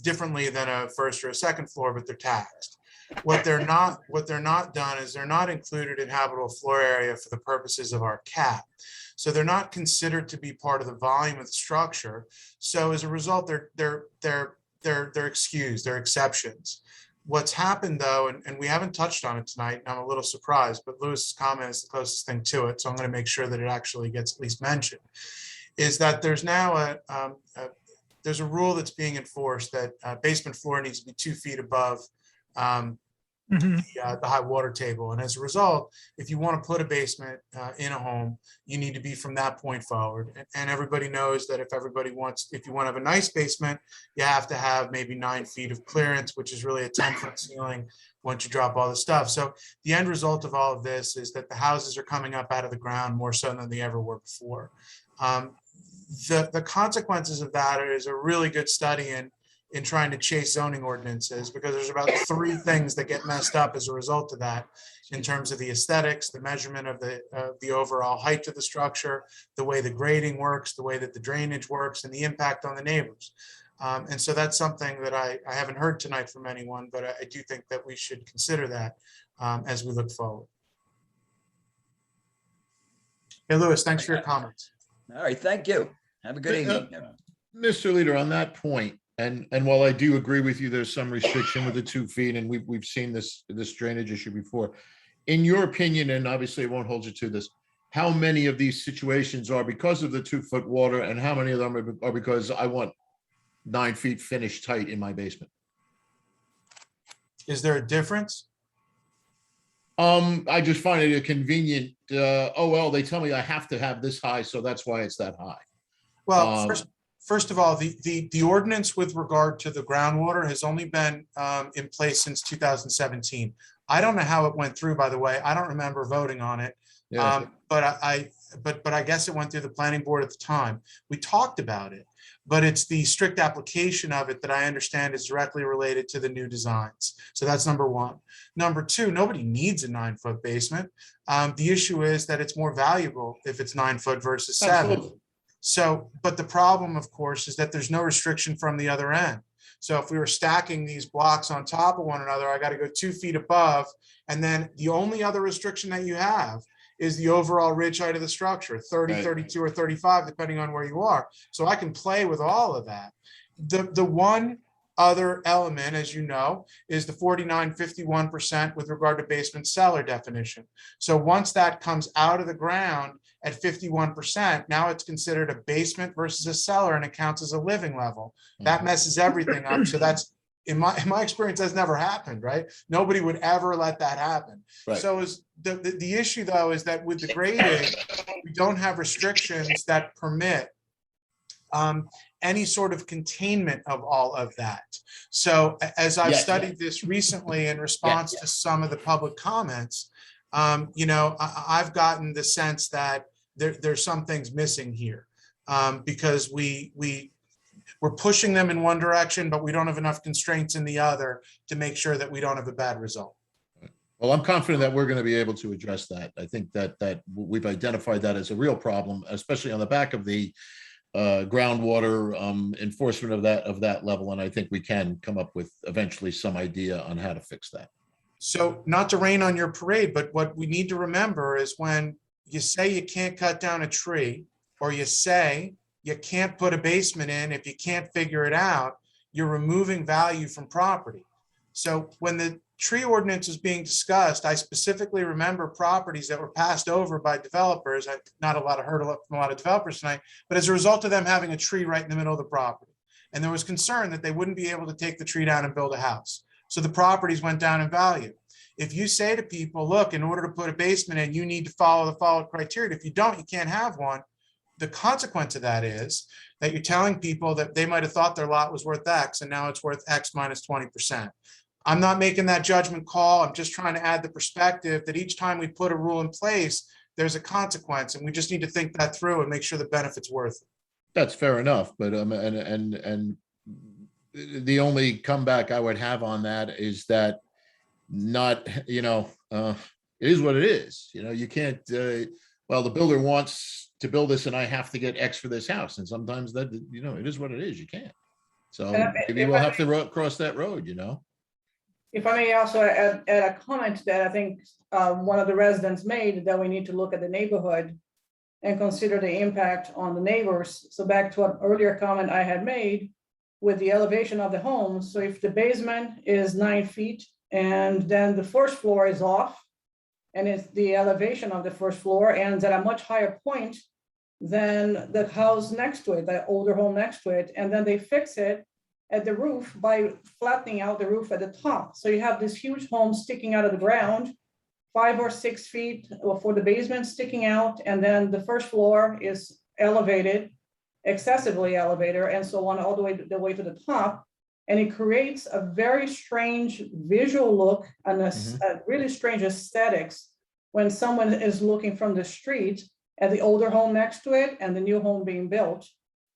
differently than a first or a second floor, but they're taxed. What they're not done is they're not included in habitable floor area for the purposes of our cap. So they're not considered to be part of the volume of the structure. So as a result, they're excused, they're exceptions. What's happened though, and we haven't touched on it tonight, and I'm a little surprised, but Lewis's comment is the closest thing to it, so I'm going to make sure that it actually gets at least mentioned, is that there's now there's a rule that's being enforced that basement floor needs to be 2 feet above the high water table. And as a result, if you want to put a basement in a home, you need to be from that point forward. And everybody knows that if you want to have a nice basement, you have to have maybe 9 feet of clearance, which is really a 10-foot ceiling once you drop all the stuff. So the end result of all of this is that the houses are coming up out of the ground more so than they ever were before. The consequences of that is a really good study in trying to chase zoning ordinances, because there's about 3 things that get messed up as a result of that, in terms of the aesthetics, the measurement of the overall height of the structure, the way the grading works, the way that the drainage works, and the impact on the neighbors. And so that's something that I haven't heard tonight from anyone, but I do think that we should consider that as we look forward. Hey, Louis, thanks for your comments. All right, thank you. Have a good evening. Mr. Leader, on that point, and while I do agree with you, there's some restriction with the 2 feet, and we've seen this drainage issue before. In your opinion, and obviously it won't hold you to this, how many of these situations are because of the 2-foot water, and how many of them are because I want 9 feet finished tight in my basement. Is there a difference? I just find it a convenient, oh, well, they tell me I have to have this high, so that's why it's that high. Well, first of all, the ordinance with regard to the groundwater has only been in place since 2017. I don't know how it went through, by the way. I don't remember voting on it. Yeah. But I guess it went through the planning board at the time. We talked about it, but it's the strict application of it that I understand is directly related to the new designs. So that's number one. Number two, nobody needs a 9-foot basement. The issue is that it's more valuable if it's 9 foot versus 7. Absolutely. So, but the problem, of course, is that there's no restriction from the other end. So if we were stacking these blocks on top of one another, I got to go 2 feet above. And then the only other restriction that you have is the overall ridge height of the structure, 30, Right. 32, or 35, depending on where you are. So I can play with all of that. The one other element, as you know, is the 49-51% with regard to basement cellar definition. So once that comes out of the ground at 51%, now it's considered a basement versus a cellar, and it counts as a living level. That messes everything up. So that's, in my experience, that's never happened, right? Nobody would ever let that happen. Right. So is the issue, though, is that with the grading, we don't have restrictions that permit any sort of containment of all of that. So as I've Yes, studied this recently in response to some of the public comments, you know, I've gotten the sense that there's some things missing here, because we're pushing them in one direction, but we don't have enough constraints in the other to make sure that we don't have a bad result. Well, I'm confident that we're going to be able to address that. I think that we've identified that as a real problem, especially on the back of the groundwater enforcement of that level. And I think we can come up with eventually some idea on how to fix that. So not to rain on your parade, but what we need to remember is when you say you can't cut down a tree, or you say you can't put a basement in if you can't figure it out, you're removing value from property. So when the tree ordinance was being discussed, I specifically remember properties that were passed over by developers. I not a lot of hurdle from a lot of developers tonight, but as a result of them having a tree right in the middle of the property. And there was concern that they wouldn't be able to take the tree down and build a house. So the properties went down in value. If you say to people, look, in order to put a basement in, you need to follow the following criteria. If you don't, you can't have one. The consequence of that is that you're telling people that they might have thought their lot was worth X, and now it's worth X minus 20%. I'm not making that judgment call. I'm just trying to add the perspective that each time we put a rule in place, there's a consequence, and we just need to think that through and make sure the benefit's worth it. That's fair enough, but and the only comeback I would have on that is that not, you know, it is what it is. You know, you can't, well, the builder wants to build this and I have to get X for this house. And sometimes that, you know, it is what it is. You can't. So maybe we'll have to cross that road, you know? If I may also add a comment that I think one of the residents made, that we need to look at the neighborhood and consider the impact on the neighbors. So back to an earlier comment I had made with the elevation of the home. So if the basement is 9 feet and then the first floor is off, and it's the elevation of the first floor ends at a much higher point than the house next to it, the older home next to it, and then they fix it at the roof by flattening out the roof at the top. So you have this huge home sticking out of the ground, 5 or 6 feet for the basement sticking out, and then the first floor is elevated, excessively elevated, and so on all the way to the top. And it creates a very strange visual look and a really strange aesthetics when someone is looking from the street at the older home next to it and the new home being built.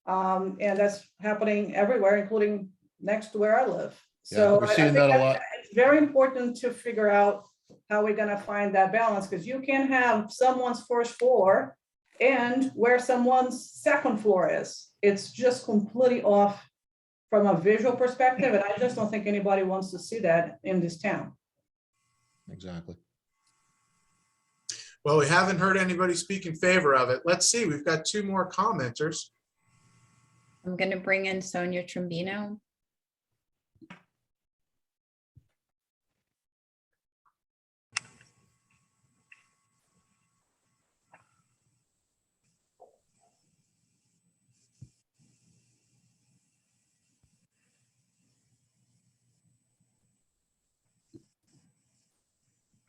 And that's happening everywhere, including next to where I live. So we're seeing that a lot. It's very important to figure out how we're going to find that balance, because you can have someone's first floor and where someone's second floor is. It's just completely off from a visual perspective, and I just don't think anybody wants to see that in this town. Exactly. Well, we haven't heard anybody speak in favor of it. Let's see, we've got 2 more commenters. I'm going to bring in Sonia Trombino.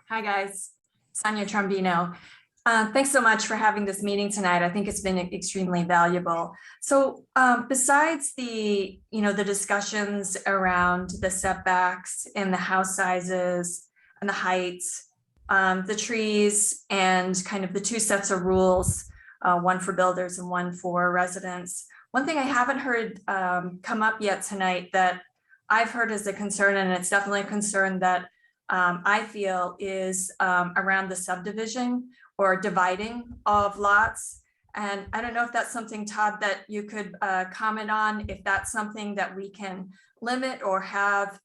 Hi, guys. Sonia Trombino. Thanks so much for having this meeting tonight. I think it's been extremely valuable. So besides the discussions around the setbacks and the house sizes and the heights, the trees, and kind of the two sets of rules, one for builders and one for residents, one thing I haven't heard come up yet tonight that I've heard as a concern, and it's definitely a concern that I feel is around the subdivision or dividing of lots. And I don't know if that's something, Todd, that you could comment on, if that's something that we can limit or have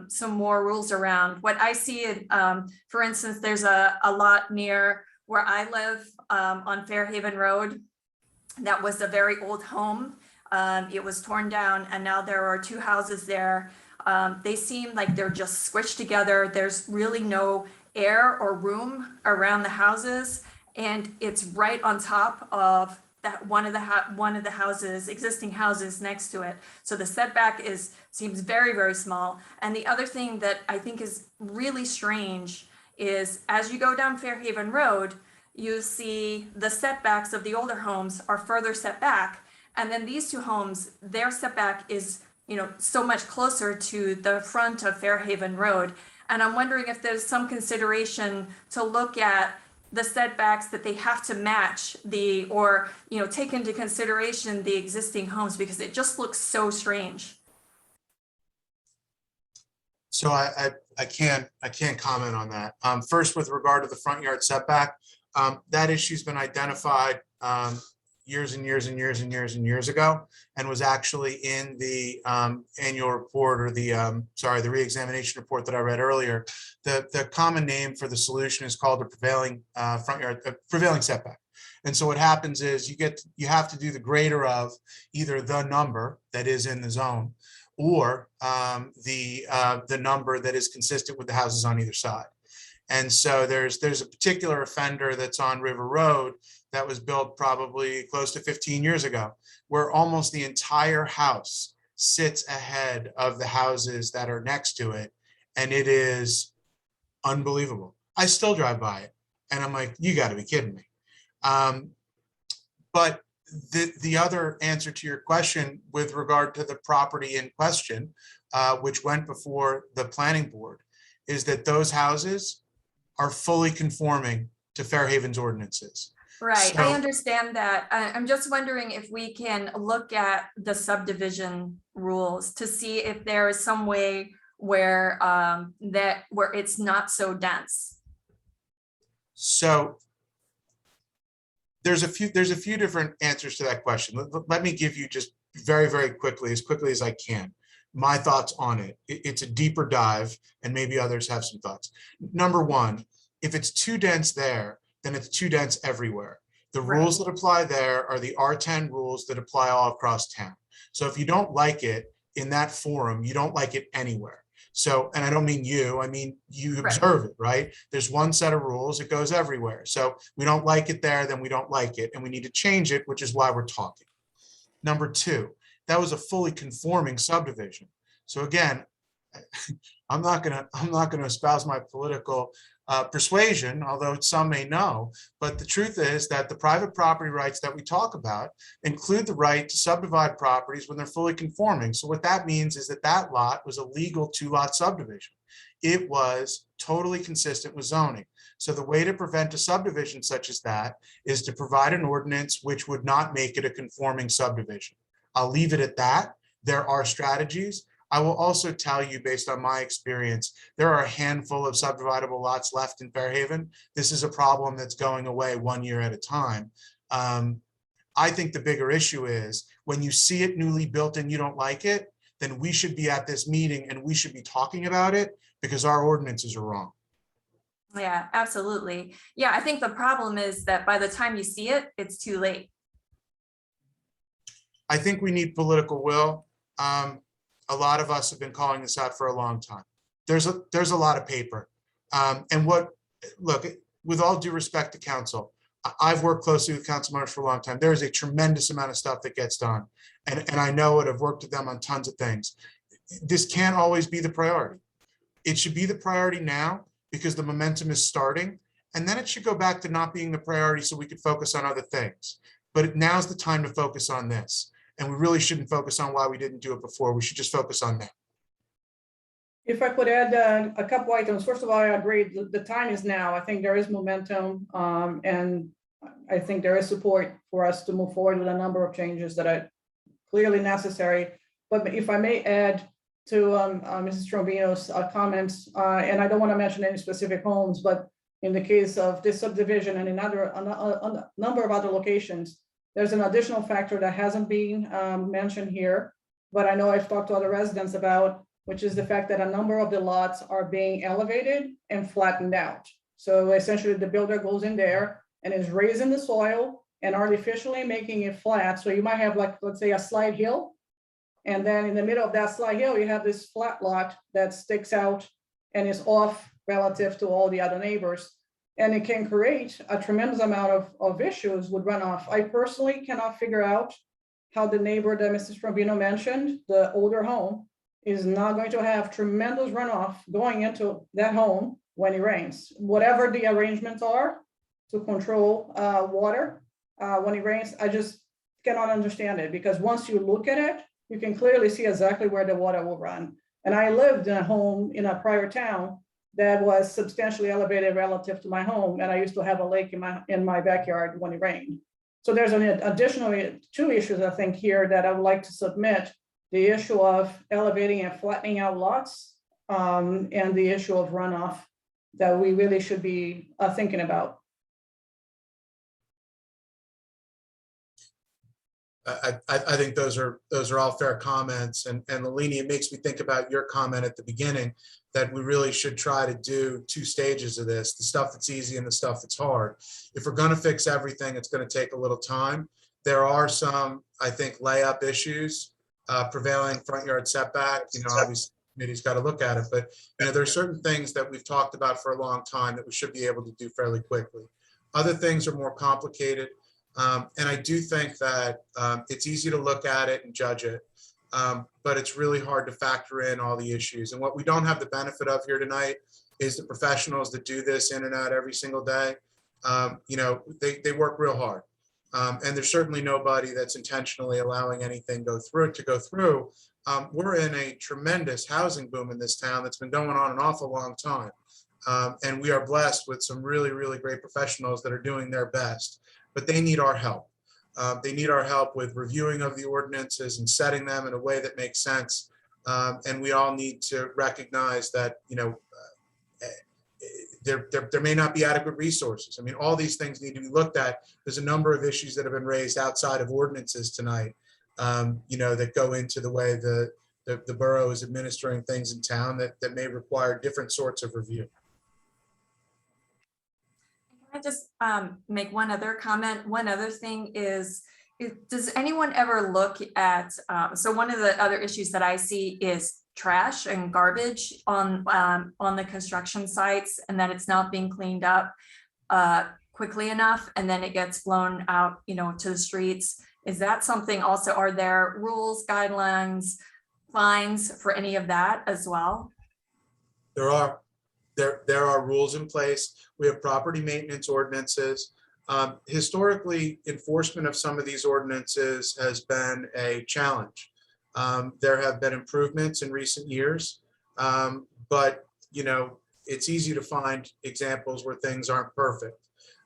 some more rules around. What I see, for instance, there's a lot near where I live on Fairhaven Road. That was a very old home. It was torn down and now there are two houses there. They seem like they're just squished together. There's really no air or room around the houses, and it's right on top of that one of the houses, existing houses next to it. So the setback seems very, very small. And the other thing that I think is really strange is as you go down Fairhaven Road, you see the setbacks of the older homes are further set back, and then these two homes, their setback is so much closer to the front of Fairhaven Road. And I'm wondering if there's some consideration to look at the setbacks that they have to match or take into consideration the existing homes, because it just looks so strange. So I can't comment on that. First, with regard to the front yard setback, that issue's been identified years and years and years and years and years ago, and was actually in the annual report, or the re-examination report that I read earlier. The common name for the solution is called a prevailing prevailing setback. And so what happens is you have to do the greater of either the number that is in the zone, or the number that is consistent with the houses on either side. And so there's a particular offender that's on River Road that was built probably close to 15 years ago, where almost the entire house sits ahead of the houses that are next to it. And it is unbelievable. I still drive by it and I'm like, you got to be kidding me. But the other answer to your question with regard to the property in question, which went before the planning board, is that those houses are fully conforming to Fairhaven's ordinances. Right, So, I understand that. I'm just wondering if we can look at the subdivision rules to see if there is some way where where it's not so dense. So there's a few different answers to that question. Let me give you just very, very quickly as I can, my thoughts on it. It's a deeper dive, and maybe others have some thoughts. Number one, if it's too dense there, then it's too dense everywhere. The rules that apply there are the R10 rules that apply all across town. So if you don't like it in that forum, you don't like it anywhere. So, and I don't mean you, I mean, you observe it, right? There's one set of rules, it goes everywhere. So we don't like it there, then we don't like it, and we need to change it, which is why we're talking. Number two, that was a fully conforming subdivision. So again, I'm not gonna espouse my political persuasion, although some may know, but the truth is that the private property rights that we talk about include the right to subdivide properties when they're fully conforming. So what that means is that that lot was a legal 2-lot subdivision. It was totally consistent with zoning. So the way to prevent a subdivision such as that is to provide an ordinance which would not make it a conforming subdivision. I'll leave it at that. There are strategies. I will also tell you, based on my experience, there are a handful of subdividable lots left in Fairhaven. This is a problem that's going away 1 year at a time. I think the bigger issue is when you see it newly built and you don't like it, then we should be at this meeting and we should be talking about it, because our ordinances are wrong. Yeah, absolutely. Yeah, I think the problem is that by the time you see it, it's too late. I think we need political will. A lot of us have been calling this out for a long time. There's a lot of paper. Look, with all due respect to council, I've worked closely with council members for a long time. There is a tremendous amount of stuff that gets done. And I know it, I've worked with them on tons of things. This can't always be the priority. It should be the priority now because the momentum is starting. And then it should go back to not being the priority so we could focus on other things. But now's the time to focus on this. And we really shouldn't focus on why we didn't do it before. We should just focus on now. If I could add a couple items. First of all, I agree, the time is now. I think there is momentum, and I think there is support for us to move forward with a number of changes that are clearly necessary. But if I may add to Mrs. Trombino's comments, and I don't want to mention any specific homes, but in the case of this subdivision and in a number of other locations, there's an additional factor that hasn't been mentioned here, but I know I've talked to other residents about, which is the fact that a number of the lots are being elevated and flattened out. So essentially the builder goes in there and is raising the soil and artificially making it flat. So you might have, like, let's say, a slight hill. And then in the middle of that slight hill, you have this flat lot that sticks out and is off relative to all the other neighbors. And it can create a tremendous amount of issues with runoff. I personally cannot figure out how the neighbor that Mrs. Trombino mentioned, the older home, is not going to have tremendous runoff going into that home when it rains. Whatever the arrangements are to control water when it rains, I just cannot understand it, because once you look at it, you can clearly see exactly where the water will run. And I lived in a home in a prior town that was substantially elevated relative to my home, and I used to have a lake in my backyard when it rained. So there's an additional two issues, I think, here that I would like to submit: the issue of elevating and flattening out lots, and the issue of runoff that we really should be thinking about. I think those are all fair comments. And Lalini, it makes me think about your comment at the beginning that we really should try to do two stages of this: the stuff that's easy and the stuff that's hard. If we're going to fix everything, it's going to take a little time. There are some, I think, layup issues, prevailing front yard setback. Obviously, the committee's got to look at it, but there are certain things that we've talked about for a long time that we should be able to do fairly quickly. Other things are more complicated. And I do think that it's easy to look at it and judge it, but it's really hard to factor in all the issues. And what we don't have the benefit of here tonight is the professionals that do this in and out every single day. They work real hard. And there's certainly nobody that's intentionally allowing anything to go through. We're in a tremendous housing boom in this town that's been going on an awful long time. And we are blessed with some really, really great professionals that are doing their best. But they need our help. They need our help with reviewing of the ordinances and setting them in a way that makes sense. And we all need to recognize that, there may not be adequate resources. I mean, all these things need to be looked at. There's a number of issues that have been raised outside of ordinances tonight, that go into the way the borough is administering things in town that may require different sorts of review. Can I just make one other comment? One other thing is, does anyone ever look at, so one of the other issues that I see is trash and garbage on the construction sites, and that it's not being cleaned up quickly enough, and then it gets blown out, to the streets. Is that something also, are there rules, guidelines, fines for any of that as well? There are rules in place. We have property maintenance ordinances. Historically, enforcement of some of these ordinances has been a challenge. There have been improvements in recent years, but it's easy to find examples where things aren't perfect.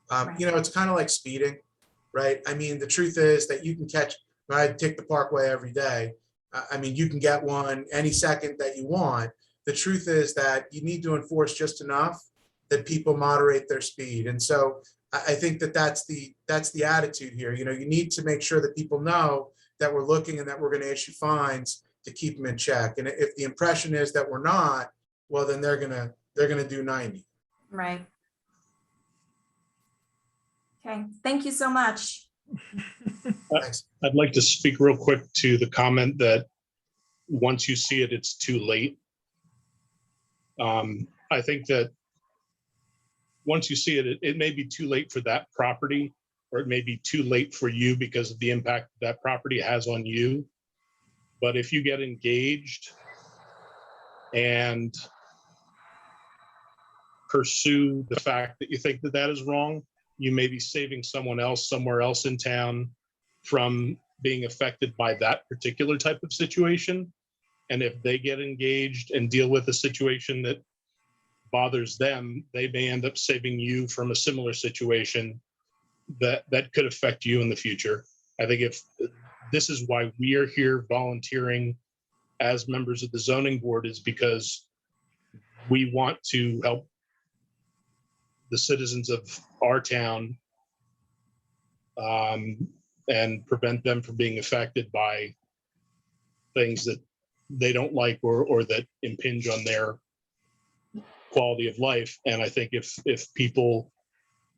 It's kind of like speeding, right? I mean, the truth is that you can I take the Parkway every day. You can get one any second that you want. The truth is that you need to enforce just enough that people moderate their speed. And so I think that's the attitude here. You need to make sure that people know that we're looking and that we're going to issue fines to keep them in check. And if the impression is that we're not, well, then they're gonna do 90. Right. Okay, thank you so much. Thanks. I'd like to speak real quick to the comment that once you see it, it's too late. I think that once you see it, it may be too late for that property, or it may be too late for you because of the impact that property has on you. But if you get engaged and pursue the fact that you think that that is wrong, you may be saving someone else somewhere else in town from being affected by that particular type of situation. And if they get engaged and deal with a situation that bothers them, they may end up saving you from a similar situation that could affect you in the future. I think if this is why we are here volunteering as members of the zoning board, is because we want to help the citizens of our town and prevent them from being affected by things that they don't like or that impinge on their quality of life. And I think if people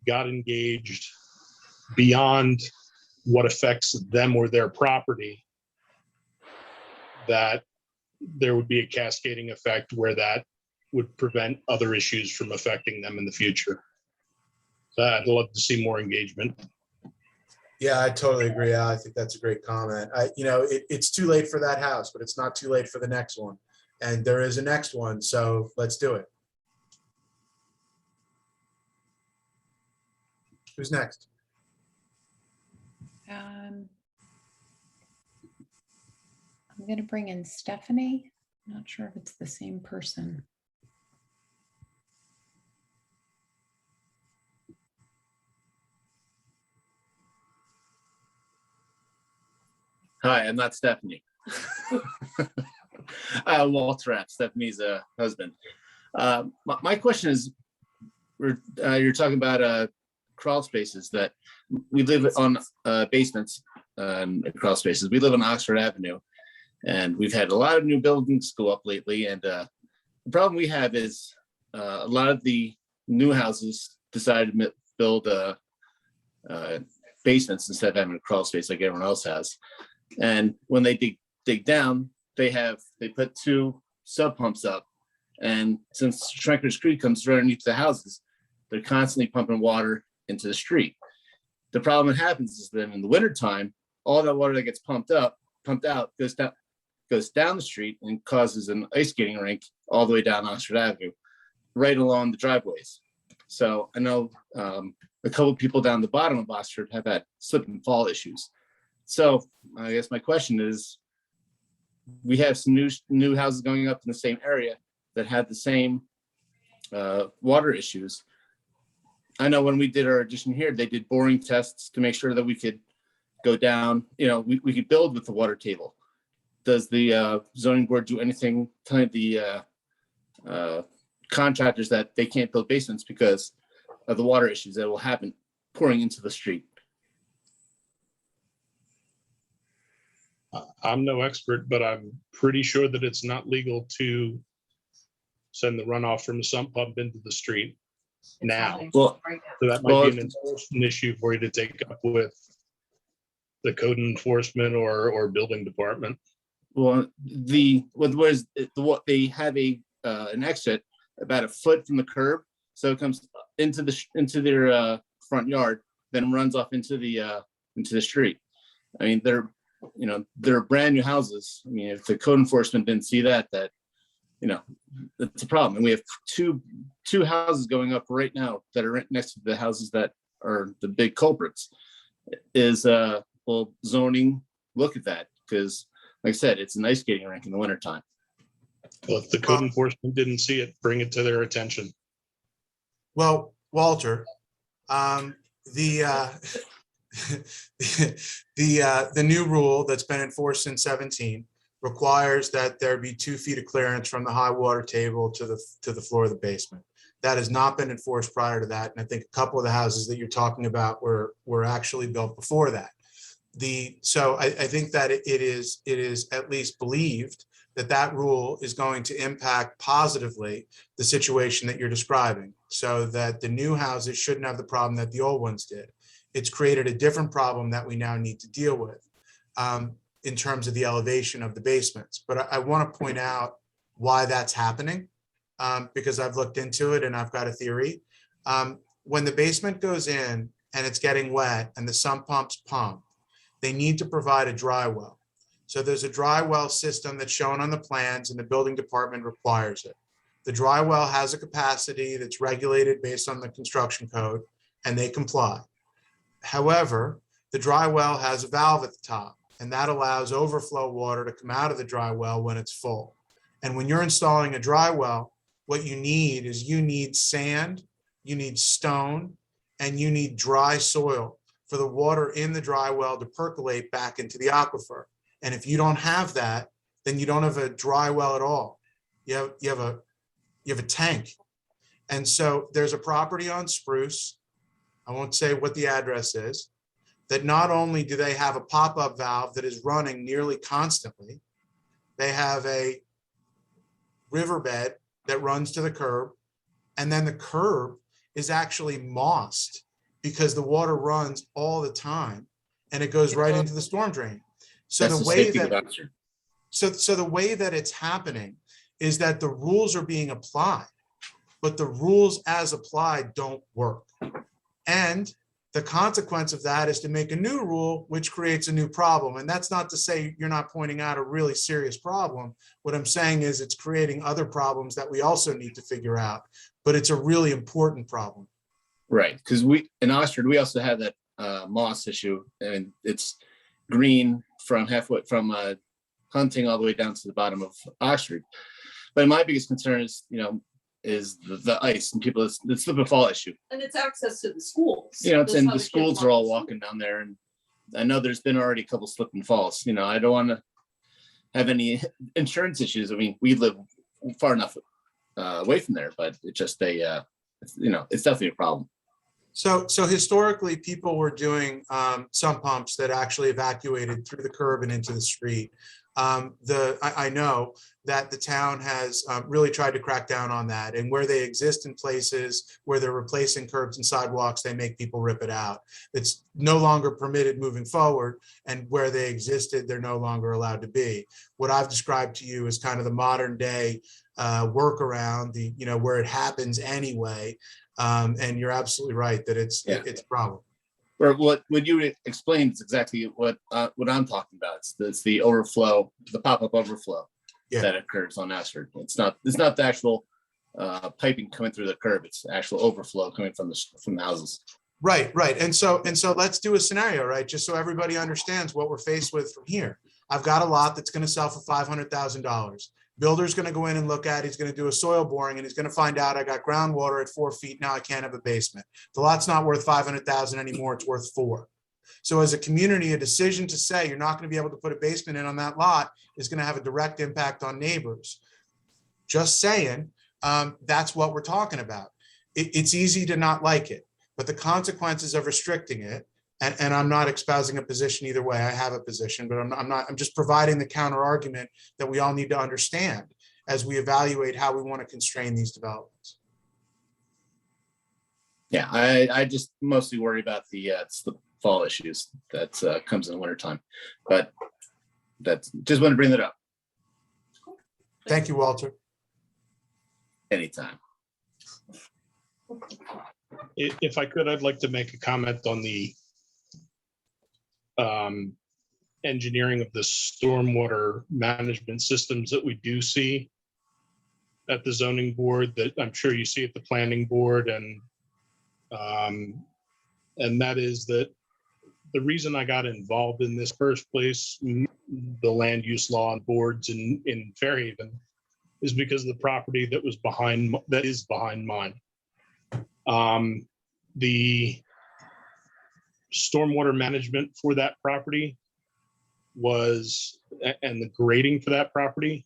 got engaged beyond what affects them or their property, that there would be a cascading effect where that would prevent other issues from affecting them in the future. So I'd love to see more engagement. Yeah, I totally agree. I think that's a great comment. It's too late for that house, but it's not too late for the next one. And there is a next one, so let's do it. Who's next? I'm going to bring in Stephanie. I'm not sure if it's the same person. Hi, I'm not Stephanie. Walter Rapp, Stephanie's husband. My question is, you're talking about crawl spaces that we live on, basements and crawl spaces. We live on Oxford Avenue, and we've had a lot of new buildings go up lately. And the problem we have is a lot of the new houses decided to build basements instead of having a crawl space like everyone else has. And when they dig down, they put 2 sub pumps up. And since Shrinker's Creek comes right underneath the houses, they're constantly pumping water into the street. The problem that happens is that in the wintertime, all that water that gets pumped out goes down the street and causes an ice skating rink all the way down Oxford Avenue, right along the driveways. So I know a couple of people down the bottom of Oxford have had slip and fall issues. So I guess my question is, we have some new houses going up in the same area that had the same water issues. I know when we did our addition here, they did boring tests to make sure that we could go down, we could build with the water table. Does the zoning board do anything telling the contractors that they can't build basements because of the water issues that will happen pouring into the street? I'm no expert, but I'm pretty sure that it's not legal to send the runoff from a sump pump into the street now. Well, so that might be an enforcement issue for you to take up with the code enforcement or building department. Well, what they have an exit about a foot from the curb, so it comes into their front yard, then runs off into the street. I mean, they're brand new houses. I mean, if the code enforcement didn't see that that's a problem. And we have two houses going up right now that are right next to the houses that are the big culprits. Will zoning look at that? Because like I said, it's an ice skating rink in the wintertime. Well, if the code enforcement didn't see it, bring it to their attention. Well, Walter, the new rule that's been enforced since 17 requires that there be 2 feet of clearance from the high water table to the floor of the basement. That has not been enforced prior to that, and I think a couple of the houses that you're talking about were actually built before that. So I think that it is at least believed that rule is going to impact positively the situation that you're describing, so that the new houses shouldn't have the problem that the old ones did. It's created a different problem that we now need to deal with in terms of the elevation of the basements. But I want to point out why that's happening because I've looked into it and I've got a theory. When the basement goes in and it's getting wet and the sump pumps pump, they need to provide a dry well. So there's a dry well system that's shown on the plans and the building department requires it. The dry well has a capacity that's regulated based on the construction code, and they comply. However, the dry well has a valve at the top, and that allows overflow water to come out of the dry well when it's full. And when you're installing a dry well, what you need is you need sand, you need stone, and you need dry soil for the water in the dry well to percolate back into the aquifer. And if you don't have that, then you don't have a dry well at all. You have a tank. And so there's a property on Spruce, I won't say what the address is, that not only do they have a pop-up valve that is running nearly constantly, they have a riverbed that runs to the curb, and then the curb is actually mossed because the water runs all the time and it goes right into the storm drain. So That's the the way safety that doctrine. so the way that it's happening is that the rules are being applied, but the rules as applied don't work. And the consequence of that is to make a new rule, which creates a new problem. And that's not to say you're not pointing out a really serious problem. What I'm saying is it's creating other problems that we also need to figure out, but it's a really important problem. Right, because we, in Oxford, we also have that moss issue, and it's green from halfway, from Hunting all the way down to the bottom of Oxford. But my biggest concern is, is the ice and people, the slip and fall issue. And it's access to the schools. And That's how the kids schools walk are all to school. walking down there, and I know there's been already a couple slip and falls. I don't want to have any insurance issues. I mean, we live far enough away from there, but it's just it's definitely a problem. So historically, people were doing sump pumps that actually evacuated through the curb and into the street. I know that the town has really tried to crack down on that, and where they exist in places where they're replacing curbs and sidewalks, they make people rip it out. It's no longer permitted moving forward, and where they existed, they're no longer allowed to be. What I've described to you is kind of the modern day workaround, where it happens anyway. And you're absolutely right that it's a problem. Or what you explained is exactly what I'm talking about. It's the overflow, the pop-up overflow that occurs on Oxford. It's not the actual piping coming through the curb. It's actual overflow coming from the houses. Right. And so let's do a scenario, right? Just so everybody understands what we're faced with from here. I've got a lot that's going to sell for $500,000. Builder's going to go in and look at it. He's going to do a soil boring, and he's going to find out I got groundwater at 4 feet. Now I can't have a basement. The lot's not worth 500,000 anymore. It's worth 4. So as a community, a decision to say you're not going to be able to put a basement in on that lot is going to have a direct impact on neighbors. Just saying, that's what we're talking about. It's easy to not like it, but the consequences of restricting it, and I'm not espousing a position either way. I have a position, but I'm just providing the counter argument that we all need to understand as we evaluate how we want to constrain these developments. Yeah, I just mostly worry about the fall issues that comes in the wintertime, but that's just want to bring that up. Thank you, Walter. Anytime. If I could, I'd like to make a comment on the engineering of the stormwater management systems that we do see at the zoning board, that I'm sure you see at the planning board, and that is that the reason I got involved in this first place, the land use law and boards in Fairhaven, is because of the property that is behind mine. The stormwater management for that property and the grading for that property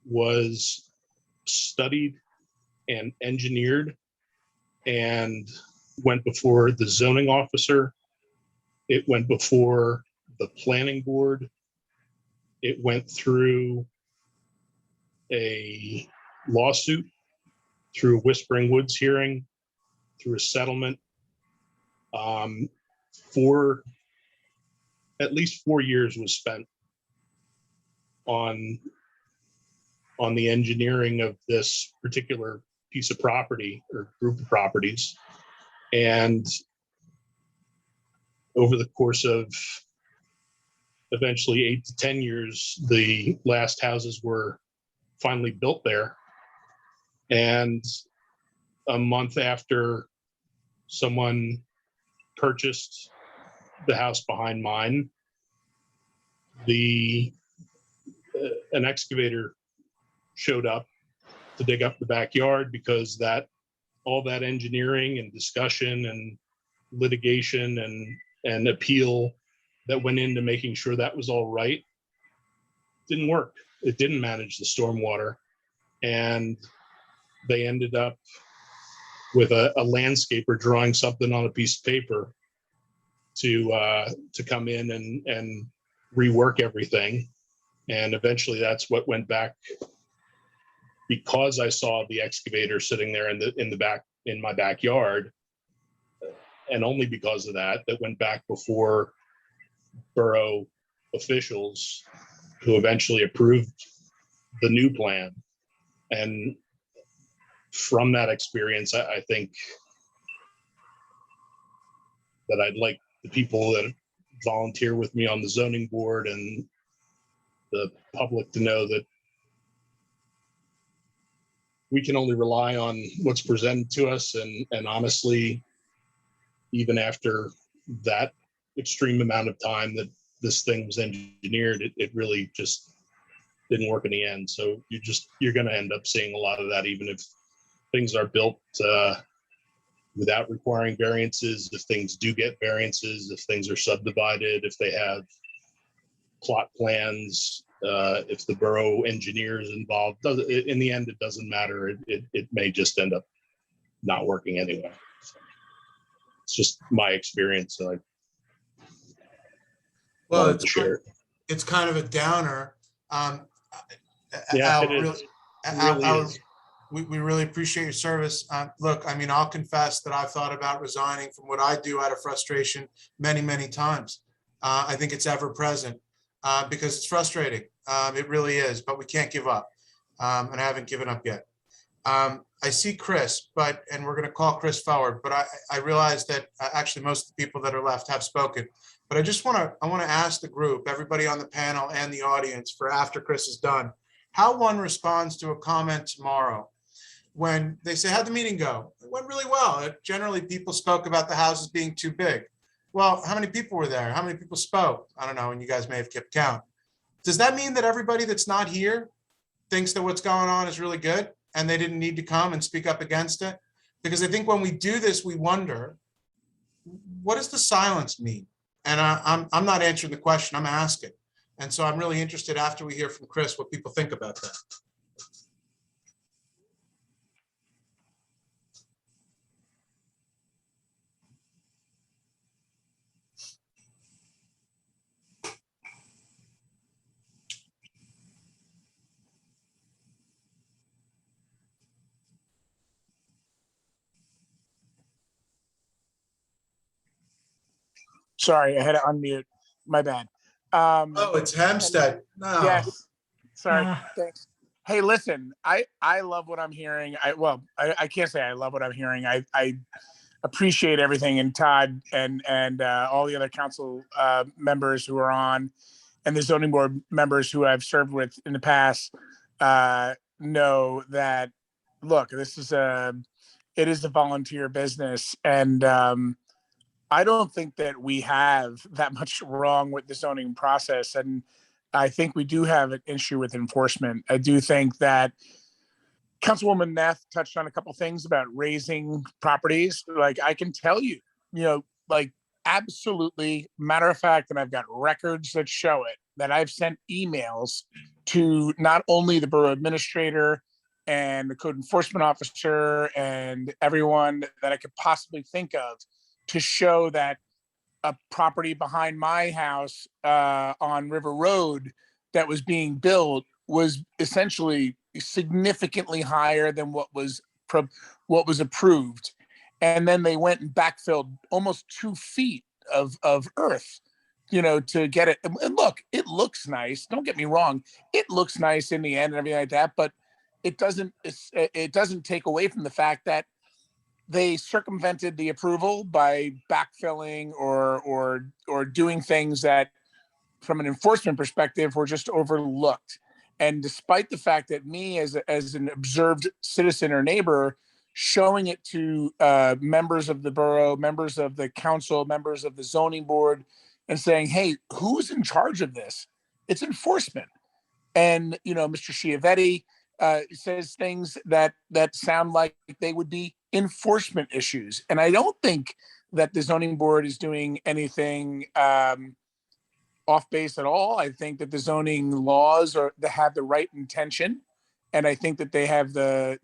was studied and engineered and went before the zoning officer. It went before the planning board. It went through a lawsuit, through a Whispering Woods hearing, through a settlement. For at least 4 years was spent on the engineering of this particular piece of property or group of properties. And over the course of eventually 8 to 10 years, the last houses were finally built there. And a month after someone purchased the house behind mine, an excavator showed up to dig up the backyard because all that engineering and discussion and litigation and appeal that went into making sure that was all right didn't work. It didn't manage the stormwater, and they ended up with a landscaper drawing something on a piece of paper to come in and rework everything. And eventually that's what went back, because I saw the excavator sitting there in my backyard, and only because of that went back before borough officials, who eventually approved the new plan. And from that experience, I think that I'd like the people that volunteer with me on the zoning board and the public to know that we can only rely on what's presented to us. And honestly, even after that extreme amount of time that this thing was engineered, it really just didn't work in the end. So you're going to end up seeing a lot of that, even if things are built without requiring variances. If things do get variances, if things are subdivided, if they have plot plans, if the borough engineer is involved, in the end, it doesn't matter. It may just end up not working anyway. So it's just my experience. So Well, wanted to share it. it's kind of a downer. Yeah, Al, it is. Al, Really is. we really appreciate your service. Look, I mean, I'll confess that I've thought about resigning from what I do out of frustration many, many times. I think it's ever present because it's frustrating. It really is, but we can't give up. And I haven't given up yet. I see Chris, and we're going to call Chris forward, but I realize that actually most of the people that are left have spoken. But I want to ask the group, everybody on the panel and the audience, for after Chris is done, how one responds to a comment tomorrow when they say, how'd the meeting go? It went really well. Generally, people spoke about the houses being too big. Well, how many people were there? How many people spoke? I don't know, and you guys may have kept count. Does that mean that everybody that's not here thinks that what's going on is really good and they didn't need to come and speak up against it? Because I think when we do this, we wonder, what does the silence mean? And I'm not answering the question, I'm asking. And so I'm really interested, after we hear from Chris, what people think about that. Sorry, I had to unmute. My bad. Oh, it's Hempstead. No. Yes. Sorry. Ah. Thanks. Hey, listen, I love what I'm hearing. I can't say I love what I'm hearing. I appreciate everything, and Todd and all the other council members who are on, and the zoning board members who I've served with in the past know that, look, it is a volunteer business, and I don't think that we have that much wrong with the zoning process. And I think we do have an issue with enforcement. I do think that Councilwoman Neff touched on a couple things about raising properties. Like, I can tell you, like, absolutely, matter of fact, and I've got records that show it, that I've sent emails to not only the borough administrator and the code enforcement officer and everyone that I could possibly think of, to show that a property behind my house on River Road that was being built was essentially significantly higher than what was approved. And then they went and backfilled almost 2 feet of earth, to get it. And look, it looks nice. Don't get me wrong. It looks nice in the end and everything like that, but it doesn't take away from the fact that they circumvented the approval by backfilling or doing things that, from an enforcement perspective, were just overlooked. And despite the fact that me as an observed citizen or neighbor, showing it to members of the borough, members of the council, members of the zoning board, and saying, hey, who's in charge of this? It's enforcement. And, Mr. Chiavetti says things that sound like they would be enforcement issues. And I don't think that the zoning board is doing anything off base at all. I think that the zoning laws that have the right intention. And I think that they have the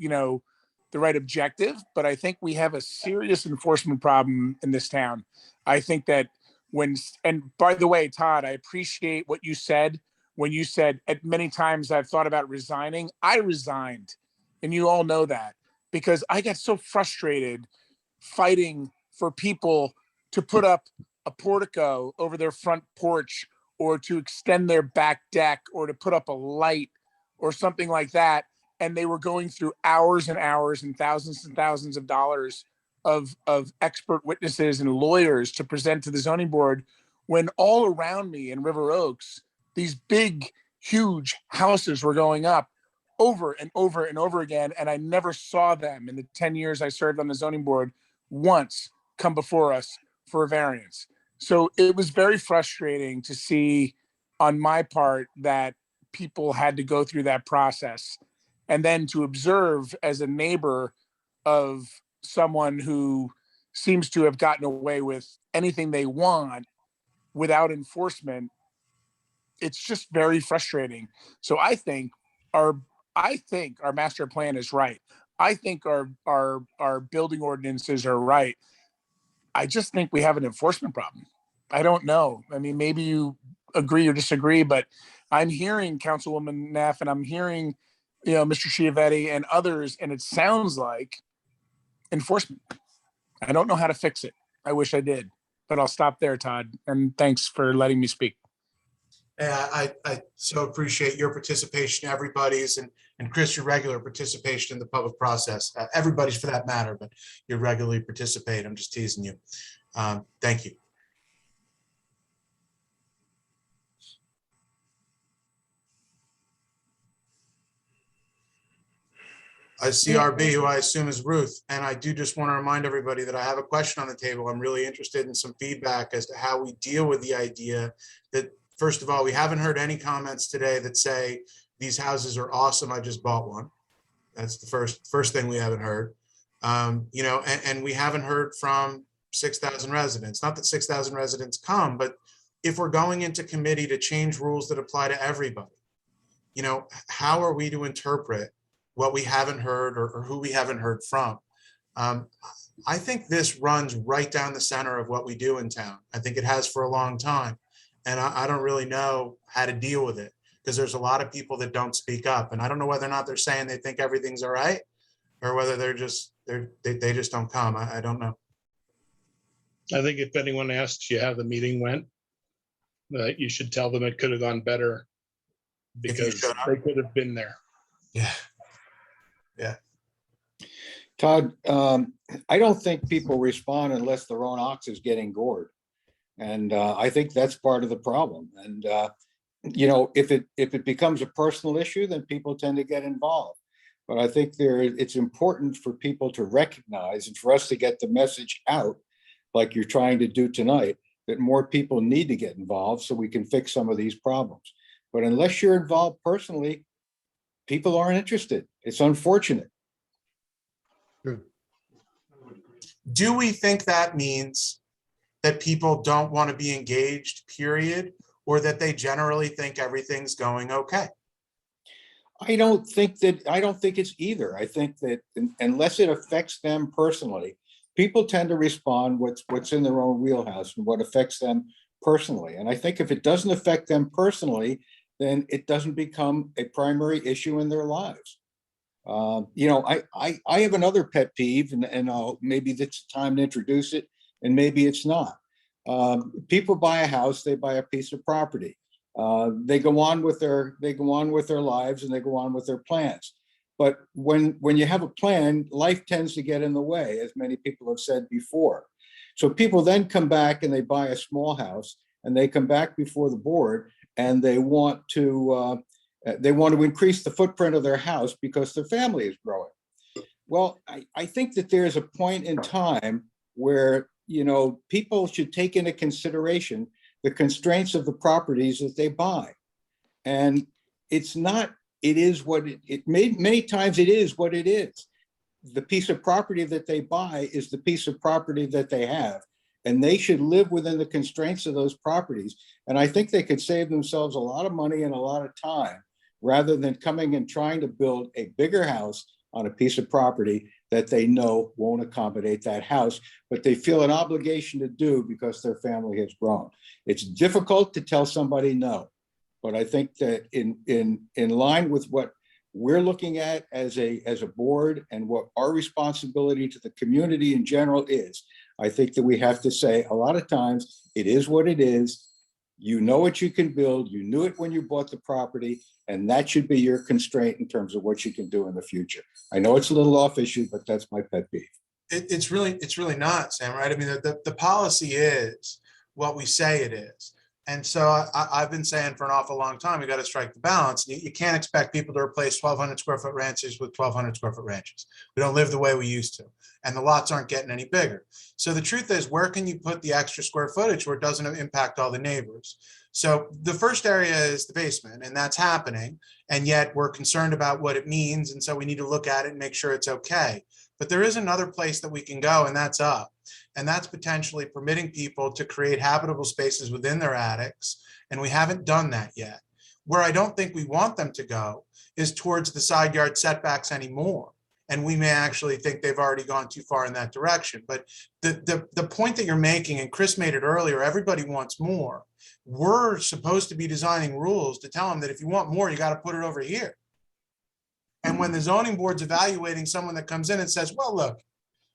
right objective, but I think we have a serious enforcement problem in this town. I think that and by the way, Todd, I appreciate what you said when you said at many times I've thought about resigning. I resigned, and you all know that, because I got so frustrated fighting for people to put up a portico over their front porch, or to extend their back deck, or to put up a light or something like that. And they were going through hours and hours and thousands of dollars of expert witnesses and lawyers to present to the zoning board, when all around me in River Oaks, these big, huge houses were going up over and over and over again. And I never saw them in the 10 years I served on the zoning board once come before us for a variance. So it was very frustrating to see on my part that people had to go through that process. And then to observe as a neighbor of someone who seems to have gotten away with anything they want without enforcement, it's just very frustrating. So I think our master plan is right. I think our building ordinances are right. I just think we have an enforcement problem. I don't know. I mean, maybe you agree or disagree, but I'm hearing Councilwoman Neff, and I'm hearing, Mr. Chiavetti and others, and it sounds like enforcement. I don't know how to fix it. I wish I did, but I'll stop there, Todd. And thanks for letting me speak. Yeah, I so appreciate your participation, everybody's, and Chris, your regular participation in the public process. Everybody's for that matter, but you regularly participate. I'm just teasing you. Thank you. CRB, who I assume is Ruth, and I do just want to remind everybody that I have a question on the table. I'm really interested in some feedback as to how we deal with the idea that, first of all, we haven't heard any comments today that say these houses are awesome, I just bought one. That's the first thing we haven't heard. And we haven't heard from 6,000 residents. Not that 6,000 residents come, but if we're going into committee to change rules that apply to everybody, how are we to interpret what we haven't heard or who we haven't heard from? I think this runs right down the center of what we do in town. I think it has for a long time. And I don't really know how to deal with it, because there's a lot of people that don't speak up. And I don't know whether or not they're saying they think everything's all right, or whether they just don't come. I don't know. I think if anyone asks you how the meeting went, you should tell them it could have gone better, because they could have been there. Yeah. Todd, I don't think people respond unless their own ox is getting gored. And I think that's part of the problem. And, if it becomes a personal issue, then people tend to get involved. But I think it's important for people to recognize, and for us to get the message out, like you're trying to do tonight, that more people need to get involved so we can fix some of these problems. But unless you're involved personally, people aren't interested. It's unfortunate. Do we think that means that people don't want to be engaged, period, or that they generally think everything's going okay? I don't think it's either. I think that unless it affects them personally, people tend to respond what's in their own wheelhouse and what affects them personally. And I think if it doesn't affect them personally, then it doesn't become a primary issue in their lives. I have another pet peeve, and maybe it's time to introduce it, and maybe it's not. People buy a house, they buy a piece of property. They go on with their lives, and they go on with their plans. But when you have a plan, life tends to get in the way, as many people have said before. So people then come back and they buy a small house, and they come back before the board, and they want to They want to increase the footprint of their house because their family is growing. Well, I think that there's a point in time where, you know, people should take into consideration the constraints of the properties that they buy. And it's not, it is what it made, many times it is what it is. The piece of property that they buy is the piece of property that they have, and they should live within the constraints of those properties. And I think they could save themselves a lot of money and a lot of time rather than coming and trying to build a bigger house on a piece of property that they know won't accommodate that house, but they feel an obligation to do because their family has grown. It's difficult to tell somebody no, but I think that in line with what we're looking at as a board and what our responsibility to the community in general is, I think that we have to say a lot of times it is what it is. You know what you can build. You knew it when you bought the property, and that should be your constraint in terms of what you can do in the future. I know it's a little off issue, but that's my pet peeve. It's really not, Sam, right? I mean, the policy is what we say it is. And so I've been saying for an awful long time, we got to strike the balance. You can't expect people to replace 1,200 square foot ranches with 1,200 square foot ranches. We don't live the way we used to, and the lots aren't getting any bigger. So the truth is, where can you put the extra square footage where it doesn't impact all the neighbors? So the first area is the basement, and that's happening. And yet we're concerned about what it means. And so we need to look at it and make sure it's okay. But there is another place that we can go, and that's up. And that's potentially permitting people to create habitable spaces within their attics. And we haven't done that yet. Where I don't think we want them to go is towards the side yard setbacks anymore. And we may actually think they've already gone too far in that direction. But the point that you're making, and Chris made it earlier, everybody wants more. We're supposed to be designing rules to tell them that if you want more, you got to put it over here. And when the zoning board's evaluating someone that comes in and says, well, look,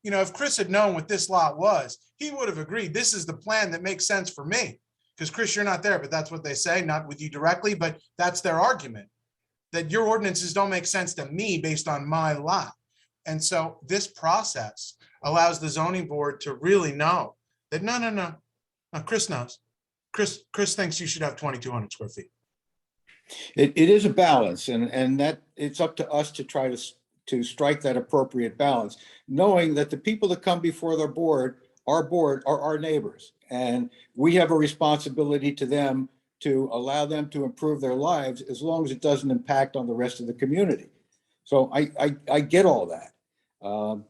you know, if Chris had known what this lot was, he would have agreed. This is the plan that makes sense for me. Because Chris, you're not there, but that's what they say, not with you directly, but that's their argument, that your ordinances don't make sense to me based on my lot. And so this process allows the zoning board to really know that no, Chris knows. Chris thinks you should have 2,200 square feet. It is a balance, and that it's up to us to try to strike that appropriate balance, knowing that the people that come before our board are our neighbors, and we have a responsibility to them to allow them to improve their lives as long as it doesn't impact on the rest of the community. So I get all that.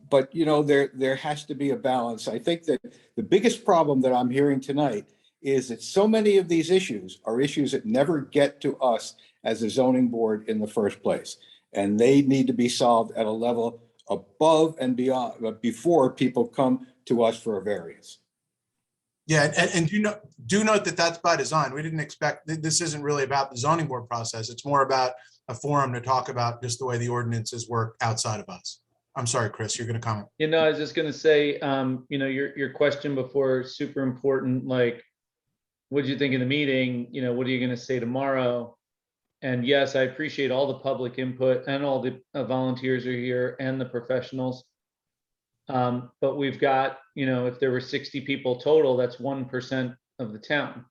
But you know, there has to be a balance. I think that the biggest problem that I'm hearing tonight is that so many of these issues are issues that never get to us as a zoning board in the first place. And they need to be solved at a level above and beyond, before people come to us for a variance. Yeah, and do note that that's by design. We didn't expect, this isn't really about the zoning board process. It's more about a forum to talk about just the way the ordinances work outside of us. I'm sorry, Chris, you're going to comment. You know, I was just going to say, you know, your question before is super important. Like, what did you think of the meeting? You know, what are you going to say tomorrow? And yes, I appreciate all the public input and all the volunteers are here and the professionals. But we've got, you know, if there were 60 people total, that's 1% of the town.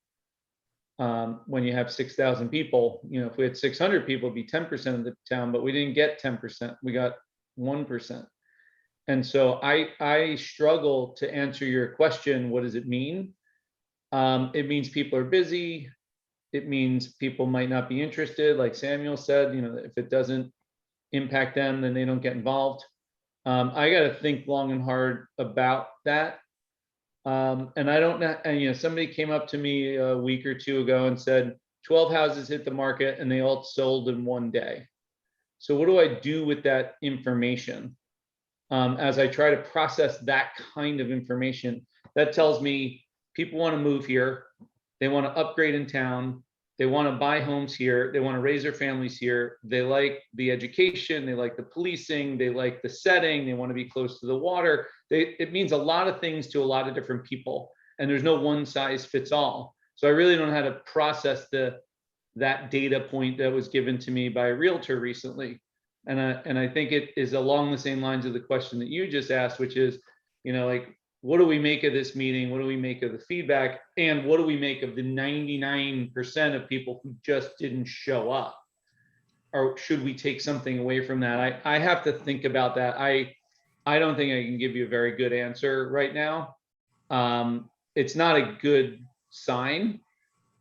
When you have 6,000 people, you know, if we had 600 people, it'd be 10% of the town, but we didn't get 10%, we got 1%. And so I struggle to answer your question, what does it mean? It means people are busy. It means people might not be interested. Like Samuel said, you know, if it doesn't impact them, then they don't get involved. I got to think long and hard about that. And I don't know, and you know, somebody came up to me a week or two ago and said, 12 houses hit the market and they all sold in one day. So what do I do with that information? As I try to process that kind of information, that tells me people want to move here. They want to upgrade in town. They want to buy homes here. They want to raise their families here. They like the education. They like the policing. They like the setting. They want to be close to the water. It means a lot of things to a lot of different people. And there's no one size fits all. So I really don't know how to process that data point that was given to me by a realtor recently. And I think it is along the same lines of the question that you just asked, which is, you know, like, what do we make of this meeting? What do we make of the feedback? And what do we make of the 99% of people who just didn't show up? or should we take something away from that? I have to think about that. I don't think I can give you a very good answer right now. It's not a good sign.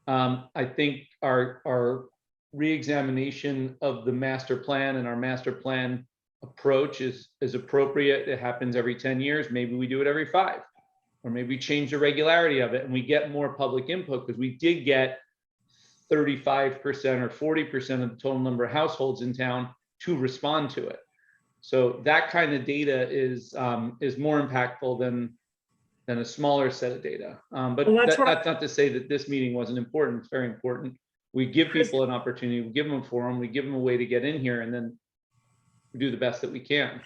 I think our reexamination of the master plan and our master plan approach is appropriate. It happens every 10 years. Maybe we do it every 5, or maybe we change the regularity of it and we get more public input, because we did get 35% or 40% of the total number of households in town to respond to it. So that kind of data is more impactful than a smaller set of data. But Well, that's not to say that this meeting wasn't important. It's very important. We give people an opportunity, we give them a forum, we give them a way to get in here, and then we do the best that we can.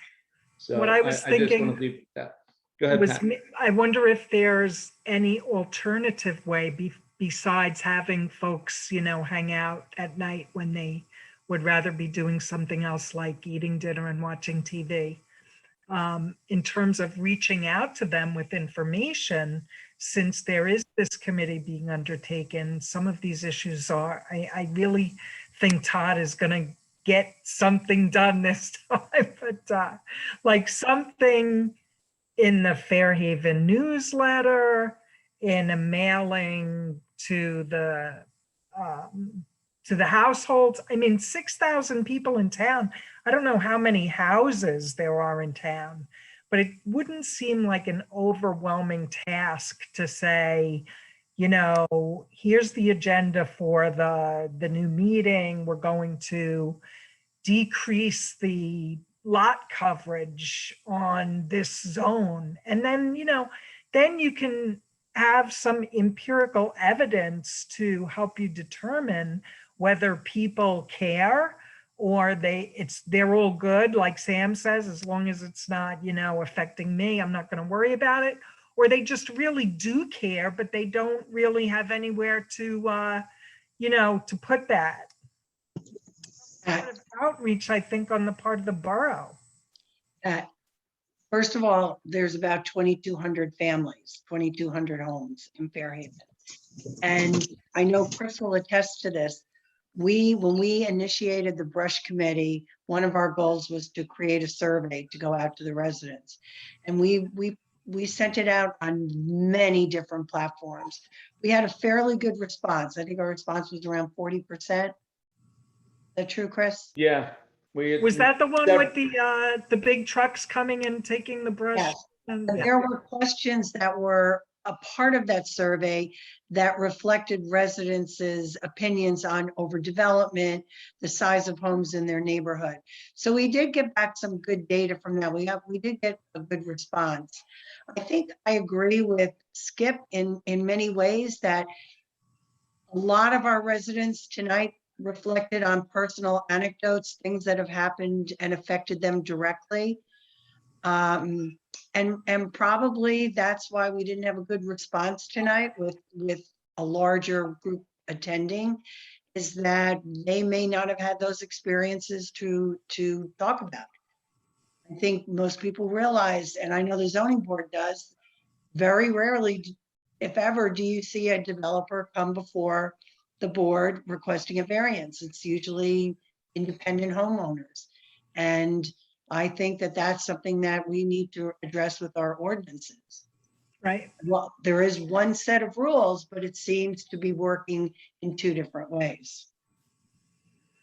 So What I was I just thinking want to leave that. Go ahead, Pat. I wonder if there's any alternative way besides having folks, hang out at night when they would rather be doing something else like eating dinner and watching TV. In terms of reaching out to them with information, since there is this committee being undertaken, some of these issues I really think Todd is going to get something done this time, but like something in the Fairhaven newsletter, in a mailing to the households. I mean, 6,000 people in town. I don't know how many houses there are in town, but it wouldn't seem like an overwhelming task to say, here's the agenda for the new meeting. We're going to decrease the lot coverage on this zone. And then, then you can have some empirical evidence to help you determine whether people care or they're all good, like Sam says, as long as it's not, affecting me, I'm not going to worry about it. Or they just really do care, but they don't really have anywhere to, to put that. Outreach, I think, on the part of the borough. First of all, there's about 2,200 families, 2,200 homes in Fairhaven. And I know Chris will attest to this. When we initiated the brush committee, one of our goals was to create a survey to go out to the residents. And we sent it out on many different platforms. We had a fairly good response. I think our response was around 40%. Is that true, Chris? Yeah. Was that the one with the big trucks coming and taking the brush? Yes. And there were questions that were a part of that survey that reflected residents' opinions on overdevelopment, the size of homes in their neighborhood. So we did get back some good data from that. We did get a good response. I think I agree with Skip in many ways that a lot of our residents tonight reflected on personal anecdotes, things that have happened and affected them directly. And probably that's why we didn't have a good response tonight with a larger group attending, is that they may not have had those experiences to talk about. I think most people realize, and I know the zoning board does, very rarely, if ever, do you see a developer come before the board requesting a variance. It's usually independent homeowners. And I think that that's something that we need to address with our ordinances. Right. Well, there is one set of rules, but it seems to be working in 2 different ways.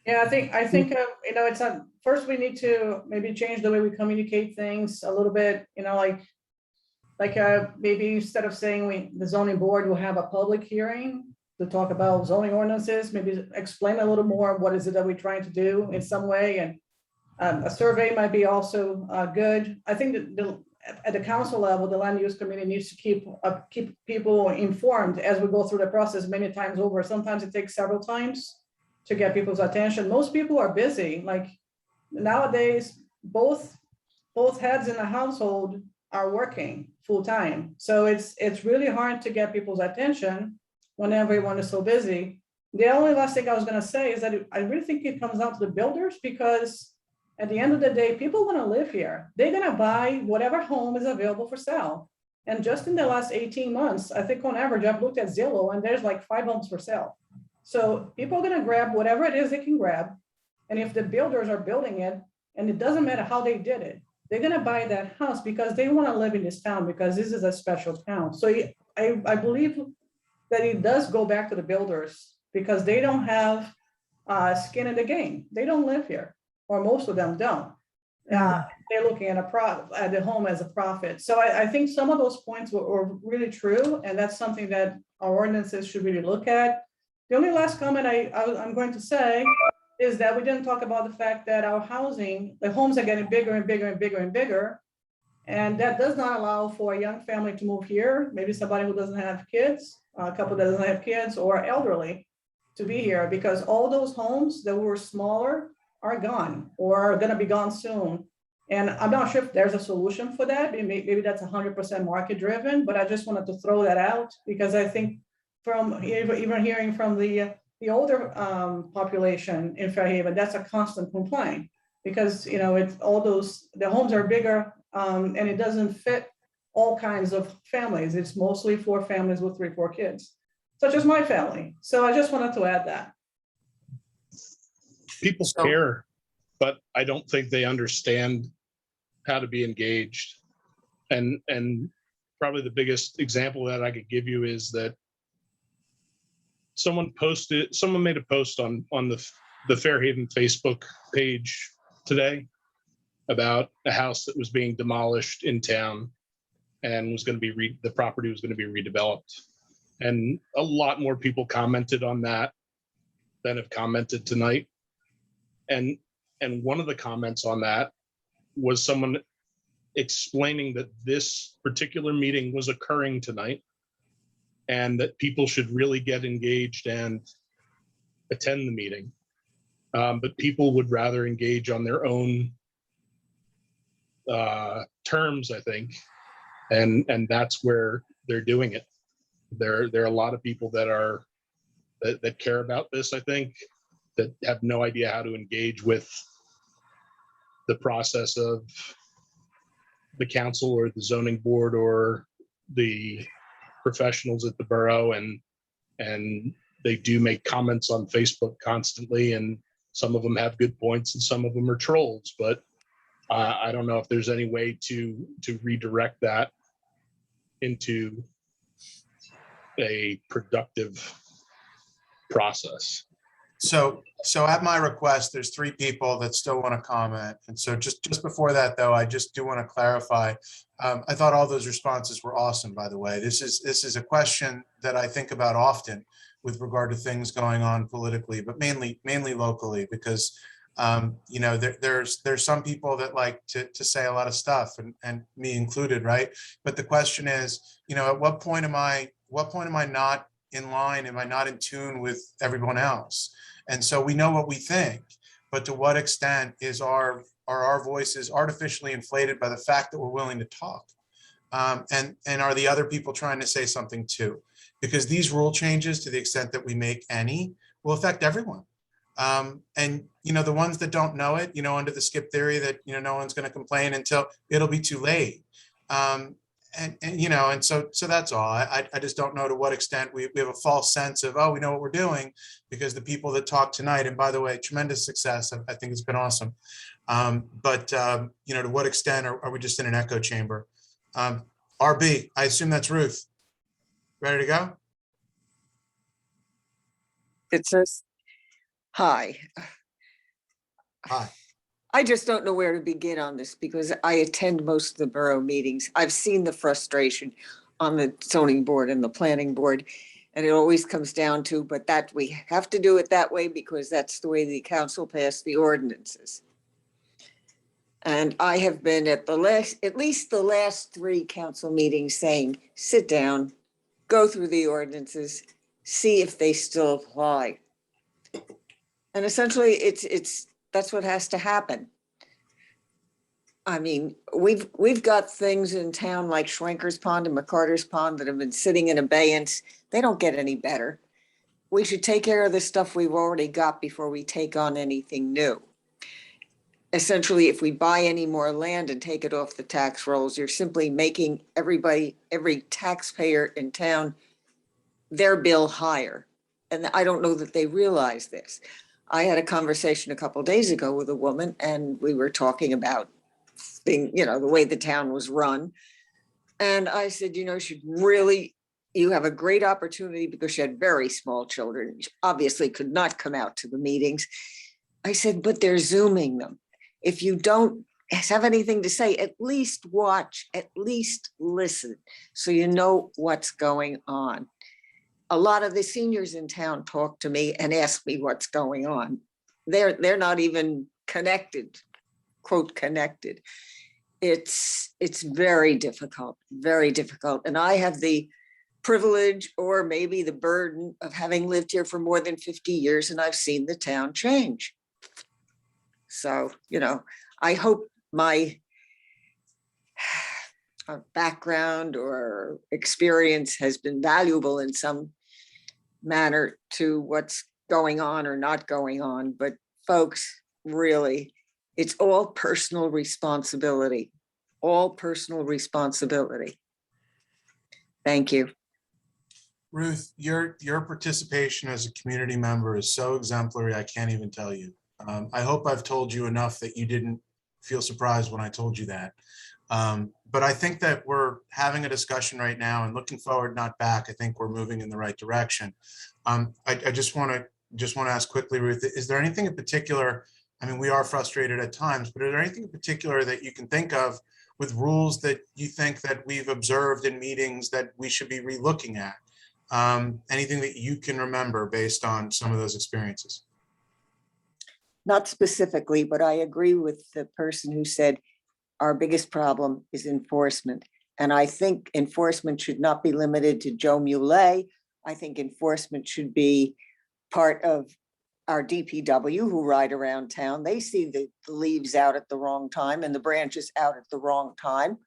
Yeah, I think it's first we need to maybe change the way we communicate things a little bit, like maybe instead of saying the zoning board will have a public hearing to talk about zoning ordinances, maybe explain a little more what is it that we're trying to do in some way. And a survey might be also good. I think that at the council level, the land use committee needs to keep people informed as we go through the process many times over. Sometimes it takes several times to get people's attention. Most people are busy. Like nowadays, both heads in the household are working full time. So it's really hard to get people's attention when everyone is so busy. The only last thing I was going to say is that I really think it comes down to the builders, because at the end of the day, people want to live here. They're going to buy whatever home is available for sale. And just in the last 18 months, I think on average, I've looked at Zillow and there's like 5 homes for sale. So people are going to grab whatever it is they can grab. And if the builders are building it, and it doesn't matter how they did it, they're gonna buy that house because they want to live in this town, because this is a special town. So I believe that it does go back to the builders, because they don't have skin in the game. They don't live here, or most of them don't. They're looking at at the home as a profit. So I think some of those points were really true, and that's something that our ordinances should really look at. The only last comment I'm going to say is that we didn't talk about the fact that our housing, the homes are getting bigger and bigger and bigger and bigger. And that does not allow for a young family to move here, maybe somebody who doesn't have kids, a couple that doesn't have kids, or elderly to be here, because all those homes that were smaller are gone or are gonna be gone soon. And I'm not sure if there's a solution for that. Maybe that's 100% market driven, but I just wanted to throw that out, because I think from even hearing from the older population in Fairhaven, that's a constant complaint, because it's all the homes are bigger, and it doesn't fit all kinds of families. It's mostly for families with 3-4 kids, such as my family. So I just wanted to add that. People care, but I don't think they understand how to be engaged. And probably the biggest example that I could give you is that someone made a post on the Fairhaven Facebook page today about a house that was being demolished in town and was going to be the property was going to be redeveloped. And a lot more people commented on that than have commented tonight. And one of the comments on that was someone explaining that this particular meeting was occurring tonight and that people should really get engaged and attend the meeting. But people would rather engage on their own terms, I think. And that's where they're doing it. There are a lot of people that care about this, I think, that have no idea how to engage with the process of the council or the zoning board or the professionals at the borough, and they do make comments on Facebook constantly, and some of them have good points and some of them are trolls, but I don't know if there's any way to redirect that into a productive process. So at my request, there's 3 people that still want to comment. And so just before that, though, I just do want to clarify. I thought all those responses were awesome, by the way. This is a question that I think about often with regard to things going on politically, but mainly locally, because there's some people that like to say a lot of stuff, and me included, right? But the question is, at what point am I not in line? Am I not in tune with everyone else? And so we know what we think, but to what extent are our voices artificially inflated by the fact that we're willing to talk? And are the other people trying to say something too? Because these rule changes, to the extent that we make any, will affect everyone. And the ones that don't know it, under the skip theory that no one's going to complain until it'll be too late. And so that's all. I just don't know to what extent we have a false sense of, oh, we know what we're doing, because the people that talked tonight, and by the way, tremendous success. I think it's been awesome. But to what extent are we just in an echo chamber? RB, I assume that's Ruth. Ready to go? It says, hi. Hi. I just don't know where to begin on this, because I attend most of the borough meetings. I've seen the frustration on the zoning board and the planning board, and it always comes down to, but that we have to do it that way because that's the way the council passed the ordinances. And I have been at least the last 3 council meetings saying, sit down, go through the ordinances, see if they still apply. And essentially that's what has to happen. I mean, we've got things in town like Schwenker's Pond and McCarter's Pond that have been sitting in abeyance. They don't get any better. We should take care of the stuff we've already got before we take on anything new. Essentially, if we buy any more land and take it off the tax rolls, you're simply making every taxpayer in town, their bill higher. And I don't know that they realize this. I had a conversation a couple days ago with a woman and we were talking about being, the way the town was run. And I said, you have a great opportunity because she had very small children. She obviously could not come out to the meetings. I said, but they're Zooming them. If you don't have anything to say, at least watch, at least listen, so you know what's going on. A lot of the seniors in town talk to me and ask me what's going on. They're not even connected, quote, connected. It's very difficult, very difficult. And I have the privilege or maybe the burden of having lived here for more than 50 years and I've seen the town change. So, I hope my background or experience has been valuable in some manner to what's going on or not going on. But folks, really, it's all personal responsibility, all personal responsibility. Thank you. Ruth, your participation as a community member is so exemplary, I can't even tell you. I hope I've told you enough that you didn't feel surprised when I told you that. But I think that we're having a discussion right now and looking forward, not back. I think we're moving in the right direction. I just want to ask quickly, Ruth, is there anything in particular? I mean, we are frustrated at times, but is there anything in particular that you can think of with rules that you think that we've observed in meetings that we should be relooking at? Anything that you can remember based on some of those experiences? Not specifically, but I agree with the person who said our biggest problem is enforcement. And I think enforcement should not be limited to Joe Muley. I think enforcement should be part of our DPW who ride around town. They see the leaves out at the wrong time and the branches out at the wrong time.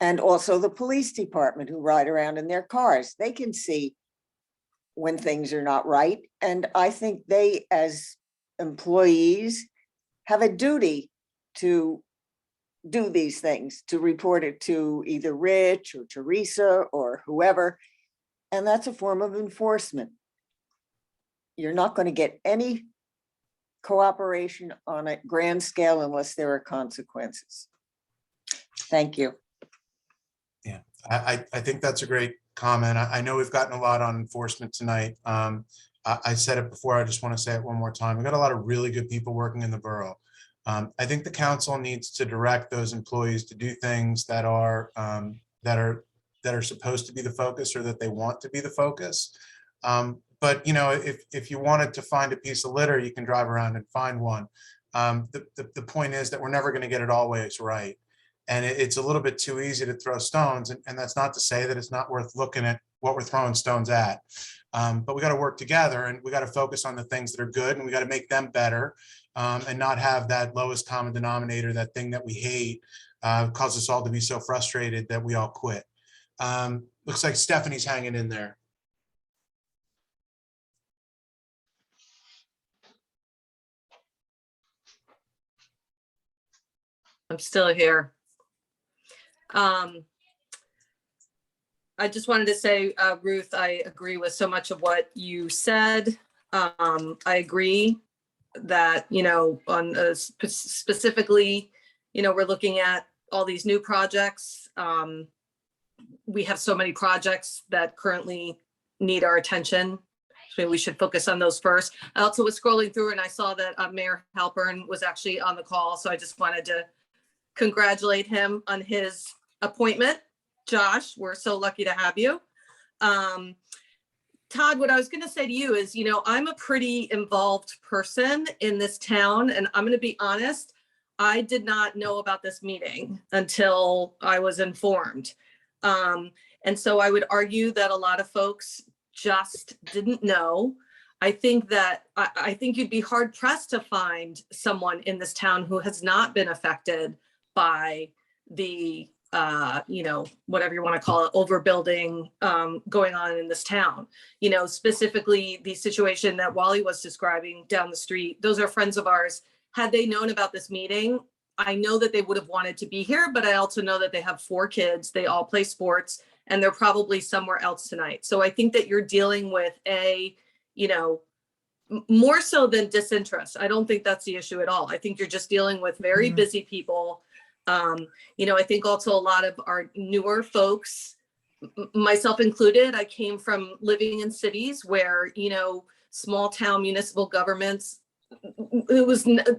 And also the police department who ride around in their cars. They can see when things are not right. And I think they, as employees, have a duty to do these things, to report it to either Rich or Teresa or whoever. And that's a form of enforcement. You're not going to get any cooperation on a grand scale unless there are consequences. Thank you. Yeah, I think that's a great comment. I know we've gotten a lot on enforcement tonight. I said it before, I just want to say it one more time. We've got a lot of really good people working in the borough. I think the council needs to direct those employees to do things that are supposed to be the focus or that they want to be the focus. But if you wanted to find a piece of litter, you can drive around and find one. The point is that we're never going to get it always right. And it's a little bit too easy to throw stones. And that's not to say that it's not worth looking at what we're throwing stones at. But we got to work together and we got to focus on the things that are good and we got to make them better and not have that lowest common denominator, that thing that we hate, cause us all to be so frustrated that we all quit. Looks like Stephanie's hanging in there. I'm still here. I just wanted to say, Ruth, I agree with so much of what you said. I agree that, on specifically, we're looking at all these new projects. We have so many projects that currently need our attention. So we should focus on those first. I also was scrolling through and I saw that Mayor Halpern was actually on the call. So I just wanted to congratulate him on his appointment. Josh, we're so lucky to have you. Todd, what I was going to say to you is, I'm a pretty involved person in this town, and I'm going to be honest, I did not know about this meeting until I was informed. And so I would argue that a lot of folks just didn't know. I think you'd be hard pressed to find someone in this town who has not been affected by the whatever you want to call it, overbuilding going on in this town. Specifically the situation that Wally was describing down the street. Those are friends of ours. Had they known about this meeting, I know that they would have wanted to be here, but I also know that they have 4 kids. They all play sports and they're probably somewhere else tonight. So I think that you're dealing with more so than disinterest. I don't think that's the issue at all. I think you're just dealing with very busy people. I think also a lot of our newer folks, myself included, I came from living in cities where, small town municipal governments,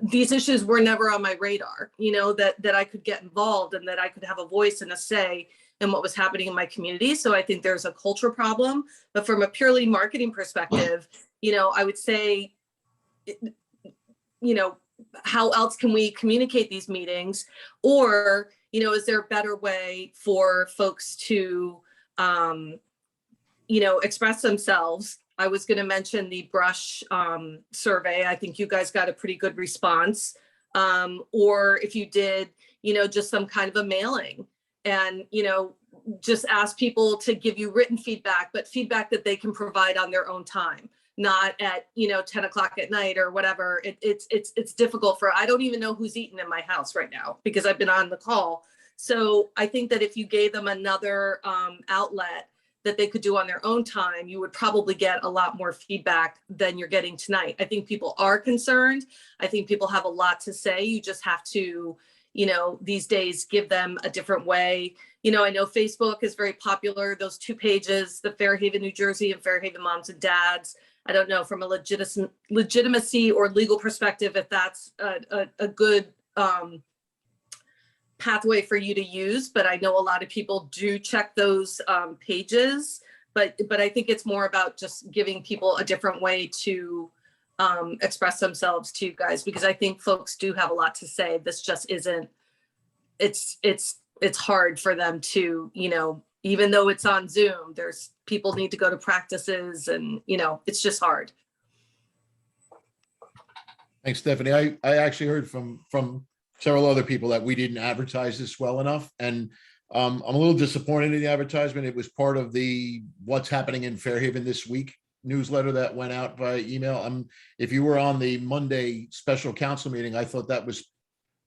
these issues were never on my radar, that I could get involved and that I could have a voice and a say in what was happening in my community. So I think there's a cultural problem, but from a purely marketing perspective, I would say, how else can we communicate these meetings? Or, is there a better way for folks to, express themselves? I was going to mention the brush survey. I think you guys got a pretty good response. Or if you did, just some kind of a mailing and, just ask people to give you written feedback, but feedback that they can provide on their own time, not at, 10 o'clock at night or whatever. It's difficult I don't even know who's eating in my house right now because I've been on the call. So I think that if you gave them another outlet that they could do on their own time, you would probably get a lot more feedback than you're getting tonight. I think people are concerned. I think people have a lot to say. You just have to, these days give them a different way. I know Facebook is very popular. Those 2 pages, the Fairhaven, New Jersey and Fairhaven Moms and Dads. I don't know from a legitimacy or legal perspective if that's a good pathway for you to use, but I know a lot of people do check those pages, but I think it's more about just giving people a different way to express themselves to you guys, because I think folks do have a lot to say. This just isn't, it's hard for them to, even though it's on Zoom, people need to go to practices and, it's just hard. Thanks, Stephanie. I actually heard from several other people that we didn't advertise this well enough. And I'm a little disappointed in the advertisement. It was part of the What's Happening in Fairhaven This Week newsletter that went out by email. If you were on the Monday special council meeting, I thought that was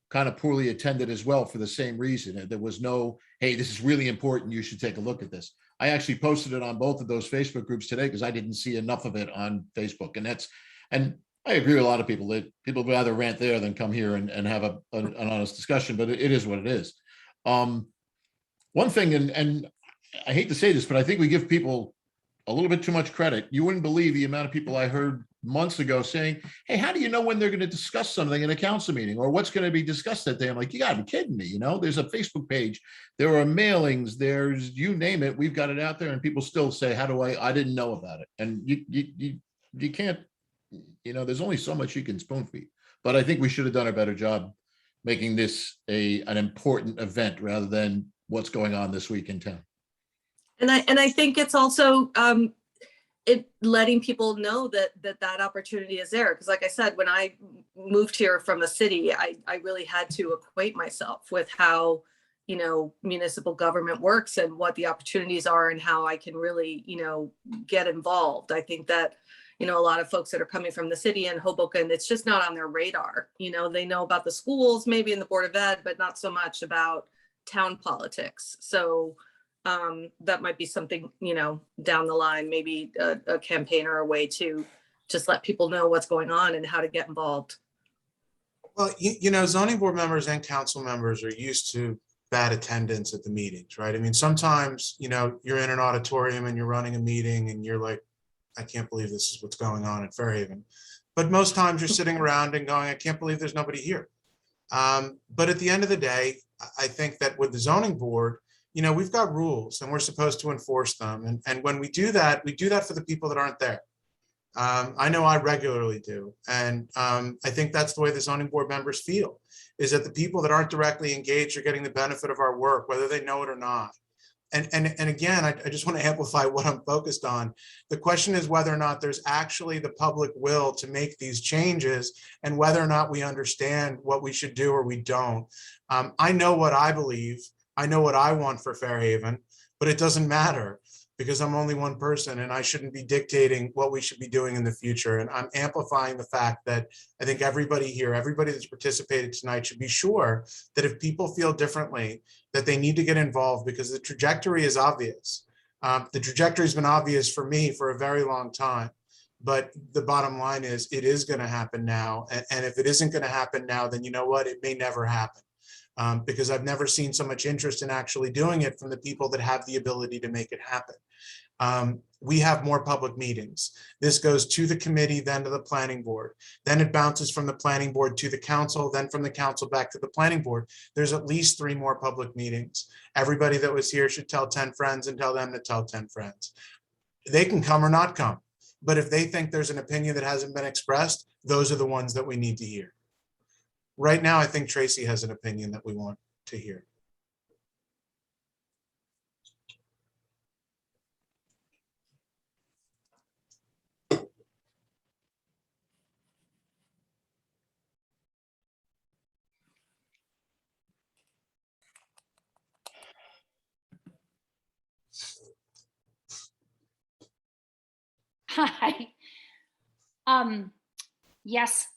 kind of poorly attended as well for the same reason. There was no, hey, this is really important, you should take a look at this. I actually posted it on both of those Facebook groups today because I didn't see enough of it on Facebook. And I agree with a lot of people that people would rather rant there than come here and have an honest discussion, but it is what it is. One thing, and I hate to say this, but I think we give people a little bit too much credit. You wouldn't believe the amount of people I heard months ago saying, hey, how do you know when they're going to discuss something in a council meeting or what's going to be discussed that day? I'm like, you gotta be kidding me. There's a Facebook page, there are mailings, there's, you name it, we've got it out there, and people still say, how do I didn't know about it. And you can't, there's only so much you can spoon feed, but I think we should have done a better job making this an important event rather than what's going on this week in town. And I think it's also letting people know that opportunity is there. Because like I said, when I moved here from a city, I really had to acquaint myself with how, municipal government works and what the opportunities are and how I can really, get involved. I think that, a lot of folks that are coming from the city and Hoboken, it's just not on their radar. They know about the schools, maybe in the Board of Ed, but not so much about town politics. So that might be something, down the line, maybe a campaign or a way to just let people know what's going on and how to get involved. Well, zoning board members and council members are used to bad attendance at the meetings, right? I mean, sometimes, you're in an auditorium and you're running a meeting and you're like, I can't believe this is what's going on at Fairhaven. But most times you're sitting around and going, I can't believe there's nobody here. But at the end of the day, I think that with the zoning board, we've got rules and we're supposed to enforce them. And when we do that for the people that aren't there. I know I regularly do. And I think that's the way the zoning board members feel, is that the people that aren't directly engaged are getting the benefit of our work, whether they know it or not. And again, I just want to amplify what I'm focused on. The question is whether or not there's actually the public will to make these changes and whether or not we understand what we should do or we don't. I know what I believe. I know what I want for Fairhaven, but it doesn't matter because I'm only one person and I shouldn't be dictating what we should be doing in the future. And I'm amplifying the fact that I think everybody here, everybody that's participated tonight should be sure that if people feel differently, that they need to get involved because the trajectory is obvious. The trajectory has been obvious for me for a very long time, But the bottom line is it is going to happen now. And if it isn't going to happen now, then you know what? It may never happen. Because I've never seen so much interest in actually doing it from the people that have the ability to make it happen. We have more public meetings. This goes to the committee, then to the planning board. Then it bounces from the planning board to the council, then from the council back to the planning board. There's at least 3 more public meetings. Everybody that was here should tell 10 friends and tell them to tell 10 friends. They can come or not come. But if they think there's an opinion that hasn't been expressed, those are the ones that we need to hear. Right now, I think Tracy has an opinion that we want to hear. Hi. Yes,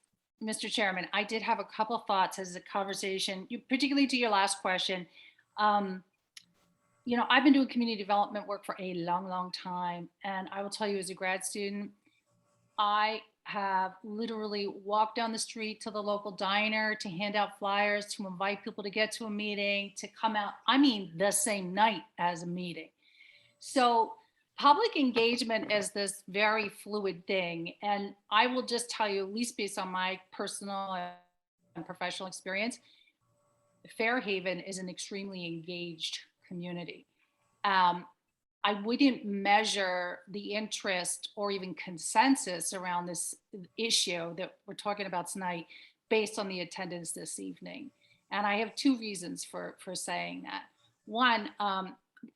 Mr. Chairman, I did have a couple of thoughts as a conversation, particularly to your last question. You know, I've been doing community development work for a long, long time. And I will tell you as a grad student, I have literally walked down the street to the local diner to hand out flyers, to invite people to get to a meeting, to come out, I mean, the same night as a meeting. So public engagement is this very fluid thing. And I will just tell you, at least based on my personal and professional experience, Fairhaven is an extremely engaged community. I wouldn't measure the interest or even consensus around this issue that we're talking about tonight based on the attendance this evening. And I have 2 reasons for saying that. One,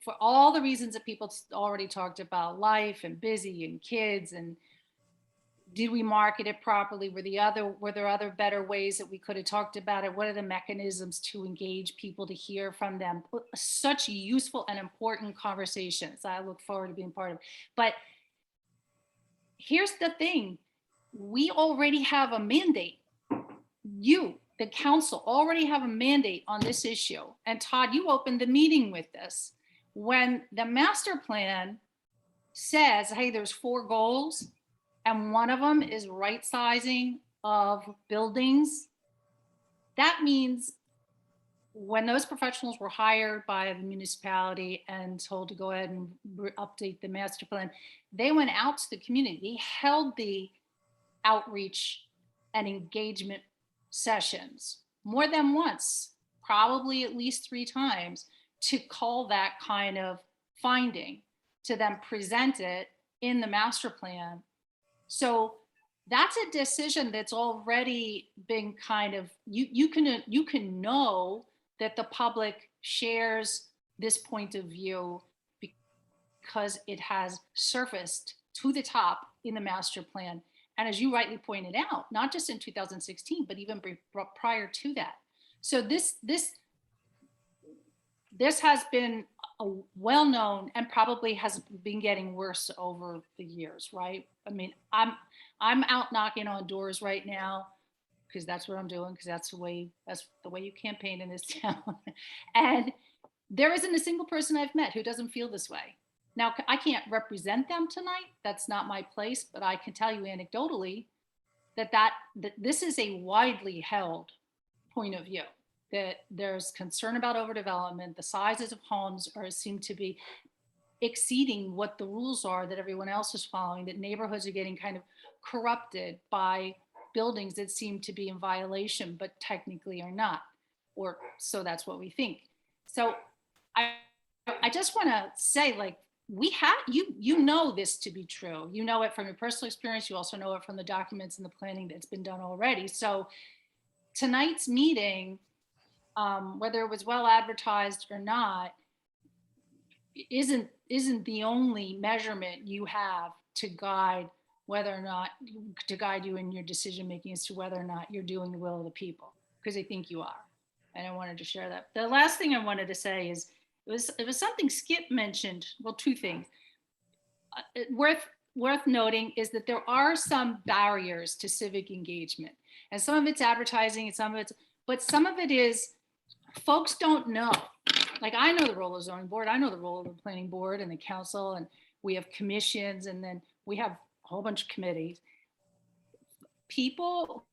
for all the reasons that people already talked about, life and busy and kids, and did we market it properly? Were there other better ways that we could have talked about it? What are the mechanisms to engage people, to hear from them? Such useful and important conversations. I look forward to being part of. But here's the thing. We already have a mandate. You, the council, already have a mandate on this issue. And Todd, you opened the meeting with this. When the master plan says, hey, there's 4 goals, and one of them is right sizing of buildings. That means when those professionals were hired by the municipality and told to go ahead and update the master plan, they went out to the community. They held the outreach and engagement sessions more than once, probably at least 3 times, to call that kind of finding, to then present it in the master plan. So that's a decision that's already been kind of, you can know that the public shares this point of view because it has surfaced to the top in the master plan. And as you rightly pointed out, not just in 2016, but even prior to that. So this has been a well-known and probably has been getting worse over the years, right? I mean, I'm out knocking on doors right now because that's what I'm doing, because that's the way you campaign in this town. And there isn't a single person I've met who doesn't feel this way. Now, I can't represent them tonight. That's not my place, but I can tell you anecdotally that this is a widely held point of view, that there's concern about overdevelopment. The sizes of homes seem to be exceeding what the rules are that everyone else is following, that neighborhoods are getting kind of corrupted by buildings that seem to be in violation, but technically are not, or so that's what we think. So I just want to say, like, we have, you know this to be true. You know it from your personal experience. You also know it from the documents and the planning that's been done already. So tonight's meeting, whether it was well advertised or not, isn't the only measurement you have to guide whether or not, to guide you in your decision making as to whether or not you're doing the will of the people, because I think you are. And I wanted to share that. The last thing I wanted to say is it was something Skip mentioned. Well, 2 things worth noting is that there are some barriers to civic engagement, and some of it's advertising, and but some of it is folks don't know. Like, I know the role of the zoning board, I know the role of the planning board and the council, and we have commissions, and then we have whole bunch of committees. People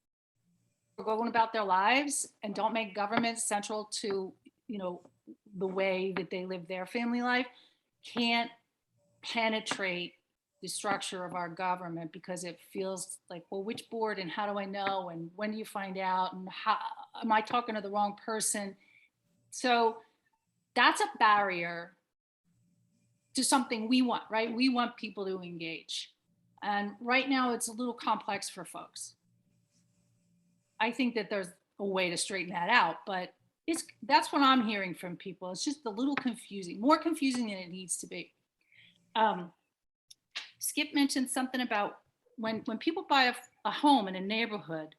are going about their lives and don't make government central to, the way that they live their family life, can't penetrate the structure of our government because it feels like, well, which board and how do I know? And when do you find out? And how am I talking to the wrong person? So that's a barrier to something we want, right? We want people to engage. And right now it's a little complex for folks. I think that there's a way to straighten that out, but that's what I'm hearing from people. It's just a little confusing, more confusing than it needs to be. Skip mentioned something about when people buy a home in a neighborhood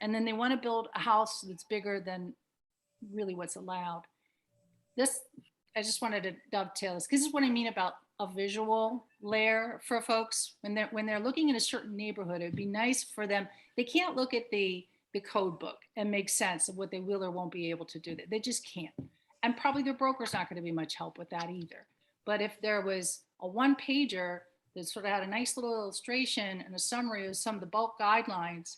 and then they want to build a house that's bigger than really what's allowed. I just wanted to dovetail this because this is what I mean about a visual layer for folks. When they're looking at a certain neighborhood, it'd be nice for them. They can't look at the code book and make sense of what they will or won't be able to do. They just can't. And probably their broker's not going to be much help with that either. But if there was a one-pager that sort of had a nice little illustration and a summary of some of the bulk guidelines,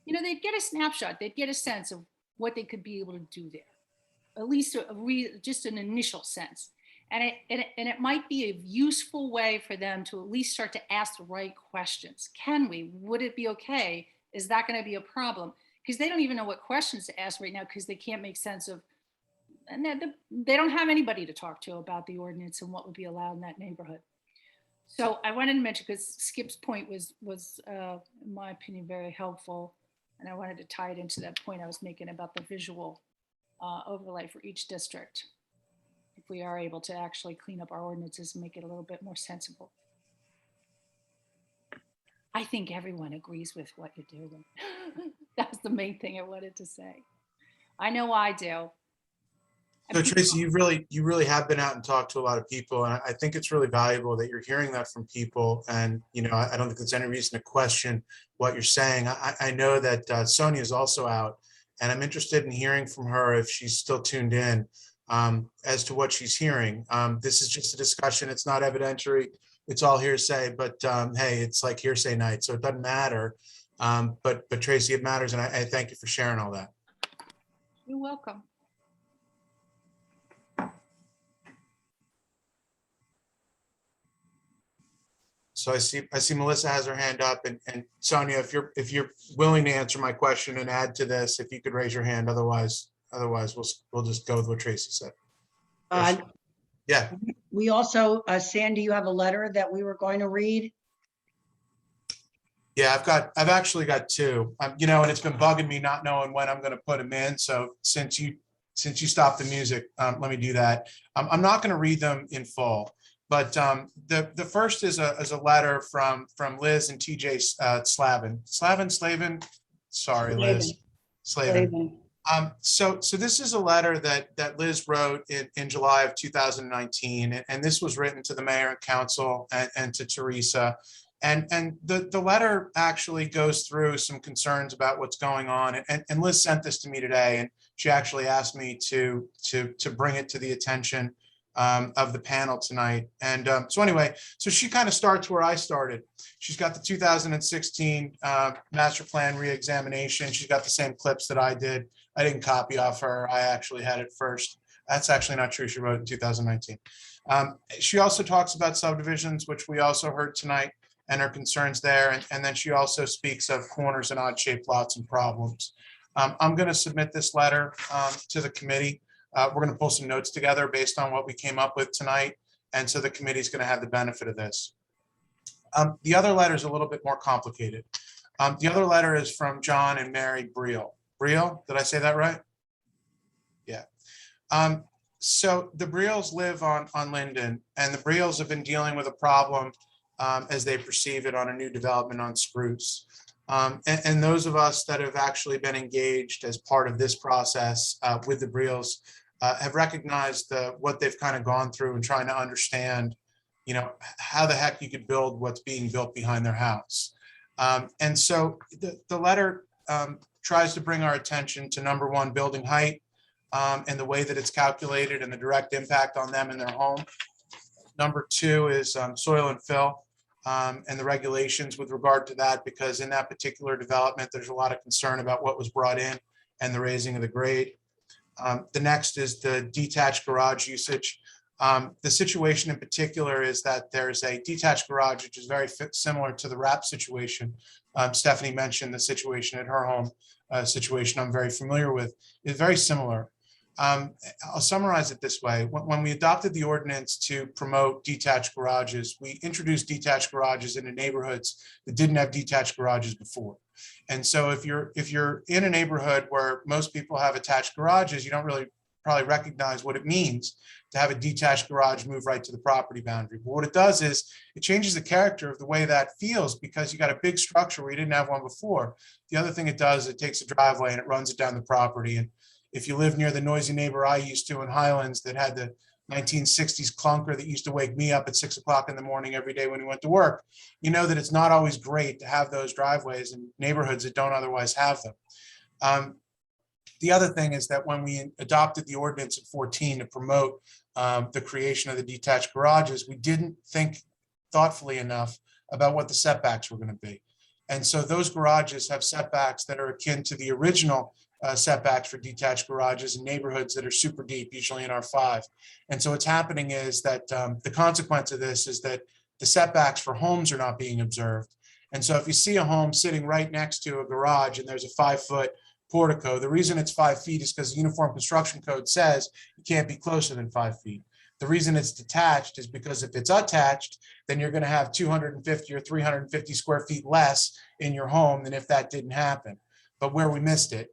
they'd get a snapshot. They'd get a sense of what they could be able to do there, at least just an initial sense. And it might be a useful way for them to at least start to ask the right questions. Can we? Would it be okay? Is that going to be a problem? Because they don't even know what questions to ask right now because they can't make sense of, and they don't have anybody to talk to about the ordinance and what would be allowed in that neighborhood. So I wanted to mention, because Skip's point was in my opinion, very helpful. And I wanted to tie it into that point I was making about the visual overlay for each district. If we are able to actually clean up our ordinances and make it a little bit more sensible. I think everyone agrees with what you're doing. That's the main thing I wanted to say. I know I do. So Tracy, you really have been out and talked to a lot of people, and I think it's really valuable that you're hearing that from people. And I don't think there's any reason to question what you're saying. I know that Sonia is also out, and I'm interested in hearing from her if she's still tuned in as to what she's hearing. This is just a discussion. It's not evidentiary. It's all hearsay. But hey, it's like hearsay night, so it doesn't matter. But Tracy, it matters, and I thank you for sharing all that. You're welcome. So I see Melissa has her hand up, and Sonia, if you're willing to answer my question and add to this, if you could raise your hand. Otherwise we'll just go with what Tracy said. Yeah. We also, Sandy, you have a letter that we were going to read. Yeah, I've actually got two. And it's been bugging me not knowing when I'm going to put them in. So since you stopped the music, let me do that. I'm not going to read them in full. But the first is a letter from Liz and TJ Slavin. Sorry, Liz. Slavin. So this is a letter that Liz wrote in July of 2019, and this was written to the mayor and council and to Teresa. And the letter actually goes through some concerns about what's going on. And Liz sent this to me today, and she actually asked me to bring it to the attention of the panel tonight. And so anyway, so she kind of starts where I started. She's got the 2016 master plan reexamination. She's got the same clips that I did. I didn't copy off her. I actually had it first. That's actually not true. She wrote it in 2019. She also talks about subdivisions, which we also heard tonight, and her concerns there. And then she also speaks of corners and odd shaped lots and problems. I'm going to submit this letter to the committee. We're going to pull some notes together based on what we came up with tonight. And so the committee is going to have the benefit of this. The other letter is a little bit more complicated. The other letter is from John and Mary Briel. Briel, did I say that right? Yeah. So the Briels live on Linden, and the Briels have been dealing with a problem as they perceive it on a new development on Spruce. And those of us that have actually been engaged as part of this process with the Briels have recognized what they've kind of gone through and trying to understand, how the heck you could build what's being built behind their house. And so the letter tries to bring our attention to, number one, building height and the way that it's calculated and the direct impact on them and their home. Number two is soil and fill. and the regulations with regard to that, because in that particular development, there's a lot of concern about what was brought in and the raising of the grade. The next is the detached garage usage. The situation in particular is that there's a detached garage, which is very similar to the wrap situation. Stephanie mentioned the situation at her home, situation I'm very familiar with, is very similar. I'll summarize it this way. When we adopted the ordinance to promote detached garages, we introduced detached garages into neighborhoods that didn't have detached garages before. And so if you're in a neighborhood where most people have attached garages, you don't really probably recognize what it means to have a detached garage move right to the property boundary. But what it does is it changes the character of the way that feels, because you got a big structure where you didn't have one before. The other thing it does, it takes a driveway and it runs it down the property. And if you live near the noisy neighbor I used to in Highlands that had the 1960s clunker that used to wake me up at 6 o'clock in the morning every day when he went to work, you know that it's not always great to have those driveways in neighborhoods that don't otherwise have them. The other thing is that when we adopted the ordinance in 14 to promote the creation of the detached garages, we didn't think thoughtfully enough about what the setbacks were going to be. And so those garages have setbacks that are akin to the original setbacks for detached garages in neighborhoods that are super deep, usually in R5. And so what's happening is that the consequence of this is that the setbacks for homes are not being observed. And so if you see a home sitting right next to a garage and there's a 5-foot portico, the reason it's 5 feet is because the Uniform Construction Code says you can't be closer than 5 feet. The reason it's detached is because if it's attached, then you're going to have 250 or 350 square feet less in your home than if that didn't happen. But where we missed it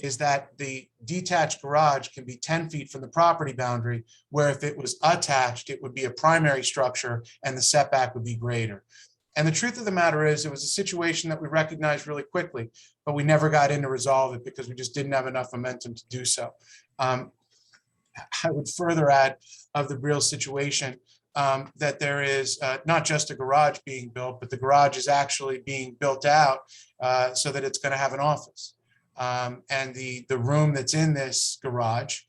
is that the detached garage can be 10 feet from the property boundary, where if it was attached, it would be a primary structure and the setback would be greater. And the truth of the matter is, it was a situation that we recognized really quickly, but we never got in to resolve it because we just didn't have enough momentum to do so. I would further add of the Briel situation that there is not just a garage being built, but the garage is actually being built out so that it's going to have an office. And the room that's in this garage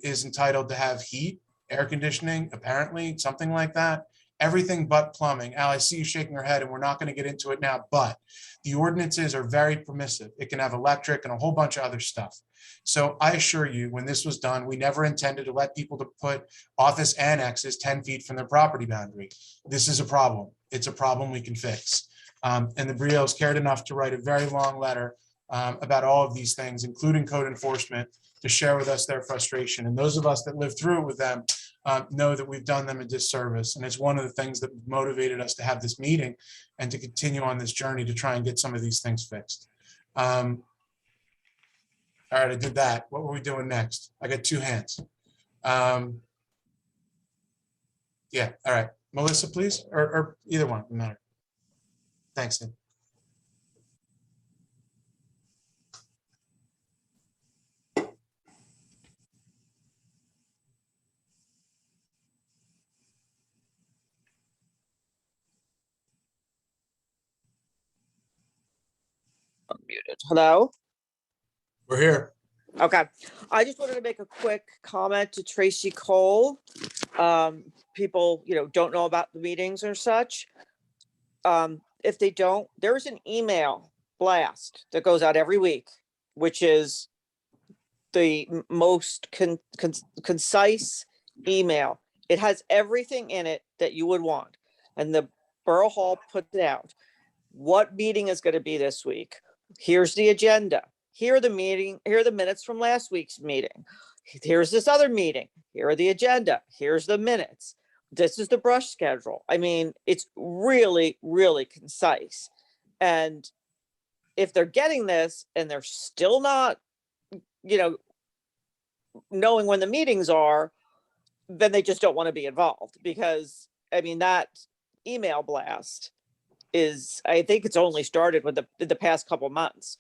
is entitled to have heat, air conditioning, apparently, something like that. Everything but plumbing. Al, I see you shaking your head and we're not going to get into it now, but the ordinances are very permissive. It can have electric and a whole bunch of other stuff. So I assure you, when this was done, we never intended to let people to put office annexes 10 feet from their property boundary. This is a problem. It's a problem we can fix. And the Briels cared enough to write a very long letter about all of these things, including code enforcement, to share with us their frustration. And those of us that lived through it with them know that we've done them a disservice. And it's one of the things that motivated us to have this meeting and to continue on this journey to try and get some of these things fixed. All right, I did that. What were we doing next? I got 2 hands. Yeah, all right. Melissa, please, or either one, no matter. Thanks, Nick. Unmuted. Hello? We're here. Okay. I just wanted to make a quick comment to Tracy Cole. People, don't know about the meetings or such. If they don't, there's an email blast that goes out every week, which is the most concise email. It has everything in it that you would want. And the Borough Hall put it out. What meeting is going to be this week? Here's the agenda. Here are the minutes from last week's meeting. Here's this other meeting. Here are the agenda. Here's the minutes. This is the brush schedule. I mean, it's really, really concise. And if they're getting this and they're still not, knowing when the meetings are, then they just don't want to be involved, because that email blast is, I think it's only started with the past couple months,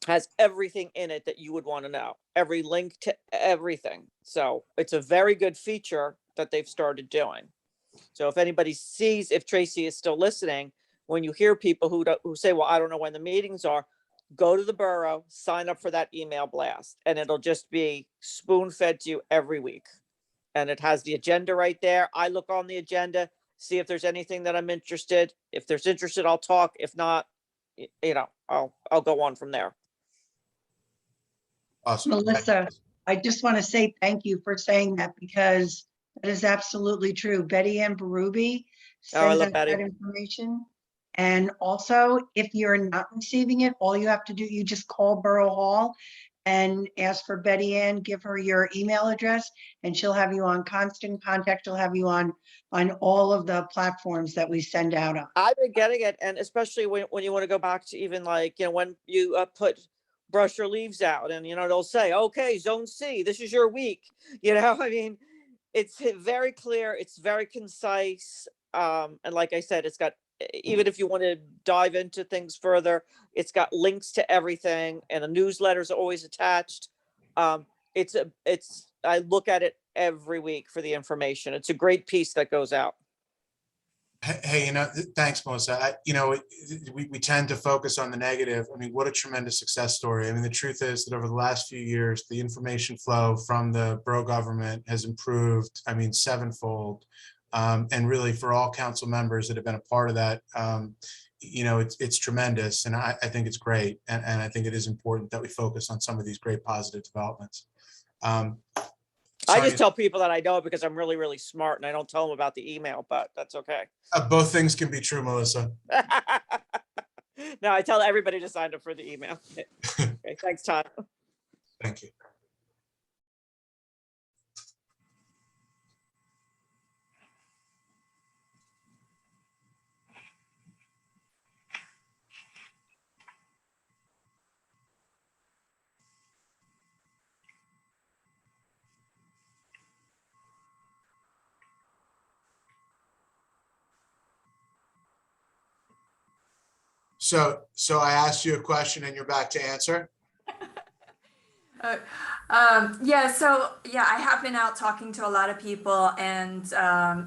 has everything in it that you would want to know, every link to everything. So it's a very good feature that they've started doing. So if anybody sees, if Tracy is still listening, when you hear people who say, well, I don't know when the meetings are, go to the borough, sign up for that email blast, and it'll just be spoon fed to you every week. And it has the agenda right there. I look on the agenda. see if there's anything that I'm interested. If there's interested, I'll talk. If not, I'll go on from there. Awesome. Melissa, I just want to say thank you for saying that, because that is absolutely true. Betty Ann Berube Oh, I sends love out Betty. that information. And also, if you're not receiving it, all you have to do, you just call Borough Hall and ask for Betty Ann, give her your email address, and she'll have you on constant contact. She'll have you on all of the platforms that we send out on. I've been getting it, and especially when you want to go back to even like, when you brush your leaves out, and they'll say, okay, zone C, this is your week. I mean, it's very clear, it's very concise, and like I said, it's got, even if you want to dive into things further, it's got links to everything, and the newsletters are always attached. I look at it every week for the information. It's a great piece that goes out. Hey, thanks, Melissa. We tend to focus on the negative. I mean, what a tremendous success story. I mean, the truth is that over the last few years, the information flow from the borough government has improved, I mean, sevenfold. And really, for all council members that have been a part of that, it's tremendous. And I think it's great. And I think it is important that we focus on some of these great positive developments. I just tell people that I know it because I'm really, really smart, and I don't tell them about the email, but that's okay. Both things can be true, Melissa. No, I tell everybody to sign up for the email. Okay, thanks, Todd. Thank you. So I asked you a question and you're back to answer? I have been out talking to a lot of people, and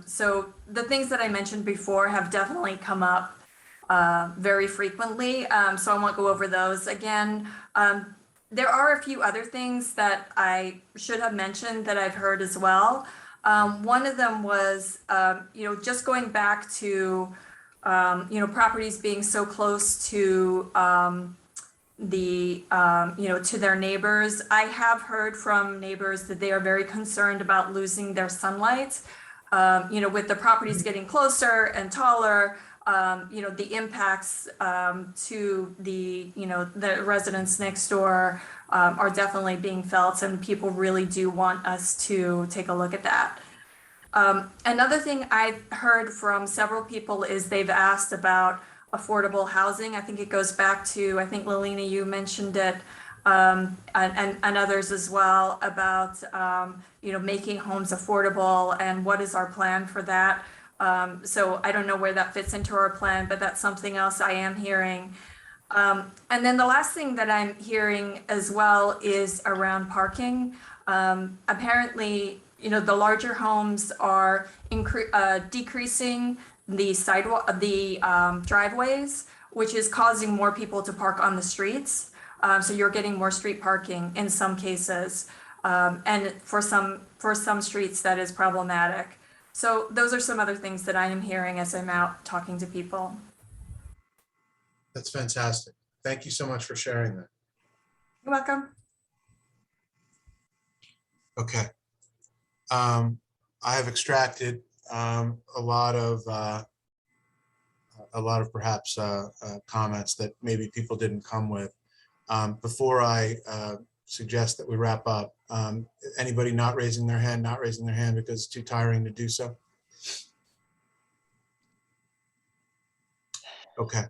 so the things that I mentioned before have definitely come up very frequently, so I won't go over those again. There are a few other things that I should have mentioned that I've heard as well. One of them was, just going back to properties being so close to to their neighbors. I have heard from neighbors that they are very concerned about losing their sunlight. With the properties getting closer and taller, the impacts to the residents next door are definitely being felt, and people really do want us to take a look at that. Another thing I've heard from several people is they've asked about affordable housing. I think it goes back to, I think Lalina, you mentioned it, and others as well, about making homes affordable and what is our plan for that. So I don't know where that fits into our plan, but that's something else I am hearing. And then the last thing that I'm hearing as well is around parking. Apparently, the larger homes are decreasing the driveways, which is causing more people to park on the streets. So you're getting more street parking in some cases, and for some streets that is problematic. So those are some other things that I am hearing as I'm out talking to people. That's fantastic. Thank you so much for sharing that. You're welcome. Okay. I have extracted a lot of perhaps comments that maybe people didn't come with. Before I suggest that we wrap up, anybody not raising their hand because it's too tiring to do so? Okay.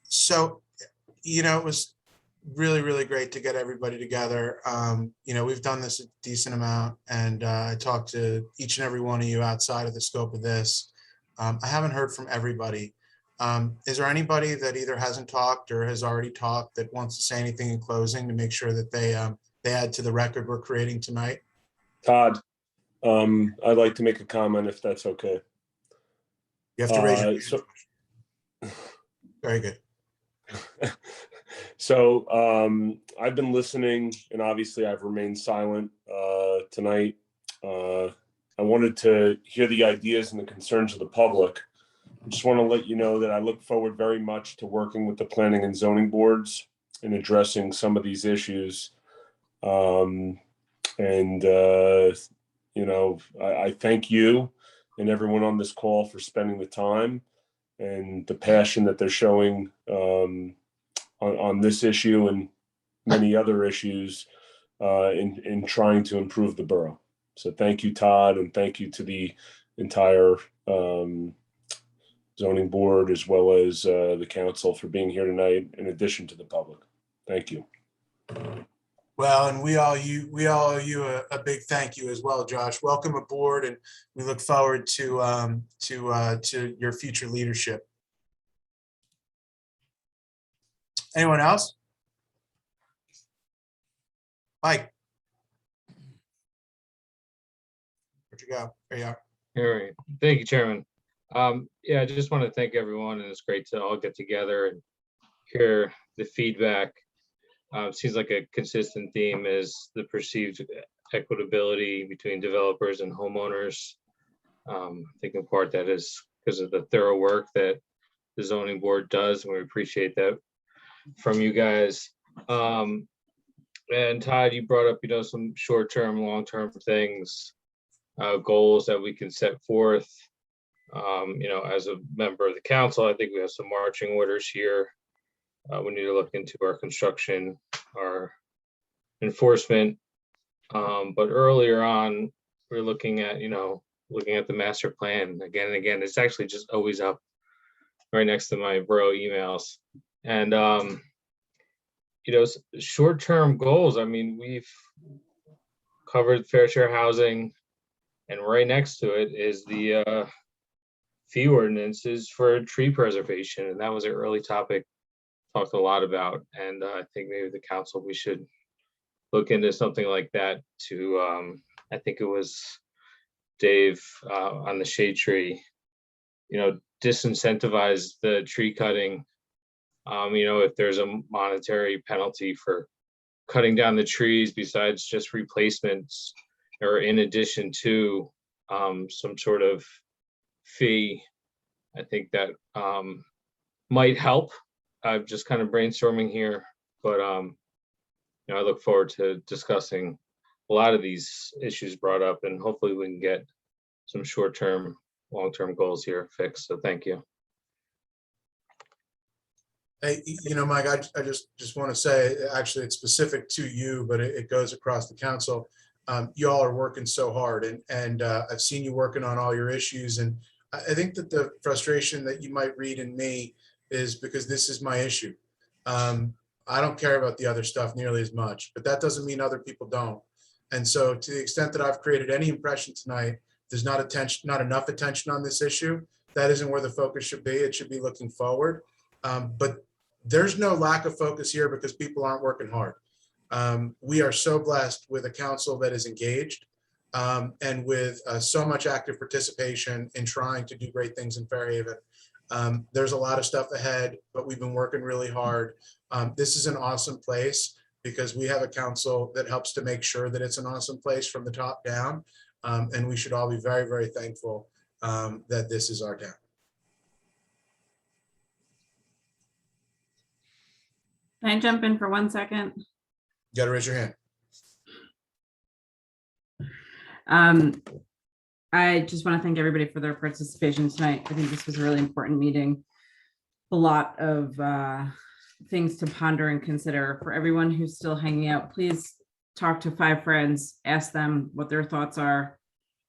So, it was really, really great to get everybody together. We've done this a decent amount, and I talked to each and every one of you outside of the scope of this. I haven't heard from everybody. Is there anybody that either hasn't talked or has already talked that wants to say anything in closing to make sure that they add to the record we're creating tonight? Todd, I'd like to make a comment if that's okay. You have to raise your hand. Very good. So I've been listening, and obviously I've remained silent tonight. I wanted to hear the ideas and the concerns of the public. I just want to let you know that I look forward very much to working with the planning and zoning boards in addressing some of these issues. I thank you and everyone on this call for spending the time and the passion that they're showing on this issue and many other issues in trying to improve the borough. So thank you, Todd, and thank you to the entire zoning board as well as the council for being here tonight, in addition to the public. Thank you. Well, and we all owe you a big thank you as well, Josh. Welcome aboard, and we look forward to your future leadership. Anyone else? Mike. Where'd you go? There you are. All right. Thank you, Chairman. Yeah, I just want to thank everyone, and it's great to all get together and hear the feedback. Seems like a consistent theme is the perceived equitability between developers and homeowners. I think in part that is because of the thorough work that the zoning board does, and we appreciate that from you guys. And Todd, you brought up, some short-term, long-term things, goals that we can set forth. As a member of the council, I think we have some marching orders here. We need to look into our construction, our enforcement. But earlier on, we're looking at the master plan again and again. It's actually just always up right next to my borough emails. And, short-term goals. I mean, we've covered fair share housing, and right next to it is the fee ordinances for tree preservation. And that was an early topic talked a lot about. And I think maybe the council, we should look into something like that to, I think it was Dave on the shade tree, disincentivize the tree cutting. If there's a monetary penalty for cutting down the trees besides just replacements, or in addition to some sort of fee, I think that might help. I'm just kind of brainstorming here, but I look forward to discussing a lot of these issues brought up, and hopefully we can get some short-term, long-term goals here fixed. So thank you. Hey, Mike, I just want to say, actually, it's specific to you, but it goes across the council. You all are working so hard, and I've seen you working on all your issues. And I think that the frustration that you might read in me is because this is my issue. I don't care about the other stuff nearly as much, but that doesn't mean other people don't. And so to the extent that I've created any impression tonight, there's not enough attention on this issue. That isn't where the focus should be. It should be looking forward. But there's no lack of focus here because people aren't working hard. We are so blessed with a council that is engaged and with so much active participation in trying to do great things in Fairhaven. There's a lot of stuff ahead, but we've been working really hard. This is an awesome place because we have a council that helps to make sure that it's an awesome place from the top down. And we should all be very, very thankful that this is our town. Can I jump in for 1 second? You got to raise your hand. I just want to thank everybody for their participation tonight. I think this was a really important meeting. A lot of things to ponder and consider. For everyone who's still hanging out, please talk to 5 friends, ask them what their thoughts are,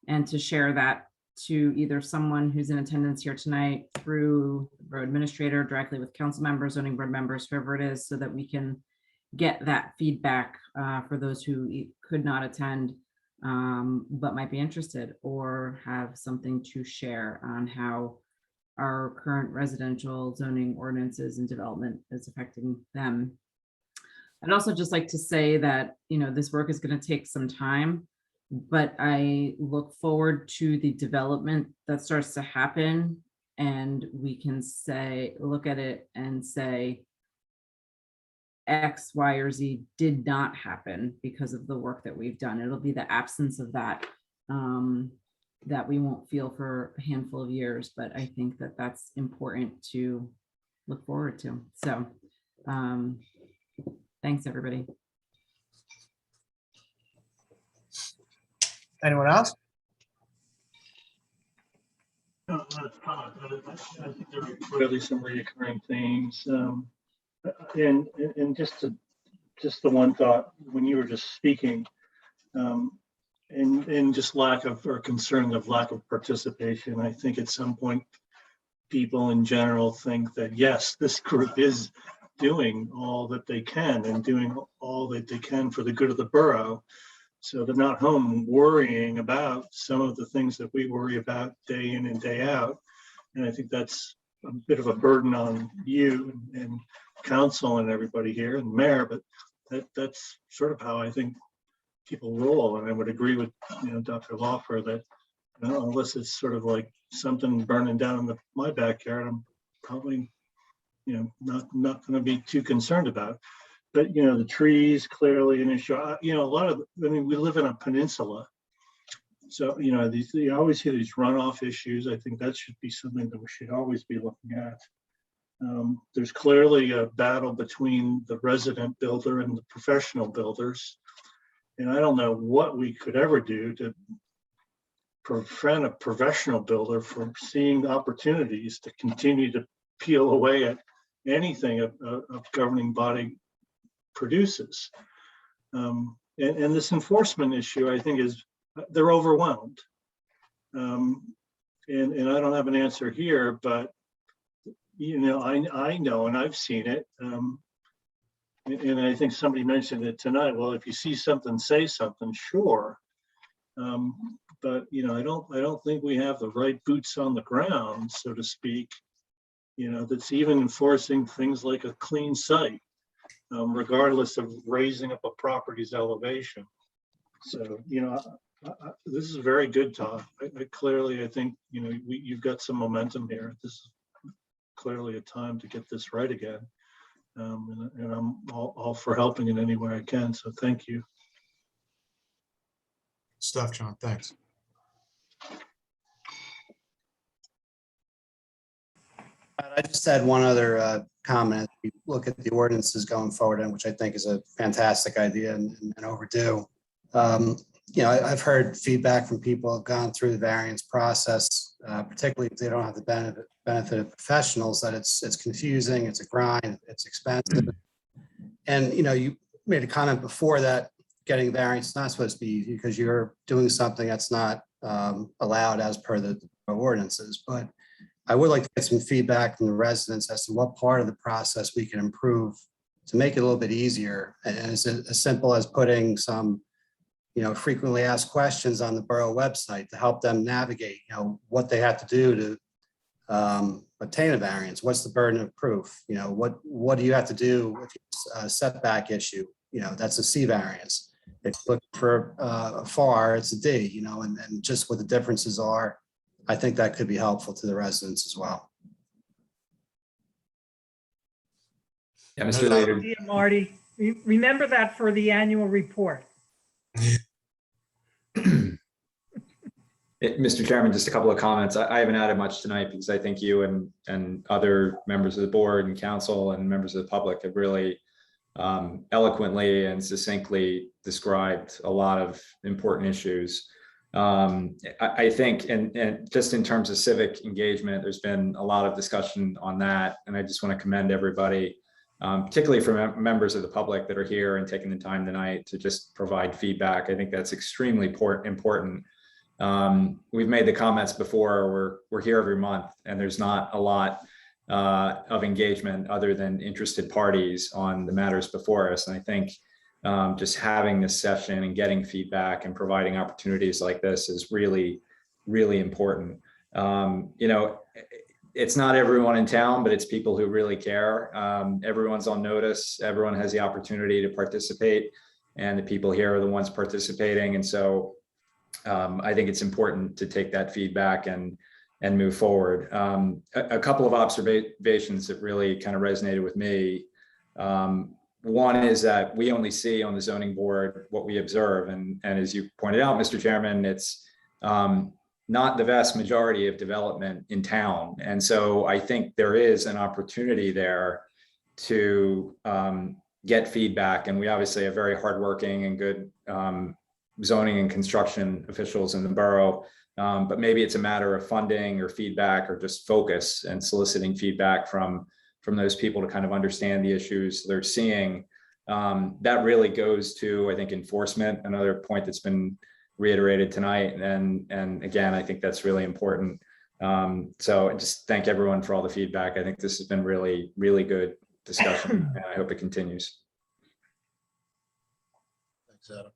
and to share that to either someone who's in attendance here tonight, through the borough administrator, directly with council members, zoning board members, whoever it is, so that we can get that feedback for those who could not attend but might be interested or have something to share on how our current residential zoning ordinances and development is affecting them. I'd also just like to say that, this work is going to take some time, but I look forward to the development that starts to happen, and we can look at it and say X, Y, or Z did not happen because of the work that we've done. It'll be the absence of that that we won't feel for a handful of years, but I think that that's important to look forward to. So thanks, everybody. Anyone else? I think there are clearly some recurring themes. And just the one thought when you were just speaking, and just lack of, or concern of lack of participation. I think at some point, people in general think that, yes, this group is doing all that they can and doing all that they can for the good of the borough. So they're not home worrying about some of the things that we worry about day in and day out. And I think that's a bit of a burden on you and council and everybody here and the mayor, but that's sort of how I think people roll. And I would agree with, Dr. Lawfer that, unless it's sort of like something burning down in my backyard, I'm probably, not going to be too concerned about. But, the trees clearly an issue. We live in a peninsula. So, you always hear these runoff issues. I think that should be something that we should always be looking at. There's clearly a battle between the resident builder and the professional builders. And I don't know what we could ever do to prevent a professional builder from seeing opportunities to continue to peel away at anything a governing body produces. And this enforcement issue, I think, they're overwhelmed. And I don't have an answer here, but I know, and I've seen it. And I think somebody mentioned it tonight. Well, if you see something, say something, sure. But I don't think we have the right boots on the ground, so to speak. That's even enforcing things like a clean site, regardless of raising up a property's elevation. So this is very good talk. I think you've got some momentum here. This is clearly a time to get this right again. And I'm all for helping in any way I can. So thank you. Stuff, John. Thanks. I just had one other comment. We look at the ordinances going forward, and which I think is a fantastic idea and overdue. I've heard feedback from people who have gone through the variance process, particularly if they don't have the benefit of professionals, that it's confusing, it's a grind, it's expensive. And you made a comment before that getting variance is not supposed to be easy because you're doing something that's not allowed as per the ordinances. But I would like to get some feedback from the residents as to what part of the process we can improve to make it a little bit easier. And is it as simple as putting some frequently asked questions on the borough website to help them navigate, what they have to do to obtain a variance? What's the burden of proof? What do you have to do with a setback issue? That's a C variance. If you look for a FAR, it's a D, and just what the differences are. I think that could be helpful to the residents as well. Yeah, Mr. Lader. Yeah, Marty, remember that for the annual report. Mr. Chairman, just a couple of comments. I haven't added much tonight because I think you and other members of the board and council and members of the public have really eloquently and succinctly described a lot of important issues. I think, and just in terms of civic engagement, there's been a lot of discussion on that. And I just want to commend everybody, particularly from members of the public that are here and taking the time tonight to just provide feedback. I think that's extremely important. We've made the comments before, we're here every month and there's not a lot of engagement other than interested parties on the matters before us. And I think just having this session and getting feedback and providing opportunities like this is really, really important. It's not everyone in town, but it's people who really care. Everyone's on notice. Everyone has the opportunity to participate, and the people here are the ones participating. And so I think it's important to take that feedback and move forward. A couple of observations that really kind of resonated with me. One is that we only see on the zoning board what we observe. And as you pointed out, Mr. Chairman, it's not the vast majority of development in town. And so I think there is an opportunity there to get feedback. And we obviously have very hardworking and good zoning and construction officials in the borough. But maybe it's a matter of funding or feedback or just focus and soliciting feedback from those people to kind of understand the issues they're seeing. That really goes to, I think, enforcement, another point that's been reiterated tonight. And again, I think that's really important. So I just thank everyone for all the feedback. I think this has been really, really good discussion, and I hope it continues. Thanks, Adam.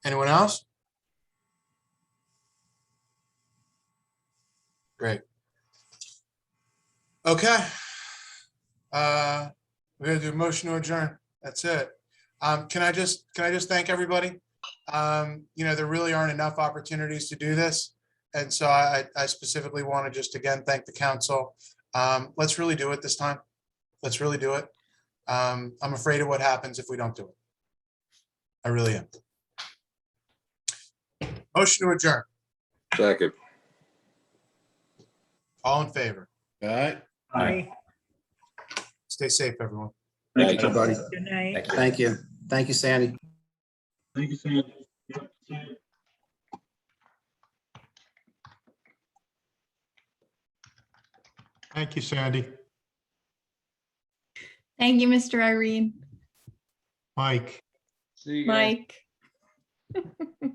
Anyone else? Great. Okay. We're gonna do a motion to adjourn. That's it. Can I just thank everybody? There really aren't enough opportunities to do this. And so I specifically want to just again, thank the council. Let's really do it this time. Let's really do it. I'm afraid of what happens if we don't do it. I really am. Motion to adjourn. Second. All in favor? All right. Bye. Stay safe, everyone. Thank you, everybody. Good night. Thank you. Thank you, Sandy. Thank you, Sam. Thank you, Sandy. Thank you, Mr. Irene. Mike. See you guys. Mike.